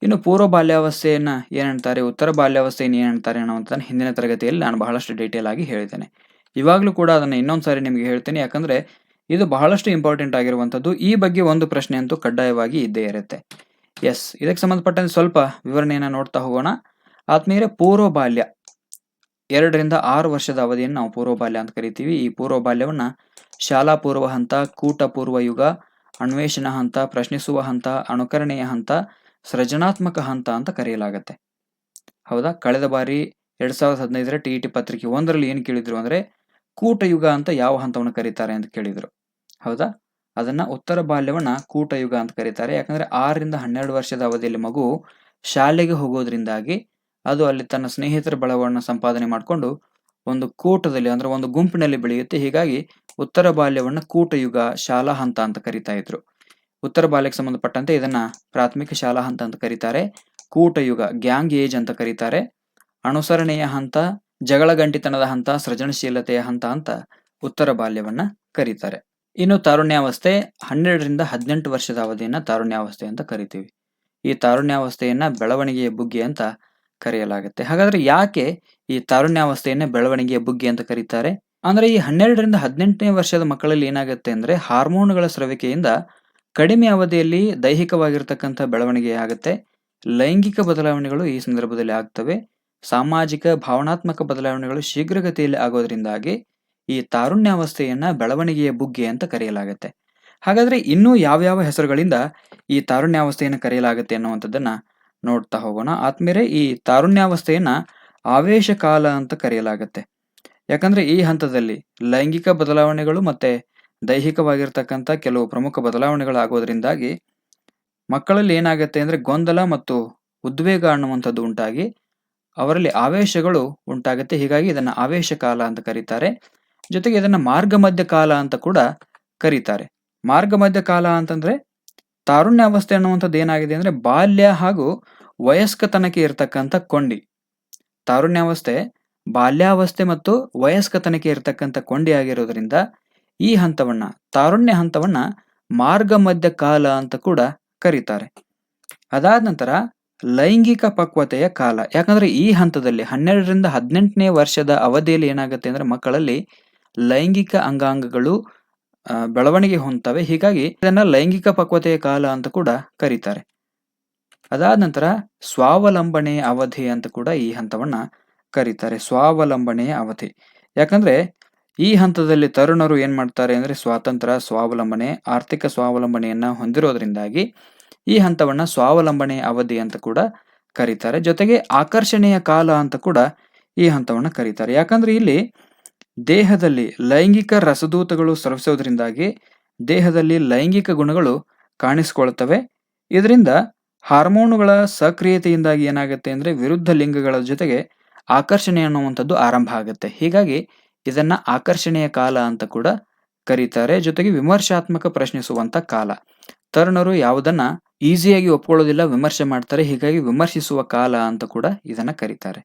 ಇನ್ನು ಪೂರ್ವ ಬಾಲ್ಯಾವಸ್ಥೆಯನ್ನ ಏನಂತಾರೆ, ಉತ್ತರ ಬಾಲ್ಯಾವಸ್ಥೆಯನ್ನು ಏನಂತಾರೆ ಅನ್ನುವಂಥದ್ದನ್ನು ಹಿಂದಿನ ತರಗತಿಯಲ್ಲಿ ನಾನು ಬಹಳಷ್ಟು ಡೀಟೇಲ್ ಆಗಿ ಹೇಳಿದ್ದೇನೆ. ಇವಾಗಲೂ ಕೂಡ ಅದನ್ನು ಇನ್ನೊಂದು ಸಾರಿ ನಿಮಗೆ ಹೇಳ್ತೀನಿ, ಯಾಕಂದರೆ ಇದು ಬಹಳಷ್ಟು ಇಂಪಾರ್ಟೆಂಟ್ ಆಗಿರುವಂಥದ್ದು. ಈ ಬಗ್ಗೆ ಒಂದು ಪ್ರಶ್ನೆ ಅಂತೂ ಕಡ್ಡಾಯವಾಗಿ ಇದ್ದೇ ಇರುತ್ತೆ. ಇದಕ್ಕೆ ಸಂಬಂಧಪಟ್ಟಂತೆ ಸ್ವಲ್ಪ ವಿವರಣೆಯನ್ನು ನೋಡ್ತಾ ಹೋಗೋಣ. ಆದ್ಮೇಲೆ ಪೂರ್ವ ಬಾಲ್ಯ 2ರಿಂದ 6 ವರ್ಷದ ಅವಧಿಯನ್ನು ನಾವು ಪೂರ್ವ ಬಾಲ್ಯ ಅಂತ ಕರಿತೀವಿ. ಈ ಪೂರ್ವ ಬಾಲ್ಯವನ್ನು ಶಾಲಾ ಪೂರ್ವ ಹಂತ, ಕೂಟ ಪೂರ್ವ ಯುಗ, ಅನ್ವೇಷಣಾ ಹಂತ, ಪ್ರಶ್ನಿಸುವ ಹಂತ, ಅನುಕರಣೆಯ ಹಂತ, ಸೃಜನಾತ್ಮಕ ಹಂತ ಅಂತ ಕರೆಯಲಾಗುತ್ತೆ. ಹೌದಾ? ಕಳೆದ ಬಾರಿ 2015ರ TET ಪತ್ರಿಕೆ 1ರಲ್ಲಿ ಏನು ಕೇಳಿದ್ರು ಅಂದರೆ ಕೂಟ ಯುಗ ಅಂತ ಯಾವ ಹಂತವನ್ನು ಕರೀತಾರೆ ಅಂತ ಕೇಳಿದ್ರು. ಹೌದಾ? ಅದನ್ನ ಉತ್ತರ ಬಾಲ್ಯವನ್ನ ಕೂಟ ಯುಗ ಅಂತ ಕರೀತಾರೆ. ಯಾಕಂದ್ರೆ 6ರಿಂದ 12 ವರ್ಷದ ಅವಧಿಯಲ್ಲಿ ಮಗು ಶಾಲೆಗೆ ಹೋಗೋದ್ರಿಂದಾಗಿ ಅದು ಅಲ್ಲಿ ತನ್ನ ಸ್ನೇಹಿತರ ಬಳಗವನ್ನು ಸಂಪಾದನೆ ಮಾಡಿಕೊಂಡು ಒಂದು ಕೂಟದಲ್ಲಿ ಅಂದ್ರೆ ಒಂದು ಗುಂಪಿನಲ್ಲಿ ಬೆಳೆಯುತ್ತೆ. ಹೀಗಾಗಿ ಉತ್ತರ ಬಾಲ್ಯವನ್ನ ಕೂಟ ಯುಗ, ಶಾಲಾ ಹಂತ ಅಂತ ಕರಿತಾ ಇದ್ರು. ಉತ್ತರ ಬಾಲ್ಯಕ್ಕೆ ಸಂಬಂಧಪಟ್ಟಂತೆ ಇದನ್ನ ಪ್ರಾಥಮಿಕ ಶಾಲಾ ಹಂತ ಅಂತ ಕರೀತಾರೆ. ಕೂಟ ಯುಗ ಗ್ಯಾಂಗ್ ಏಜ್ ಅಂತ ಕರೀತಾರೆ. ಅನುಸರಣೆಯ ಹಂತ ಜಗಳಗಂಟಿತನದ ಹಂತ, ಸೃಜನಶೀಲತೆಯ ಹಂತ ಅಂತ ಉತ್ತರ ಬಾಲ್ಯವನ್ನ ಕರೀತಾರೆ. ಇನ್ನು ತಾರುಣ್ಯಾವಸ್ಥೆ 12ರಿಂದ 18 ವರ್ಷದ ಅವಧಿಯನ್ನ ತಾರುಣ್ಯಾವಸ್ಥೆ ಅಂತ ಕರಿತೀವಿ. ಈ ತಾರುಣ್ಯಾವಸ್ಥೆಯನ್ನ ಬೆಳವಣಿಗೆಯ ಬುಗ್ಗೆ ಅಂತ ಕರೆಯಲಾಗುತ್ತೆ. ಹಾಗಾದ್ರೆ ಯಾಕೆ ಈ ತಾರುಣ್ಯಾವಸ್ಥೆಯನ್ನ ಬೆಳವಣಿಗೆಯ ಬುಗ್ಗೆ ಅಂತ ಕರೀತಾರೆ? ಅಂದ್ರೆ ಈ 12ರಿಂದ 18ನೇ ವರ್ಷದ ಮಕ್ಕಳಲ್ಲಿ ಏನಾಗುತ್ತೆ ಅಂದ್ರೆ ಹಾರ್ಮೋನುಗಳ ಸ್ರವಿಕೆಯಿಂದ ಕಡಿಮೆ ಅವಧಿಯಲ್ಲಿ ದೈಹಿಕವಾಗಿರ್ತಕ್ಕಂಥ ಬೆಳವಣಿಗೆ ಆಗುತ್ತೆ. ಲೈಂಗಿಕ ಬದಲಾವಣೆಗಳು ಈ ಸಂದರ್ಭದಲ್ಲಿ ಆಗ್ತವೆ. ಸಾಮಾಜಿಕ ಭಾವನಾತ್ಮಕ ಬದಲಾವಣೆಗಳು ಶೀಘ್ರಗತಿಯಲ್ಲಿ ಆಗೋದ್ರಿಂದಾಗಿ ಈ ತಾರುಣ್ಯಾವಸ್ಥೆಯನ್ನ ಬೆಳವಣಿಗೆಯ ಬುಗ್ಗೆ ಅಂತ ಕರೆಯಲಾಗುತ್ತೆ. ಹಾಗಾದ್ರೆ ಇನ್ನೂ ಯಾವ್ಯಾವ ಹೆಸರುಗಳಿಂದ ಈ ತಾರುಣ್ಯಾವಸ್ಥೆಯನ್ನು ಕರೆಯಲಾಗುತ್ತೆ ಅನ್ನುವಂಥದ್ದನ್ನ ನೋಡ್ತಾ ಹೋಗೋಣ. ಆದ್ಮೇಲೆ ಈ ತಾರುಣ್ಯಾವಸ್ಥೆಯನ್ನ ಆವೇಶ ಕಾಲ ಅಂತ ಕರೆಯಲಾಗುತ್ತೆ. ಯಾಕಂದ್ರೆ ಈ ಹಂತದಲ್ಲಿ ಲೈಂಗಿಕ ಬದಲಾವಣೆಗಳು ಮತ್ತೆ ದೈಹಿಕವಾಗಿರ್ತಕ್ಕಂಥ ಕೆಲವು ಪ್ರಮುಖ ಬದಲಾವಣೆಗಳಾಗೋದ್ರಿಂದಾಗಿ ಮಕ್ಕಳಲ್ಲಿ ಏನಾಗುತ್ತೆ ಅಂದ್ರೆ ಗೊಂದಲ ಮತ್ತು ಉದ್ವೇಗ ಅನ್ನುವಂಥದ್ದು ಉಂಟಾಗಿ ಅವರಲ್ಲಿ ಆವೇಶಗಳು ಉಂಟಾಗುತ್ತೆ. ಹೀಗಾಗಿ ಇದನ್ನ ಆವೇಶ ಕಾಲ ಅಂತ ಕರೀತಾರೆ. ಜೊತೆಗೆ ಇದನ್ನ ಮಾರ್ಗ ಮಧ್ಯ ಕಾಲ ಅಂತ ಕೂಡ ಕರೀತಾರೆ. ಮಾರ್ಗ ಮಧ್ಯ ಕಾಲ ಅಂತಂದ್ರೆ ತಾರುಣ್ಯಾವಸ್ಥೆ ಅನ್ನುವಂಥದ್ದು ಏನಾಗಿದೆ ಅಂದ್ರೆ ಬಾಲ್ಯ ಹಾಗೂ ವಯಸ್ಕತನಕ್ಕೆ ಇರತಕ್ಕಂಥ ಕೊಂಡಿ. ತಾರುಣ್ಯಾವಸ್ಥೆ ಬಾಲ್ಯಾವಸ್ಥೆ ಮತ್ತು ವಯಸ್ಕತನಕ್ಕೆ ಇರತಕ್ಕಂಥ ಕೊಂಡಿ ಆಗಿರೋದ್ರಿಂದ ಈ ಹಂತವನ್ನ ತಾರುಣ್ಯ ಹಂತವನ್ನ ಮಾರ್ಗ ಮಧ್ಯ ಕಾಲ ಅಂತ ಕೂಡ ಕರೀತಾರೆ. ಅದಾದ ನಂತರ ಲೈಂಗಿಕ ಪಕ್ವತೆಯ ಕಾಲ. ಯಾಕಂದ್ರೆ ಈ ಹಂತದಲ್ಲಿ 12ರಿಂದ 18ನೇ ವರ್ಷದ ಅವಧಿಯಲ್ಲಿ ಏನಾಗುತ್ತೆ ಅಂದ್ರೆ ಮಕ್ಕಳಲ್ಲಿ ಲೈಂಗಿಕ ಅಂಗಾಂಗಗಳು ಬೆಳವಣಿಗೆ ಹೊಂದ್ತವೆ. ಹೀಗಾಗಿ ಇದನ್ನ ಲೈಂಗಿಕ ಪಕ್ವತೆಯ ಕಾಲ ಅಂತ ಕೂಡ ಕರೀತಾರೆ. ಅದಾದ ನಂತರ ಸ್ವಾವಲಂಬನೆಯ ಅವಧಿ ಅಂತ ಕೂಡ ಈ ಹಂತವನ್ನ ಕರೀತಾರೆ. ಸ್ವಾವಲಂಬನೆಯ ಅವಧಿ. ಯಾಕಂದ್ರೆ ಈ ಹಂತದಲ್ಲಿ ತರುಣರು ಏನ್ ಮಾಡ್ತಾರೆ ಅಂದ್ರೆ ಸ್ವಾತಂತ್ರ್ಯ, ಸ್ವಾವಲಂಬನೆ, ಆರ್ಥಿಕ ಸ್ವಾವಲಂಬನೆಯನ್ನ ಹೊಂದಿರೋದ್ರಿಂದಾಗಿ ಈ ಹಂತವನ್ನ ಸ್ವಾವಲಂಬನೆಯ ಅವಧಿ ಅಂತ ಕೂಡ ಕರೀತಾರೆ. ಜೊತೆಗೆ ಆಕರ್ಷಣೆಯ ಕಾಲ ಅಂತ ಕೂಡ ಈ ಹಂತವನ್ನ ಕರೀತಾರೆ. ಯಾಕಂದ್ರೆ ಇಲ್ಲಿ ದೇಹದಲ್ಲಿ ಲೈಂಗಿಕ ರಸದೂತಗಳು ಸ್ರವಿಸೋದ್ರಿಂದಾಗಿ ದೇಹದಲ್ಲಿ ಲೈಂಗಿಕ ಗುಣಗಳು ಕಾಣಿಸಿಕೊಳ್ತವೆ. ಇದರಿಂದ ಹಾರ್ಮೋನುಗಳ ಸಕ್ರಿಯತೆಯಿಂದಾಗಿ ಏನಾಗುತ್ತೆ ಅಂದ್ರೆ ವಿರುದ್ಧ ಲಿಂಗಗಳ ಜೊತೆಗೆ ಆಕರ್ಷಣೆ ಅನ್ನುವಂಥದ್ದು ಆರಂಭ ಆಗುತ್ತೆ. ಹೀಗಾಗಿ ಇದನ್ನ ಆಕರ್ಷಣೆಯ ಕಾಲ ಅಂತ ಕೂಡ ಕರೀತಾರೆ. ಜೊತೆಗೆ ವಿಮರ್ಶಾತ್ಮಕ ಪ್ರಶ್ನಿಸುವಂತ ಕಾಲ. ತರುಣರು ಯಾವುದನ್ನ ಈಸಿಯಾಗಿ ಒಪ್ಕೊಳ್ಳೋದಿಲ್ಲ, ವಿಮರ್ಶೆ ಮಾಡ್ತಾರೆ. ಹೀಗಾಗಿ ವಿಮರ್ಶಿಸುವ ಕಾಲ ಅಂತ ಕೂಡ ಇದನ್ನ ಕರೀತಾರೆ.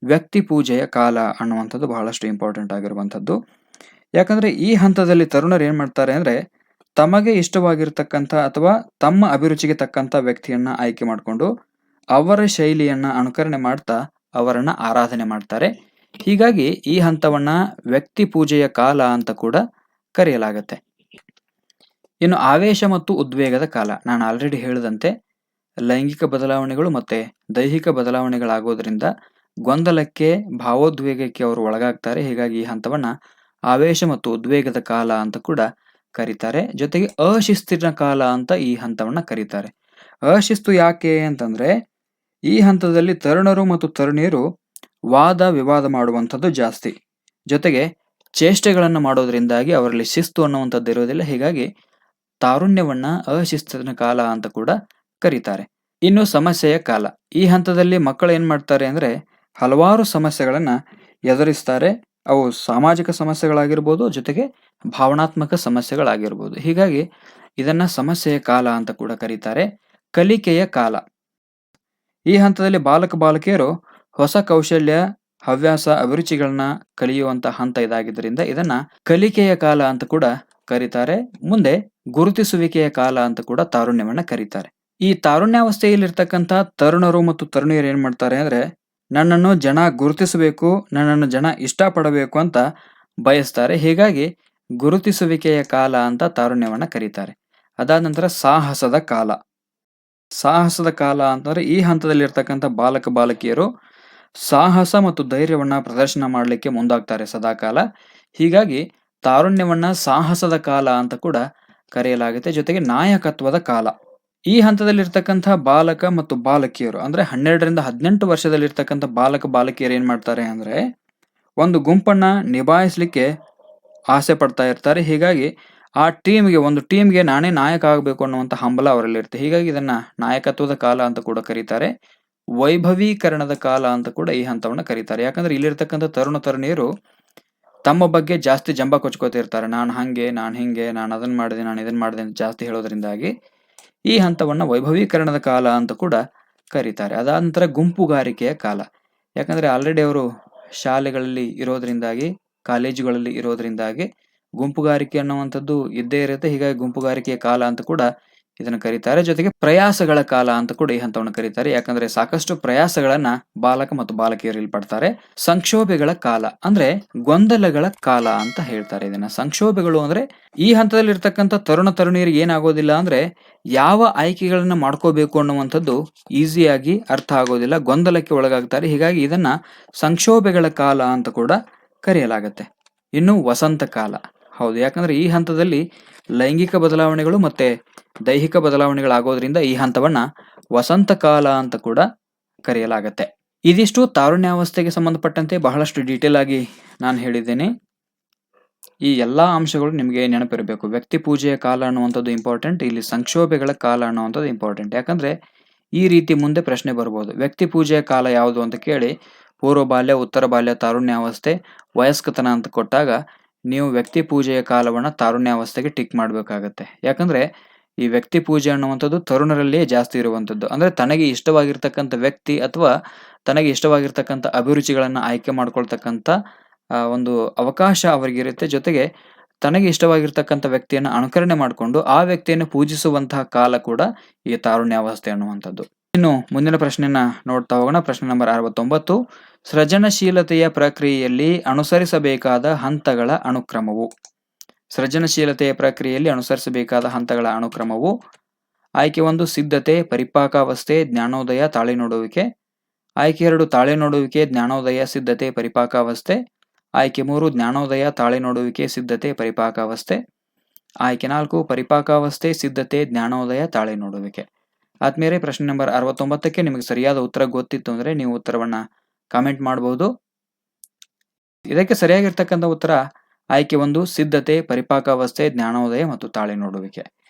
ವ್ಯಕ್ತಿ ಪೂಜೆಯ ಕಾಲ ಅನ್ನುವಂಥದ್ದು ಬಹಳಷ್ಟು ಇಂಪಾರ್ಟೆಂಟ್ ಆಗಿರುವಂಥದ್ದು. ಯಾಕಂದ್ರೆ ಈ ಹಂತದಲ್ಲಿ ತರುಣರು ಏನ್ ಮಾಡ್ತಾರೆ ಅಂದ್ರೆ ತಮಗೆ ಇಷ್ಟವಾಗಿರ್ತಕ್ಕಂಥ ಅಥವಾ ತಮ್ಮ ಅಭಿರುಚಿಗೆ ತಕ್ಕಂಥ ವ್ಯಕ್ತಿಯನ್ನ ಆಯ್ಕೆ ಮಾಡಿಕೊಂಡು ಅವರ ಶೈಲಿಯನ್ನ ಅನುಕರಣೆ ಮಾಡ್ತಾ ಅವರನ್ನ ಆರಾಧನೆ ಮಾಡ್ತಾರೆ. ಹೀಗಾಗಿ ಈ ಹಂತವನ್ನ ವ್ಯಕ್ತಿ ಪೂಜೆಯ ಕಾಲ ಅಂತ ಕೂಡ ಕರೆಯಲಾಗತ್ತೆ. ಇನ್ನು ಆವೇಶ ಮತ್ತು ಉದ್ವೇಗದ ಕಾಲ. ನಾನು ಆಲ್ರೆಡಿ ಹೇಳಿದಂತೆ ಲೈಂಗಿಕ ಬದಲಾವಣೆಗಳು ಮತ್ತೆ ದೈಹಿಕ ಬದಲಾವಣೆಗಳಾಗೋದ್ರಿಂದ ಗೊಂದಲಕ್ಕೆ, ಭಾವೋದ್ವೇಗಕ್ಕೆ ಅವರು ಒಳಗಾಗ್ತಾರೆ. ಹೀಗಾಗಿ ಈ ಹಂತವನ್ನ ಆವೇಶ ಮತ್ತು ಉದ್ವೇಗದ ಕಾಲ ಅಂತ ಕೂಡ ಕರೀತಾರೆ. ಜೊತೆಗೆ ಅಶಿಸ್ತಿನ ಕಾಲ ಅಂತ ಈ ಹಂತವನ್ನ ಕರೀತಾರೆ. ಅಶಿಸ್ತು ಯಾಕೆ ಅಂತಂದ್ರೆ ಈ ಹಂತದಲ್ಲಿ ತರುಣರು ಮತ್ತು ತರುಣಿಯರು ವಾದ ವಿವಾದ ಮಾಡುವಂಥದ್ದು ಜಾಸ್ತಿ. ಜೊತೆಗೆ ಚೇಷ್ಟೆಗಳನ್ನು ಮಾಡೋದ್ರಿಂದಾಗಿ ಅವರಲ್ಲಿ ಶಿಸ್ತು ಅನ್ನುವಂಥದ್ದು ಇರೋದಿಲ್ಲ. ಹೀಗಾಗಿ ತಾರುಣ್ಯವನ್ನ ಅಶಿಸ್ತಿನ ಕಾಲ ಅಂತ ಕೂಡ ಕರೀತಾರೆ. ಇನ್ನು ಸಮಸ್ಯೆಯ ಕಾಲ. ಈ ಹಂತದಲ್ಲಿ ಮಕ್ಕಳು ಏನ್ ಮಾಡ್ತಾರೆ ಅಂದ್ರೆ ಹಲವಾರು ಸಮಸ್ಯೆಗಳನ್ನ ಎದುರಿಸ್ತಾರೆ. ಅವು ಸಾಮಾಜಿಕ ಸಮಸ್ಯೆಗಳಾಗಿರ್ಬೋದು, ಜೊತೆಗೆ ಭಾವನಾತ್ಮಕ ಸಮಸ್ಯೆಗಳಾಗಿರ್ಬೋದು. ಹೀಗಾಗಿ ಇದನ್ನ ಸಮಸ್ಯೆಯ ಕಾಲ ಅಂತ ಕೂಡ ಕರೀತಾರೆ. ಕಲಿಕೆಯ ಕಾಲ. ಈ ಹಂತದಲ್ಲಿ ಬಾಲಕ ಬಾಲಕಿಯರು ಹೊಸ ಕೌಶಲ್ಯ, ಹವ್ಯಾಸ, ಅಭಿರುಚಿಗಳನ್ನ ಕಲಿಯುವಂತ ಹಂತ ಇದಾಗಿದ್ದರಿಂದ ಇದನ್ನ ಕಲಿಕೆಯ ಕಾಲ ಅಂತ ಕೂಡ ಕರೀತಾರೆ. ಮುಂದೆ ಗುರುತಿಸುವಿಕೆಯ ಕಾಲ ಅಂತ ಕೂಡ ತಾರುಣ್ಯವನ್ನ ಕರೀತಾರೆ. ಈ ತಾರುಣ್ಯಾವಸ್ಥೆಯಲ್ಲಿರ್ತಕ್ಕಂಥ ತರುಣರು ಮತ್ತು ತರುಣಿಯರು ಏನ್ ಮಾಡ್ತಾರೆ ಅಂದ್ರೆ ನನ್ನನ್ನು ಜನ ಗುರುತಿಸಬೇಕು, ನನ್ನನ್ನು ಜನ ಇಷ್ಟಪಡಬೇಕು ಅಂತ ಬಯಸ್ತಾರೆ. ಹೀಗಾಗಿ ಗುರುತಿಸುವಿಕೆಯ ಕಾಲ ಅಂತ ತಾರುಣ್ಯವನ್ನ ಕರೀತಾರೆ. ಅದಾದ ನಂತರ ಸಾಹಸದ ಕಾಲ. ಸಾಹಸದ ಕಾಲ ಅಂತಂದ್ರೆ ಈ ಹಂತದಲ್ಲಿ ಇರ್ತಕ್ಕಂಥ ಬಾಲಕ ಬಾಲಕಿಯರು ಸಾಹಸ ಮತ್ತು ಧೈರ್ಯವನ್ನ ಪ್ರದರ್ಶನ ಮಾಡಲಿಕ್ಕೆ ಮುಂದಾಗ್ತಾರೆ ಸದಾಕಾಲ. ಹೀಗಾಗಿ ತಾರುಣ್ಯವನ್ನ ಸಾಹಸದ ಕಾಲ ಅಂತ ಕೂಡ ಕರೆಯಲಾಗುತ್ತೆ. ಜೊತೆಗೆ ನಾಯಕತ್ವದ ಕಾಲ. ಈ ಹಂತದಲ್ಲಿರ್ತಕ್ಕಂಥ ಬಾಲಕ ಮತ್ತು ಬಾಲಕಿಯರು ಅಂದ್ರೆ 12ರಿಂದ 18 ವರ್ಷದಲ್ಲಿರ್ತಕ್ಕಂಥ ಬಾಲಕ ಬಾಲಕಿಯರು ಏನ್ ಮಾಡ್ತಾರೆ ಅಂದ್ರೆ ಒಂದು ಗುಂಪನ್ನ ನಿಭಾಯಿಸ್ಲಿಕ್ಕೆ ಆಸೆ ಪಡ್ತಾ ಇರ್ತಾರೆ. ಹೀಗಾಗಿ ಆ ಒಂದು ಟೀಮ್ಗೆ ನಾನೇ ನಾಯಕ ಆಗಬೇಕು ಅನ್ನುವಂಥ ಹಂಬಲ ಅವರಲ್ಲಿ ಇರುತ್ತೆ. ಹೀಗಾಗಿ ಇದನ್ನ ನಾಯಕತ್ವದ ಕಾಲ ಅಂತ ಕೂಡ ಕರೀತಾರೆ. ವೈಭವೀಕರಣದ ಕಾಲ ಅಂತ ಕೂಡ ಈ ಹಂತವನ್ನ ಕರೀತಾರೆ. ಯಾಕಂದ್ರೆ ಇಲ್ಲಿರ್ತಕ್ಕಂಥ ತರುಣ ತರುಣಿಯರು ತಮ್ಮ ಬಗ್ಗೆ ಜಾಸ್ತಿ ಜಂಬ ಕೊಚ್ಕೋತಿರ್ತಾರೆ. ನಾನು ಹಂಗೆ, ನಾನು ಹಿಂಗೆ, ನಾನು ಅದನ್ನ ಮಾಡಿದೆ, ನಾನು ಇದನ್ನ ಮಾಡಿದೆ ಅಂತ ಜಾಸ್ತಿ ಹೇಳೋದ್ರಿಂದಾಗಿ ಈ ಹಂತವನ್ನ ವೈಭವೀಕರಣದ ಕಾಲ ಅಂತ ಕೂಡ ಕರೀತಾರೆ. ಅದಾದ ನಂತರ ಗುಂಪುಗಾರಿಕೆಯ ಕಾಲ. ಯಾಕಂದ್ರೆ ಆಲ್ರೆಡಿ ಅವರು ಶಾಲೆಗಳಲ್ಲಿ ಇರೋದ್ರಿಂದಾಗಿ, ಕಾಲೇಜುಗಳಲ್ಲಿ ಇರೋದ್ರಿಂದಾಗಿ ಗುಂಪುಗಾರಿಕೆ ಅನ್ನುವಂಥದ್ದು ಇದ್ದೇ ಇರುತ್ತೆ. ಹೀಗಾಗಿ ಗುಂಪುಗಾರಿಕೆಯ ಕಾಲ ಅಂತ ಕೂಡ ಇದನ್ನು ಕರೀತಾರೆ. ಜೊತೆಗೆ ಪ್ರಯಾಸಗಳ ಕಾಲ ಅಂತ ಕೂಡ ಈ ಹಂತವನ್ನು ಕರೀತಾರೆ. ಯಾಕಂದ್ರೆ ಸಾಕಷ್ಟು ಪ್ರಯಾಸಗಳನ್ನ ಬಾಲಕ ಮತ್ತು ಬಾಲಕಿಯರಲ್ಲಿ ಪಡ್ತಾರೆ. ಸಂಕ್ಷೋಭೆಗಳ ಕಾಲ ಅಂದ್ರೆ ಗೊಂದಲಗಳ ಕಾಲ ಅಂತ ಹೇಳ್ತಾರೆ ಇದನ್ನ. ಸಂಕ್ಷೋಭೆಗಳು ಅಂದ್ರೆ ಈ ಹಂತದಲ್ಲಿ ಇರ್ತಕ್ಕಂಥ ತರುಣ ತರುಣಿಯರಿಗೆ ಏನಾಗೋದಿಲ್ಲ ಅಂದ್ರೆ ಯಾವ ಆಯ್ಕೆಗಳನ್ನ ಮಾಡ್ಕೋಬೇಕು ಅನ್ನುವಂಥದ್ದು ಈಸಿಯಾಗಿ ಅರ್ಥ ಆಗೋದಿಲ್ಲ, ಗೊಂದಲಕ್ಕೆ ಒಳಗಾಗ್ತಾರೆ. ಹೀಗಾಗಿ ಇದನ್ನ ಸಂಕ್ಷೋಭೆಗಳ ಕಾಲ ಅಂತ ಕೂಡ ಕರೆಯಲಾಗತ್ತೆ. ಇನ್ನು ವಸಂತ ಕಾಲ, ಹೌದು, ಯಾಕಂದ್ರೆ ಈ ಹಂತದಲ್ಲಿ ಲೈಂಗಿಕ ಬದಲಾವಣೆಗಳು ಮತ್ತೆ ದೈಹಿಕ ಬದಲಾವಣೆಗಳಾಗೋದ್ರಿಂದ ಈ ಹಂತವನ್ನ ವಸಂತ ಕಾಲ ಅಂತ ಕೂಡ ಕರೆಯಲಾಗತ್ತೆ. ಇದಿಷ್ಟು ತಾರುಣ್ಯಾವಸ್ಥೆಗೆ ಸಂಬಂಧಪಟ್ಟಂತೆ ಬಹಳಷ್ಟು ಡೀಟೇಲ್ ಆಗಿ ನಾನು ಹೇಳಿದ್ದೇನೆ. ಈ ಎಲ್ಲಾ ಅಂಶಗಳು ನಿಮಗೆ ನೆನಪಿರಬೇಕು. ವ್ಯಕ್ತಿ ಪೂಜೆಯ ಕಾಲ ಅನ್ನುವಂಥದ್ದು ಇಂಪಾರ್ಟೆಂಟ್, ಇಲ್ಲಿ ಸಂಕ್ಷೋಭೆಗಳ ಕಾಲ ಅನ್ನುವಂಥದ್ದು ಇಂಪಾರ್ಟೆಂಟ್. ಯಾಕಂದ್ರೆ ಈ ರೀತಿ ಮುಂದೆ ಪ್ರಶ್ನೆ ಬರ್ಬೋದು, ವ್ಯಕ್ತಿ ಪೂಜೆಯ ಕಾಲ ಯಾವುದು ಅಂತ ಕೇಳಿ ಪೂರ್ವ ಬಾಲ್ಯ, ಉತ್ತರ ಬಾಲ್ಯ, ತಾರುಣ್ಯಾವಸ್ಥೆ, ವಯಸ್ಕತನ ಅಂತ ಕೊಟ್ಟಾಗ ನೀವು ವ್ಯಕ್ತಿ ಪೂಜೆಯ ಕಾಲವನ್ನ ತಾರುಣ್ಯಾವಸ್ಥೆಗೆ ಟಿಕ್ ಮಾಡಬೇಕಾಗತ್ತೆ. ಯಾಕಂದ್ರೆ ಈ ವ್ಯಕ್ತಿ ಪೂಜೆ ಅನ್ನುವಂಥದ್ದು ತರುಣರಲ್ಲಿಯೇ ಜಾಸ್ತಿ ಇರುವಂಥದ್ದು. ಅಂದ್ರೆ ತನಗೆ ಇಷ್ಟವಾಗಿರ್ತಕ್ಕಂಥ ವ್ಯಕ್ತಿ ಅಥವಾ ತನಗೆ ಇಷ್ಟವಾಗಿರ್ತಕ್ಕಂಥ ಅಭಿರುಚಿಗಳನ್ನ ಆಯ್ಕೆ ಮಾಡ್ಕೊಳ್ತಕ್ಕಂಥ ಒಂದು ಅವಕಾಶ ಅವರಿಗಿರುತ್ತೆ. ಜೊತೆಗೆ ತನಗೆ ಇಷ್ಟವಾಗಿರ್ತಕ್ಕಂಥ ವ್ಯಕ್ತಿಯನ್ನು ಅನುಕರಣೆ ಮಾಡಿಕೊಂಡು ಆ ವ್ಯಕ್ತಿಯನ್ನು ಪೂಜಿಸುವಂತಹ ಕಾಲ ಕೂಡ ಈ ತಾರುಣ್ಯಾವಸ್ಥೆ ಅನ್ನುವಂಥದ್ದು. ಇನ್ನು ಮುಂದಿನ ಪ್ರಶ್ನೆಯನ್ನ ನೋಡ್ತಾ ಹೋಗೋಣ. ಪ್ರಶ್ನೆ ನಂಬರ್ 69, ಸೃಜನಶೀಲತೆಯ ಪ್ರಕ್ರಿಯೆಯಲ್ಲಿ ಅನುಸರಿಸಬೇಕಾದ ಹಂತಗಳ ಅನುಕ್ರಮವು. ಸೃಜನಶೀಲತೆಯ ಪ್ರಕ್ರಿಯೆಯಲ್ಲಿ ಅನುಸರಿಸಬೇಕಾದ ಹಂತಗಳ ಅನುಕ್ರಮವು: ಆಯ್ಕೆ 1 ಸಿದ್ಧತೆ, ಪರಿಪಾಕಾವಸ್ಥೆ, ಜ್ಞಾನೋದಯ, ತಾಳೆ ನೋಡುವಿಕೆ. ಆಯ್ಕೆ 2 ತಾಳೆ ನೋಡುವಿಕೆ, ಜ್ಞಾನೋದಯ, ಸಿದ್ಧತೆ, ಪರಿಪಾಕಾವಸ್ಥೆ. ಆಯ್ಕೆ 3 ಜ್ಞಾನೋದಯ, ತಾಳೆ ನೋಡುವಿಕೆ, ಸಿದ್ಧತೆ, ಪರಿಪಾಕಾವಸ್ಥೆ. ಆಯ್ಕೆ 4 ಪರಿಪಾಕಾವಸ್ಥೆ, ಸಿದ್ಧತೆ, ಜ್ಞಾನೋದಯ, ತಾಳೆ ನೋಡುವಿಕೆ. ಆದ್ಮೇಲೆ ಪ್ರಶ್ನೆ ನಂಬರ್ 69ಕ್ಕೆ ನಿಮಗೆ ಸರಿಯಾದ ಉತ್ತರ ಗೊತ್ತಿತ್ತು ಅಂದ್ರೆ ನೀವು ಉತ್ತರವನ್ನ ಕಾಮೆಂಟ್ ಮಾಡಬಹುದು. ಇದಕ್ಕೆ ಸರಿಯಾಗಿರ್ತಕ್ಕಂಥ ಉತ್ತರ ಆಯ್ಕೆ 1 ಸಿದ್ಧತೆ, ಪರಿಪಾಕಾವಸ್ಥೆ, ಜ್ಞಾನೋದಯ ಮತ್ತು ತಾಳೆ ನೋಡುವಿಕೆ.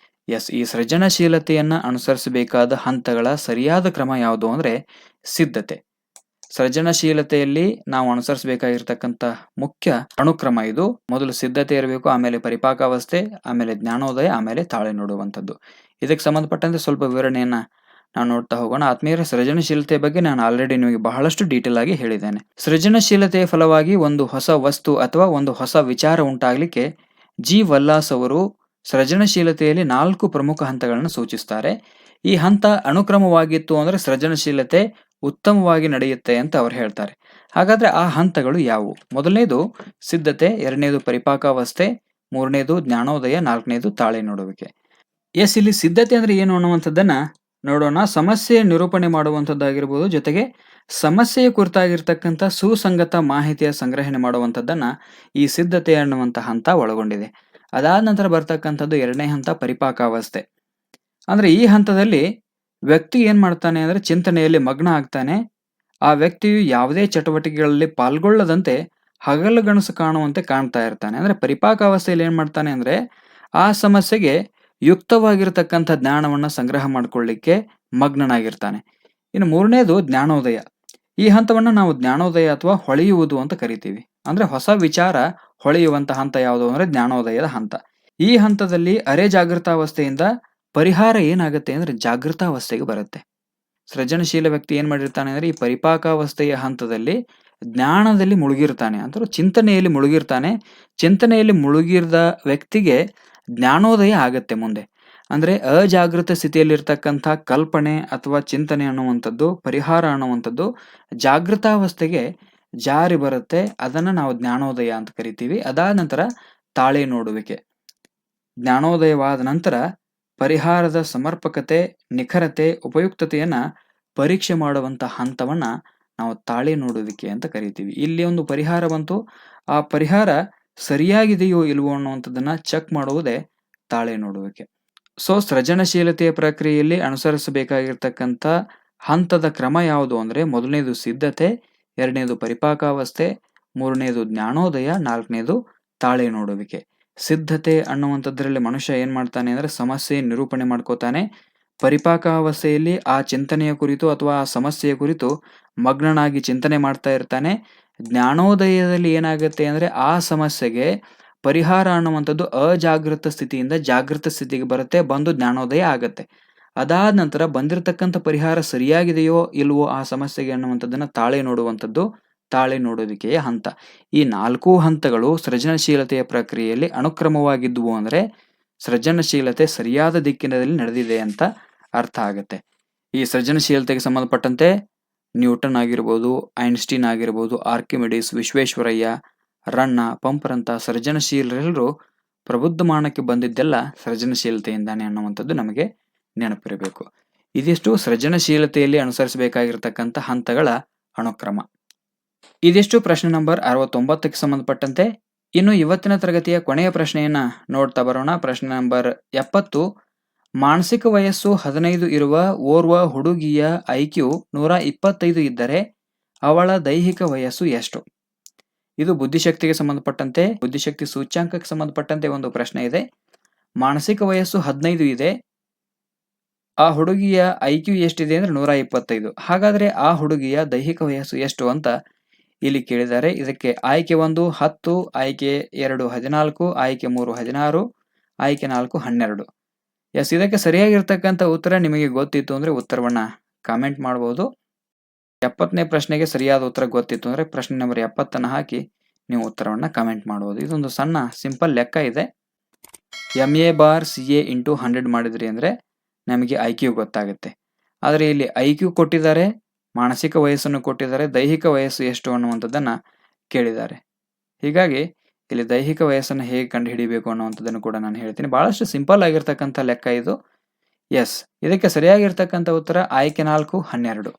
ಎಸ್, ಈ ಸೃಜನಶೀಲತೆಯನ್ನ ಅನುಸರಿಸಬೇಕಾದ ಹಂತಗಳ ಸರಿಯಾದ ಕ್ರಮ ಯಾವುದು ಅಂದ್ರೆ ಸಿದ್ಧತೆ. ಸೃಜನಶೀಲತೆಯಲ್ಲಿ ನಾವು ಅನುಸರಿಸಬೇಕಾಗಿರ್ತಕ್ಕಂಥ ಮುಖ್ಯ ಅನುಕ್ರಮ ಇದು. ಮೊದಲು ಸಿದ್ಧತೆ ಇರಬೇಕು, ಆಮೇಲೆ ಪರಿಪಾಕಾವಸ್ಥೆ, ಆಮೇಲೆ ಜ್ಞಾನೋದಯ, ಆಮೇಲೆ ತಾಳೆ ನೋಡುವಂಥದ್ದು. ಇದಕ್ಕೆ ಸಂಬಂಧಪಟ್ಟಂತೆ ಸ್ವಲ್ಪ ವಿವರಣೆಯನ್ನ ನಾವು ನೋಡ್ತಾ ಹೋಗೋಣ. ಆತ್ಮೀಯರೇ, ಸೃಜನಶೀಲತೆಯ ಬಗ್ಗೆ ನಾನು ಆಲ್ರೆಡಿ ನಿಮಗೆ ಬಹಳಷ್ಟು ಡೀಟೇಲ್ ಆಗಿ ಹೇಳಿದ್ದೇನೆ. ಸೃಜನಶೀಲತೆಯ ಫಲವಾಗಿ ಒಂದು ಹೊಸ ವಸ್ತು ಅಥವಾ ಒಂದು ಹೊಸ ವಿಚಾರ ಉಂಟಾಗಲಿಕ್ಕೆ ಜಿ ವಲ್ಲಾಸ್ ಅವರು ಸೃಜನಶೀಲತೆಯಲ್ಲಿ 4 ಪ್ರಮುಖ ಹಂತಗಳನ್ನು ಸೂಚಿಸ್ತಾರೆ. ಈ ಹಂತ ಅನುಕ್ರಮವಾಗಿತ್ತು ಅಂದ್ರೆ ಸೃಜನಶೀಲತೆ ಉತ್ತಮವಾಗಿ ನಡೆಯುತ್ತೆ ಅಂತ ಅವ್ರು ಹೇಳ್ತಾರೆ. ಹಾಗಾದ್ರೆ ಆ ಹಂತಗಳು ಯಾವುವು? ಮೊದಲನೇದು ಸಿದ್ಧತೆ, ಎರಡನೇದು ಪರಿಪಾಕಾವಸ್ಥೆ, ಮೂರನೇದು ಜ್ಞಾನೋದಯ, ನಾಲ್ಕನೇದು ತಾಳೆ ನೋಡುವಿಕೆ. ಎಸ್, ಇಲ್ಲಿ ಸಿದ್ಧತೆ ಅಂದ್ರೆ ಏನು ಅನ್ನುವಂಥದ್ದನ್ನ ನೋಡೋಣ. ಸಮಸ್ಯೆ ನಿರೂಪಣೆ ಮಾಡುವಂಥದ್ದಾಗಿರ್ಬೋದು, ಜೊತೆಗೆ ಸಮಸ್ಯೆಯ ಕುರಿತಾಗಿರ್ತಕ್ಕಂಥ ಸುಸಂಗತ ಮಾಹಿತಿಯ ಸಂಗ್ರಹಣೆ ಮಾಡುವಂಥದ್ದನ್ನ ಈ ಸಿದ್ಧತೆ ಅನ್ನುವಂಥ ಹಂತ ಒಳಗೊಂಡಿದೆ. ಅದಾದ ನಂತರ ಬರ್ತಕ್ಕಂಥದ್ದು ಎರಡನೇ ಹಂತ ಪರಿಪಾಕಾವಸ್ಥೆ. ಅಂದ್ರೆ ಈ ಹಂತದಲ್ಲಿ ವ್ಯಕ್ತಿ ಏನ್ ಮಾಡ್ತಾನೆ ಅಂದ್ರೆ ಚಿಂತನೆಯಲ್ಲಿ ಮಗ್ನ ಆಗ್ತಾನೆ. ಆ ವ್ಯಕ್ತಿಯು ಯಾವುದೇ ಚಟುವಟಿಕೆಗಳಲ್ಲಿ ಪಾಲ್ಗೊಳ್ಳದಂತೆ ಹಗಲುಗನಸು ಕಾಣುವಂತೆ ಕಾಣ್ತಾ ಇರ್ತಾನೆ. ಅಂದ್ರೆ ಪರಿಪಾಕಾವಸ್ಥೆಯಲ್ಲಿ ಏನ್ ಮಾಡ್ತಾನೆ ಅಂದ್ರೆ ಆ ಸಮಸ್ಯೆಗೆ ಯುಕ್ತವಾಗಿರ್ತಕ್ಕಂಥ ಜ್ಞಾನವನ್ನ ಸಂಗ್ರಹ ಮಾಡ್ಕೊಳ್ಳಿಕ್ಕೆ ಮಗ್ನನಾಗಿರ್ತಾನೆ. ಇನ್ನು ಮೂರನೇದು ಜ್ಞಾನೋದಯ. ಈ ಹಂತವನ್ನ ನಾವು ಜ್ಞಾನೋದಯ ಅಥವಾ ಹೊಳೆಯುವುದು ಅಂತ ಕರಿತೀವಿ. ಅಂದ್ರೆ ಹೊಸ ವಿಚಾರ ಹೊಳೆಯುವಂತ ಹಂತ ಯಾವುದು ಅಂದ್ರೆ ಜ್ಞಾನೋದಯದ ಹಂತ. ಈ ಹಂತದಲ್ಲಿ ಅರೆ ಜಾಗೃತಾವಸ್ಥೆಯಿಂದ ಪರಿಹಾರ ಏನಾಗುತ್ತೆ ಅಂದ್ರೆ ಜಾಗೃತಾವಸ್ಥೆಗೆ ಬರುತ್ತೆ. ಸೃಜನಶೀಲ ವ್ಯಕ್ತಿ ಏನ್ ಮಾಡಿರ್ತಾನೆ ಅಂದ್ರೆ ಈ ಪರಿಪಾಕಾವಸ್ಥೆಯ ಹಂತದಲ್ಲಿ ಜ್ಞಾನದಲ್ಲಿ ಮುಳುಗಿರ್ತಾನೆ, ಅಂದ್ರೆ ಚಿಂತನೆಯಲ್ಲಿ ಮುಳುಗಿರ್ತಾನೆ. ಚಿಂತನೆಯಲ್ಲಿ ಮುಳುಗಿರದ ವ್ಯಕ್ತಿಗೆ ಜ್ಞಾನೋದಯ ಆಗತ್ತೆ ಮುಂದೆ. ಅಂದ್ರೆ ಅಜಾಗೃತ ಸ್ಥಿತಿಯಲ್ಲಿರ್ತಕ್ಕಂಥ ಕಲ್ಪನೆ ಅಥವಾ ಚಿಂತನೆ ಅನ್ನುವಂಥದ್ದು, ಪರಿಹಾರ ಅನ್ನುವಂಥದ್ದು ಜಾಗೃತಾವಸ್ಥೆಗೆ ಜಾರಿ ಬರುತ್ತೆ. ಅದನ್ನ ನಾವು ಜ್ಞಾನೋದಯ ಅಂತ ಕರಿತೀವಿ. ಅದಾದ ನಂತರ ತಾಳೆ ನೋಡುವಿಕೆ. ಜ್ಞಾನೋದಯವಾದ ನಂತರ ಪರಿಹಾರದ ಸಮರ್ಪಕತೆ, ನಿಖರತೆ, ಉಪಯುಕ್ತತೆಯನ್ನ ಪರೀಕ್ಷೆ ಮಾಡುವಂತ ಹಂತವನ್ನ ನಾವು ತಾಳೆ ನೋಡುವಿಕೆ ಅಂತ ಕರಿತೀವಿ. ಇಲ್ಲಿ ಒಂದು ಪರಿಹಾರ ಬಂತು, ಆ ಪರಿಹಾರ ಸರಿಯಾಗಿದೆಯೋ ಇಲ್ವೋ ಅನ್ನುವಂಥದ್ದನ್ನ ಚೆಕ್ ಮಾಡುವುದೇ ತಾಳೆ ನೋಡುವಿಕೆ. ಸೊ ಸೃಜನಶೀಲತೆಯ ಪ್ರಕ್ರಿಯೆಯಲ್ಲಿ ಅನುಸರಿಸಬೇಕಾಗಿರ್ತಕ್ಕಂಥ ಹಂತದ ಕ್ರಮ ಯಾವುದು ಅಂದ್ರೆ ಮೊದಲನೇದು ಸಿದ್ಧತೆ, ಎರಡನೇದು ಪರಿಪಾಕಾವಸ್ಥೆ, ಮೂರನೇದು ಜ್ಞಾನೋದಯ, ನಾಲ್ಕನೇದು ತಾಳೆ ನೋಡುವಿಕೆ. ಸಿದ್ಧತೆ ಅನ್ನುವಂಥದ್ರಲ್ಲಿ ಮನುಷ್ಯ ಏನ್ ಮಾಡ್ತಾನೆ ಅಂದ್ರೆ ಸಮಸ್ಯೆ ನಿರೂಪಣೆ ಮಾಡ್ಕೋತಾನೆ. ಪರಿಪಾಕಾವಸ್ಥೆಯಲ್ಲಿ ಆ ಚಿಂತನೆಯ ಕುರಿತು ಅಥವಾ ಆ ಸಮಸ್ಯೆಯ ಕುರಿತು ಮಗ್ನನಾಗಿ ಚಿಂತನೆ ಮಾಡ್ತಾ ಇರ್ತಾನೆ. ಜ್ಞಾನೋದಯದಲ್ಲಿ ಏನಾಗುತ್ತೆ ಅಂದ್ರೆ ಆ ಸಮಸ್ಯೆಗೆ ಪರಿಹಾರ ಅನ್ನುವಂಥದ್ದು ಅಜಾಗೃತ ಸ್ಥಿತಿಯಿಂದ ಜಾಗೃತ ಸ್ಥಿತಿಗೆ ಬರುತ್ತೆ, ಬಂದು ಜ್ಞಾನೋದಯ ಆಗತ್ತೆ. ಅದಾದ ನಂತರ ಬಂದಿರತಕ್ಕಂಥ ಪರಿಹಾರ ಸರಿಯಾಗಿದೆಯೋ ಇಲ್ವೋ ಆ ಸಮಸ್ಯೆಗೆ ಅನ್ನುವಂಥದ್ದನ್ನ ತಾಳೆ ನೋಡುವಂಥದ್ದು ತಾಳೆ ನೋಡುವಿಕೆಯ ಹಂತ. ಈ 4 ಹಂತಗಳು ಸೃಜನಶೀಲತೆಯ ಪ್ರಕ್ರಿಯೆಯಲ್ಲಿ ಅನುಕ್ರಮವಾಗಿದ್ದುವು ಅಂದರೆ ಸೃಜನಶೀಲತೆ ಸರಿಯಾದ ದಿಕ್ಕಿನಲ್ಲಿ ನಡೆದಿದೆ ಅಂತ ಅರ್ಥ ಆಗುತ್ತೆ. ಈ ಸೃಜನಶೀಲತೆಗೆ ಸಂಬಂಧಪಟ್ಟಂತೆ ನ್ಯೂಟನ್ ಆಗಿರ್ಬೋದು, ಐನ್ಸ್ಟೀನ್ ಆಗಿರ್ಬೋದು, ಆರ್ಕಿಮಿಡೀಸ್, ವಿಶ್ವೇಶ್ವರಯ್ಯ, ರನ್ನ, ಪಂಪರಂತ ಸೃಜನಶೀಲರೆಲ್ಲರೂ ಪ್ರಬುದ್ಧಮಾನಕ್ಕೆ ಬಂದಿದ್ದೆಲ್ಲ ಸೃಜನಶೀಲತೆಯಿಂದಾನೆ ಅನ್ನುವಂಥದ್ದು ನಮಗೆ ನೆನಪಿರಬೇಕು. ಇದಿಷ್ಟು ಸೃಜನಶೀಲತೆಯಲ್ಲಿ ಅನುಸರಿಸಬೇಕಾಗಿರತಕ್ಕಂಥ ಹಂತಗಳ ಅನುಕ್ರಮ. ಇದಿಷ್ಟು ಪ್ರಶ್ನೆ ನಂಬರ್ 69ಕ್ಕೆ ಸಂಬಂಧಪಟ್ಟಂತೆ. ಇನ್ನು ಇವತ್ತಿನ ತರಗತಿಯ ಕೊನೆಯ ಪ್ರಶ್ನೆಯನ್ನ ನೋಡ್ತಾ ಬರೋಣ. ಪ್ರಶ್ನೆ ನಂಬರ್ 70. ಮಾನಸಿಕ ವಯಸ್ಸು 15 ಇರುವ ಓರ್ವ ಹುಡುಗಿಯ ಐಕ್ಯೂ 125 ಇದ್ದರೆ ಅವಳ ದೈಹಿಕ ವಯಸ್ಸು ಎಷ್ಟು? ಇದು ಬುದ್ಧಿಶಕ್ತಿಗೆ ಸಂಬಂಧಪಟ್ಟಂತೆ, ಬುದ್ಧಿಶಕ್ತಿ ಸೂಚ್ಯಾಂಕಕ್ಕೆ ಸಂಬಂಧಪಟ್ಟಂತೆ ಒಂದು ಪ್ರಶ್ನೆ ಇದೆ. ಮಾನಸಿಕ ವಯಸ್ಸು 15 ಇದೆ, ಆ ಹುಡುಗಿಯ ಐಕ್ಯೂ ಎಷ್ಟಿದೆ ಅಂದ್ರೆ 125. ಹಾಗಾದ್ರೆ ಆ ಹುಡುಗಿಯ ದೈಹಿಕ ವಯಸ್ಸು ಎಷ್ಟು ಅಂತ ಇಲ್ಲಿ ಕೇಳಿದ್ದಾರೆ. ಇದಕ್ಕೆ ಆಯ್ಕೆ 1 10, ಆಯ್ಕೆ 2 14, ಆಯ್ಕೆ 3 16, ಆಯ್ಕೆ 4 12. ಎಸ್, ಇದಕ್ಕೆ ಸರಿಯಾಗಿರ್ತಕ್ಕಂಥ ಉತ್ತರ ನಿಮಗೆ ಗೊತ್ತಿತ್ತು ಅಂದ್ರೆ ಉತ್ತರವನ್ನ ಕಾಮೆಂಟ್ ಮಾಡಬಹುದು. 70ನೇ ಪ್ರಶ್ನೆಗೆ ಸರಿಯಾದ ಉತ್ತರ ಗೊತ್ತಿತ್ತು ಅಂದ್ರೆ ಪ್ರಶ್ನೆ ನಂಬರ್ 70 ಹಾಕಿ ನೀವು ಉತ್ತರವನ್ನ ಕಾಮೆಂಟ್ ಮಾಡಬಹುದು. ಇದೊಂದು ಸಣ್ಣ ಸಿಂಪಲ್ ಲೆಕ್ಕ ಇದೆ. MA/CA × 100 ಮಾಡಿದ್ರಿ ಅಂದ್ರೆ ನಮಗೆ ಐಕ್ಯೂ ಗೊತ್ತಾಗುತ್ತೆ. ಆದರೆ ಇಲ್ಲಿ ಐಕ್ಯೂ ಕೊಟ್ಟಿದ್ದಾರೆ, ಮಾನಸಿಕ ವಯಸ್ಸನ್ನು ಕೊಟ್ಟಿದ್ದಾರೆ, ದೈಹಿಕ ವಯಸ್ಸು ಎಷ್ಟು ಅನ್ನುವಂಥದ್ದನ್ನ ಕೇಳಿದ್ದಾರೆ. ಹೀಗಾಗಿ ಇಲ್ಲಿ ದೈಹಿಕ ವಯಸ್ಸನ್ನು ಹೇಗೆ ಕಂಡುಹಿಡಿಬೇಕು ಅನ್ನುವಂಥದ್ದನ್ನು ಕೂಡ ನಾನು ಹೇಳ್ತೀನಿ. ಬಹಳಷ್ಟು ಸಿಂಪಲ್ ಆಗಿರ್ತಕ್ಕಂಥ ಲೆಕ್ಕ ಇದು. ಎಸ್, ಇದಕ್ಕೆ ಸರಿಯಾಗಿರ್ತಕ್ಕಂಥ ಉತ್ತರ ಆಯ್ಕೆ 4 12.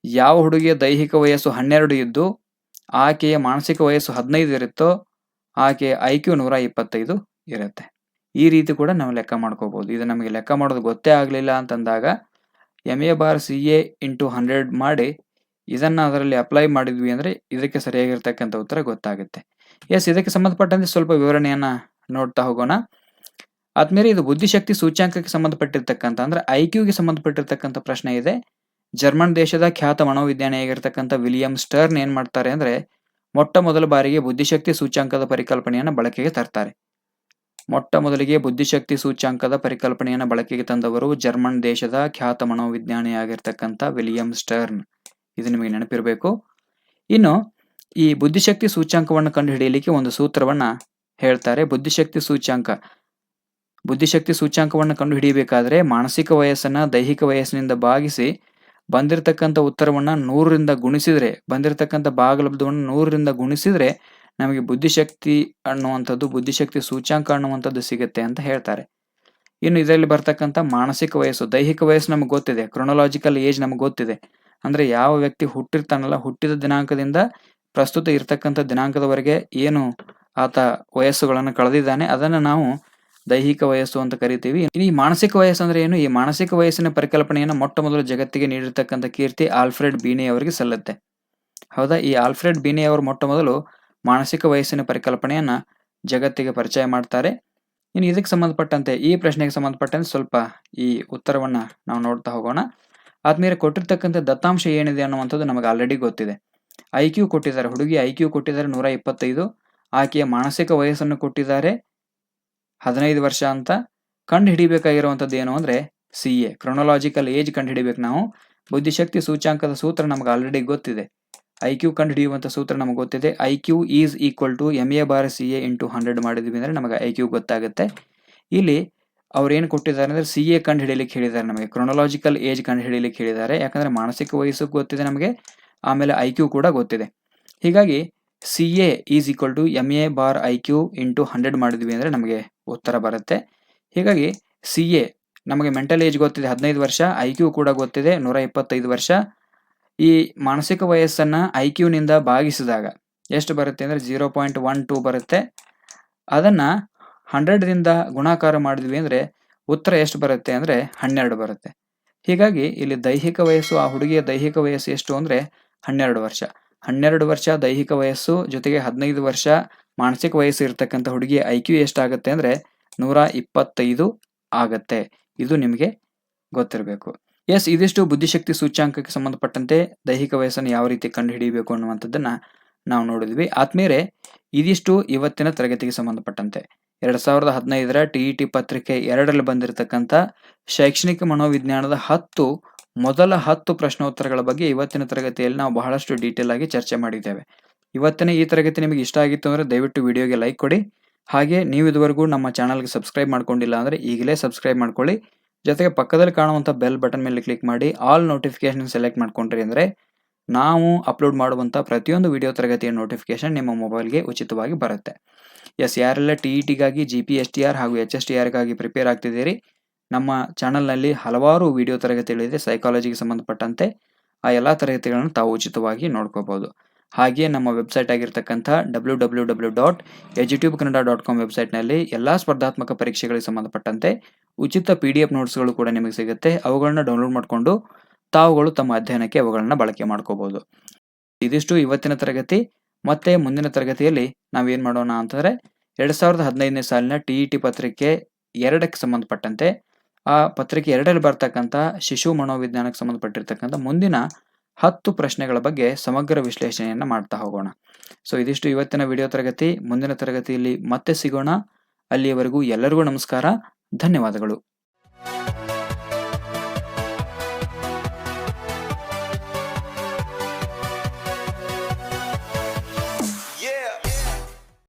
ಯಾವ ಹುಡುಗಿಯ ದೈಹಿಕ ವಯಸ್ಸು 12 ಇದ್ದು ಆಕೆಯ ಮಾನಸಿಕ ವಯಸ್ಸು 15 ಇರುತ್ತೋ ಆಕೆಯ ಐಕ್ಯೂ 125 ಇರುತ್ತೆ. ಈ ರೀತಿ ಕೂಡ ನಾವು ಲೆಕ್ಕ ಮಾಡ್ಕೋಬಹುದು. ಇದು ನಮಗೆ ಲೆಕ್ಕ ಮಾಡೋದು ಗೊತ್ತೇ ಆಗಲಿಲ್ಲ ಅಂತಂದಾಗ MA/CA × 100 ಮಾಡಿ ಇದನ್ನ ಅದರಲ್ಲಿ ಅಪ್ಲೈ ಮಾಡಿದ್ವಿ ಅಂದ್ರೆ ಇದಕ್ಕೆ ಸರಿಯಾಗಿರ್ತಕ್ಕಂಥ ಉತ್ತರ ಗೊತ್ತಾಗುತ್ತೆ. ಎಸ್, ಇದಕ್ಕೆ ಸಂಬಂಧಪಟ್ಟಂತೆ ಸ್ವಲ್ಪ ವಿವರಣೆಯನ್ನ ನೋಡ್ತಾ ಹೋಗೋಣ. ಆದ್ಮೇಲೆ ಇದು ಬುದ್ಧಿಶಕ್ತಿ ಸೂಚ್ಯಾಂಕಕ್ಕೆ ಸಂಬಂಧಪಟ್ಟಿರ್ತಕ್ಕಂಥ ಅಂದ್ರೆ ಐಕ್ಯೂಗೆ ಸಂಬಂಧಪಟ್ಟಿರ್ತಕ್ಕಂಥ ಪ್ರಶ್ನೆ ಇದೆ. ಜರ್ಮನ್ ದೇಶದ ಖ್ಯಾತ ಮನೋವಿಜ್ಞಾನಿಯಾಗಿರ್ತಕ್ಕಂಥ ವಿಲಿಯಂ ಸ್ಟರ್ನ್ ಏನ್ ಮಾಡ್ತಾರೆ ಅಂದ್ರೆ ಮೊಟ್ಟ ಮೊದಲ ಬಾರಿಗೆ ಬುದ್ಧಿಶಕ್ತಿ ಸೂಚ್ಯಾಂಕದ ಪರಿಕಲ್ಪನೆಯನ್ನ ಬಳಕೆಗೆ ತರ್ತಾರೆ. ಮೊಟ್ಟ ಮೊದಲಿಗೆ ಬುದ್ಧಿಶಕ್ತಿ ಸೂಚ್ಯಾಂಕದ ಪರಿಕಲ್ಪನೆಯನ್ನು ಬಳಕೆಗೆ ತಂದವರು ಜರ್ಮನ್ ದೇಶದ ಖ್ಯಾತ ಮನೋವಿಜ್ಞಾನಿಯಾಗಿರ್ತಕ್ಕಂಥ ವಿಲಿಯಂ ಸ್ಟರ್ನ್. ಇದು ನಿಮಗೆ ನೆನಪಿರಬೇಕು. ಇನ್ನು ಈ ಬುದ್ಧಿಶಕ್ತಿ ಸೂಚ್ಯಾಂಕವನ್ನು ಕಂಡುಹಿಡಿಯಲಿಕ್ಕೆ ಒಂದು ಸೂತ್ರವನ್ನ ಹೇಳ್ತಾರೆ. ಬುದ್ಧಿಶಕ್ತಿ ಸೂಚ್ಯಾಂಕವನ್ನು ಕಂಡುಹಿಡಿಯಬೇಕಾದ್ರೆ ಮಾನಸಿಕ ವಯಸ್ಸನ್ನ ದೈಹಿಕ ವಯಸ್ಸಿನಿಂದ ಭಾಗಿಸಿ ಬಂದಿರತಕ್ಕಂಥ ಉತ್ತರವನ್ನ 100ರಿಂದ ಗುಣಿಸಿದ್ರೆ, ಬಂದಿರತಕ್ಕಂಥ ಭಾಗಲಬ್ಧವನ್ನು 100ರಿಂದ ಗುಣಿಸಿದ್ರೆ ನಮಗೆ ಬುದ್ಧಿಶಕ್ತಿ ಅನ್ನುವಂಥದ್ದು, ಬುದ್ಧಿಶಕ್ತಿ ಸೂಚ್ಯಾಂಕ ಅನ್ನುವಂಥದ್ದು ಸಿಗುತ್ತೆ ಅಂತ ಹೇಳ್ತಾರೆ. ಇನ್ನು ಇದರಲ್ಲಿ ಬರ್ತಕ್ಕಂಥ ಮಾನಸಿಕ ವಯಸ್ಸು, ದೈಹಿಕ ವಯಸ್ಸು ನಮಗೆ ಗೊತ್ತಿದೆ, ಕ್ರೊನೊಲಾಜಿಕಲ್ ಏಜ್ ನಮಗೆ ಗೊತ್ತಿದೆ. ಅಂದ್ರೆ ಯಾವ ವ್ಯಕ್ತಿ ಹುಟ್ಟಿರ್ತಾನಲ್ಲ, ಹುಟ್ಟಿದ ದಿನಾಂಕದಿಂದ ಪ್ರಸ್ತುತ ಇರ್ತಕ್ಕಂಥ ದಿನಾಂಕದವರೆಗೆ ಏನು ಆತ ವಯಸ್ಸುಗಳನ್ನು ಕಳೆದಿದ್ದಾನೆ ಅದನ್ನು ನಾವು ದೈಹಿಕ ವಯಸ್ಸು ಅಂತ ಕರಿತೀವಿ. ಈ ಮಾನಸಿಕ ವಯಸ್ಸು ಅಂದ್ರೆ ಏನು? ಈ ಮಾನಸಿಕ ವಯಸ್ಸಿನ ಪರಿಕಲ್ಪನೆಯನ್ನು ಮೊಟ್ಟ ಮೊದಲು ಜಗತ್ತಿಗೆ ನೀಡಿರ್ತಕ್ಕಂಥ ಕೀರ್ತಿ ಆಲ್ಫ್ರೆಡ್ ಬೀನೆ ಅವರಿಗೆ ಸಲ್ಲುತ್ತೆ. ಹೌದಾ? ಈ ಆಲ್ಫ್ರೆಡ್ ಬೀನೆ ಅವರು ಮೊಟ್ಟ ಮೊದಲು ಮಾನಸಿಕ ವಯಸ್ಸಿನ ಪರಿಕಲ್ಪನೆಯನ್ನ ಜಗತ್ತಿಗೆ ಪರಿಚಯ ಮಾಡ್ತಾರೆ. ಇನ್ನು ಇದಕ್ಕೆ ಸಂಬಂಧಪಟ್ಟಂತೆ, ಈ ಪ್ರಶ್ನೆಗೆ ಸಂಬಂಧಪಟ್ಟಂತೆ ಸ್ವಲ್ಪ ಈ ಉತ್ತರವನ್ನ ನಾವು ನೋಡ್ತಾ ಹೋಗೋಣ. ಆದ್ಮೇಲೆ ಕೊಟ್ಟಿರ್ತಕ್ಕಂಥ ದತ್ತಾಂಶ ಏನಿದೆ ಅನ್ನುವಂಥದ್ದು ನಮಗೆ ಆಲ್ರೆಡಿ ಗೊತ್ತಿದೆ. ಐಕ್ಯೂ ಕೊಟ್ಟಿದ್ದಾರೆ, ಹುಡುಗಿ ಐಕ್ಯೂ ಕೊಟ್ಟಿದ್ದಾರೆ 125, ಆಕೆಯ ಮಾನಸಿಕ ವಯಸ್ಸನ್ನು ಕೊಟ್ಟಿದ್ದಾರೆ 15 ವರ್ಷ ಅಂತ. ಕಂಡು ಹಿಡಿಬೇಕಾಗಿರುವಂಥದ್ದು ಏನು ಅಂದ್ರೆ CA, ಕ್ರೊನೊಲಾಜಿಕಲ್ ಏಜ್ ಕಂಡು ಹಿಡಿಬೇಕು ನಾವು. ಬುದ್ಧಿಶಕ್ತಿ ಸೂಚ್ಯಾಂಕದ ಸೂತ್ರ ನಮಗೆ ಆಲ್ರೆಡಿ ಗೊತ್ತಿದೆ. ಐಕ್ಯೂ ಕಂಡು ಹಿಡಿಯುವಂಥ ಸೂತ್ರ ನಮಗೆ ಗೊತ್ತಿದೆ. IQ is equal to MA/CA × 100 ಮಾಡಿದ್ವಿ ಅಂದ್ರೆ ನಮಗೆ ಐಕ್ಯೂ ಗೊತ್ತಾಗುತ್ತೆ. ಇಲ್ಲಿ ಅವ್ರು ಏನು ಕೊಟ್ಟಿದ್ದಾರೆ ಅಂದ್ರೆ CA ಕಂಡು ಹಿಡಿಯಲಿಕ್ಕೆ ಹೇಳಿದ್ದಾರೆ, ನಮಗೆ ಕ್ರೊನೊಲಾಜಿಕಲ್ ಏಜ್ ಕಂಡು ಹಿಡಿಯಲಿಕ್ಕೆ ಹೇಳಿದ್ದಾರೆ. ಯಾಕಂದ್ರೆ ಮಾನಸಿಕ ವಯಸ್ಸು ಗೊತ್ತಿದೆ ನಮಗೆ, ಆಮೇಲೆ ಐಕ್ಯೂ ಕೂಡ ಗೊತ್ತಿದೆ. ಹೀಗಾಗಿ CA is equal to MA/IQ × 100 ಮಾಡಿದ್ವಿ ಅಂದ್ರೆ ನಮಗೆ ಉತ್ತರ ಬರುತ್ತೆ. ಹೀಗಾಗಿ CA ನಮಗೆ ಮೆಂಟಲ್ ಏಜ್ ಗೊತ್ತಿದೆ 15 ವರ್ಷ, ಐಕ್ಯೂ ಕೂಡ ಗೊತ್ತಿದೆ 125 ವರ್ಷ. ಈ ಮಾನಸಿಕ ವಯಸ್ಸನ್ನ ಐಕ್ಯೂನಿಂದ ಭಾಗಿಸಿದಾಗ ಎಷ್ಟು ಬರುತ್ತೆ ಅಂದ್ರೆ 0.12 ಬರುತ್ತೆ. ಅದನ್ನ 100ರಿಂದ ಗುಣಾಕಾರ ಮಾಡಿದ್ವಿ ಅಂದ್ರೆ ಉತ್ತರ ಎಷ್ಟು ಬರುತ್ತೆ ಅಂದ್ರೆ 12 ಬರುತ್ತೆ. ಹೀಗಾಗಿ ಇಲ್ಲಿ ದೈಹಿಕ ವಯಸ್ಸು, ಆ ಹುಡುಗಿಯ ದೈಹಿಕ ವಯಸ್ಸು ಎಷ್ಟು ಅಂದ್ರೆ 12 ವರ್ಷ. 12 ವರ್ಷ ದೈಹಿಕ ವಯಸ್ಸು ಜೊತೆಗೆ 15 ವರ್ಷ ಮಾನಸಿಕ ವಯಸ್ಸು ಇರ್ತಕ್ಕಂಥ ಹುಡುಗಿಯ ಐಕ್ಯೂ ಎಷ್ಟಾಗುತ್ತೆ ಅಂದ್ರೆ 125 ಆಗತ್ತೆ. ಇದು ನಿಮಗೆ ಗೊತ್ತಿರಬೇಕು. ಎಸ್, ಇದಿಷ್ಟು ಬುದ್ಧಿಶಕ್ತಿ ಸೂಚ್ಯಾಂಕಕ್ಕೆ ಸಂಬಂಧಪಟ್ಟಂತೆ ದೈಹಿಕ ವಯಸ್ಸನ್ನು ಯಾವ ರೀತಿ ಕಂಡು ಹಿಡಿಯಬೇಕು ಅನ್ನುವಂಥದ್ದನ್ನ ನಾವು ನೋಡಿದ್ವಿ. ಆದ್ಮೇಲೆ ಇದಿಷ್ಟು ಇವತ್ತಿನ ತರಗತಿಗೆ ಸಂಬಂಧಪಟ್ಟಂತೆ 2015ರ TET ಪತ್ರಿಕೆ 2ರಲ್ಲಿ ಬಂದಿರತಕ್ಕಂಥ ಶೈಕ್ಷಣಿಕ ಮನೋವಿಜ್ಞಾನದ 10 ಮೊದಲ 10 ಪ್ರಶ್ನೋತ್ತರಗಳ ಬಗ್ಗೆ ಇವತ್ತಿನ ತರಗತಿಯಲ್ಲಿ ನಾವು ಬಹಳಷ್ಟು ಡೀಟೇಲ್ ಆಗಿ ಚರ್ಚೆ ಮಾಡಿದ್ದೇವೆ. ಇವತ್ತಿನ ಈ ತರಗತಿ ನಿಮಗೆ ಇಷ್ಟ ಆಗಿತ್ತು ಅಂದರೆ ದಯವಿಟ್ಟು ವಿಡಿಯೋಗೆ ಲೈಕ್ ಕೊಡಿ. ಹಾಗೆ ನೀವು ಇದುವರೆಗೂ ನಮ್ಮ ಚಾನಲ್ಗೆ ಸಬ್ಸ್ಕ್ರೈಬ್ ಮಾಡ್ಕೊಂಡಿಲ್ಲ ಅಂದರೆ ಈಗಲೇ ಸಬ್ಸ್ಕ್ರೈಬ್ ಮಾಡ್ಕೊಳ್ಳಿ. ಜೊತೆಗೆ ಪಕ್ಕದಲ್ಲಿ ಕಾಣುವಂಥ ಬೆಲ್ ಬಟನ್ ಮೇಲೆ ಕ್ಲಿಕ್ ಮಾಡಿ ಆಲ್ ನೋಟಿಫಿಕೇಶನ್ ಸೆಲೆಕ್ಟ್ ಮಾಡ್ಕೊಂಡ್ರಿ ಅಂದರೆ ನಾವು ಅಪ್ಲೋಡ್ ಮಾಡುವಂಥ ಪ್ರತಿಯೊಂದು ವಿಡಿಯೋ ತರಗತಿಯ ನೋಟಿಫಿಕೇಶನ್ ನಿಮ್ಮ ಮೊಬೈಲ್ಗೆ ಉಚಿತವಾಗಿ ಬರುತ್ತೆ. ಯಾರೆಲ್ಲ TETಗಾಗಿ GPSTR ಹಾಗೂ HSTRಗಾಗಿ ಪ್ರಿಪೇರ್ ಆಗ್ತಿದ್ದೀರಿ, ನಮ್ಮ ಚಾನಲ್ನಲ್ಲಿ ಹಲವಾರು ವಿಡಿಯೋ ತರಗತಿಗಳಿದೆ. ಸೈಕಾಲಜಿಗೆ ಸಂಬಂಧಪಟ್ಟಂತೆ ಆ ಎಲ್ಲ ತರಗತಿಗಳನ್ನು ತಾವು ಉಚಿತವಾಗಿ ನೋಡ್ಕೋಬಹುದು. ಹಾಗೆಯೇ ನಮ್ಮ ವೆಬ್ಸೈಟ್ ಆಗಿರ್ತಕ್ಕಂಥ www.edutubekannada.com ವೆಬ್ಸೈಟ್ನಲ್ಲಿ ಎಲ್ಲ ಸ್ಪರ್ಧಾತ್ಮಕ ಪರೀಕ್ಷೆಗಳಿಗೆ ಸಂಬಂಧಪಟ್ಟಂತೆ ಉಚಿತ PDF ನೋಟ್ಸ್ಗಳು ಕೂಡ ನಿಮಗೆ ಸಿಗುತ್ತೆ. ಅವುಗಳನ್ನ ಡೌನ್ಲೋಡ್ ಮಾಡಿಕೊಂಡು ತಾವುಗಳು ತಮ್ಮ ಅಧ್ಯಯನಕ್ಕೆ ಅವುಗಳನ್ನ ಬಳಕೆ ಮಾಡ್ಕೋಬಹುದು. ಇದಿಷ್ಟು ಇವತ್ತಿನ ತರಗತಿ. ಮತ್ತೆ ಮುಂದಿನ ತರಗತಿಯಲ್ಲಿ ನಾವೇನು ಮಾಡೋಣ ಅಂತಂದರೆ 2015ನೇ ಸಾಲಿನ TET ಪತ್ರಿಕೆ 2ಕ್ಕೆ ಸಂಬಂಧಪಟ್ಟಂತೆ ಆ ಪತ್ರಿಕೆ 2ರಲ್ಲಿ ಬರ್ತಕ್ಕಂಥ ಶಿಶು ಮನೋವಿಜ್ಞಾನಕ್ಕೆ ಸಂಬಂಧಪಟ್ಟಿರ್ತಕ್ಕಂಥ ಮುಂದಿನ 10 ಪ್ರಶ್ನೆಗಳ ಬಗ್ಗೆ ಸಮಗ್ರ ವಿಶ್ಲೇಷಣೆಯನ್ನು ಮಾಡ್ತಾ ಹೋಗೋಣ. ಇದಿಷ್ಟು ಇವತ್ತಿನ ವಿಡಿಯೋ ತರಗತಿ. ಮುಂದಿನ ತರಗತಿಯಲ್ಲಿ ಮತ್ತೆ ಸಿಗೋಣ. ಅಲ್ಲಿಯವರೆಗೂ ಎಲ್ಲರಿಗೂ ನಮಸ್ಕಾರ. ಧನ್ಯವಾದಗಳು.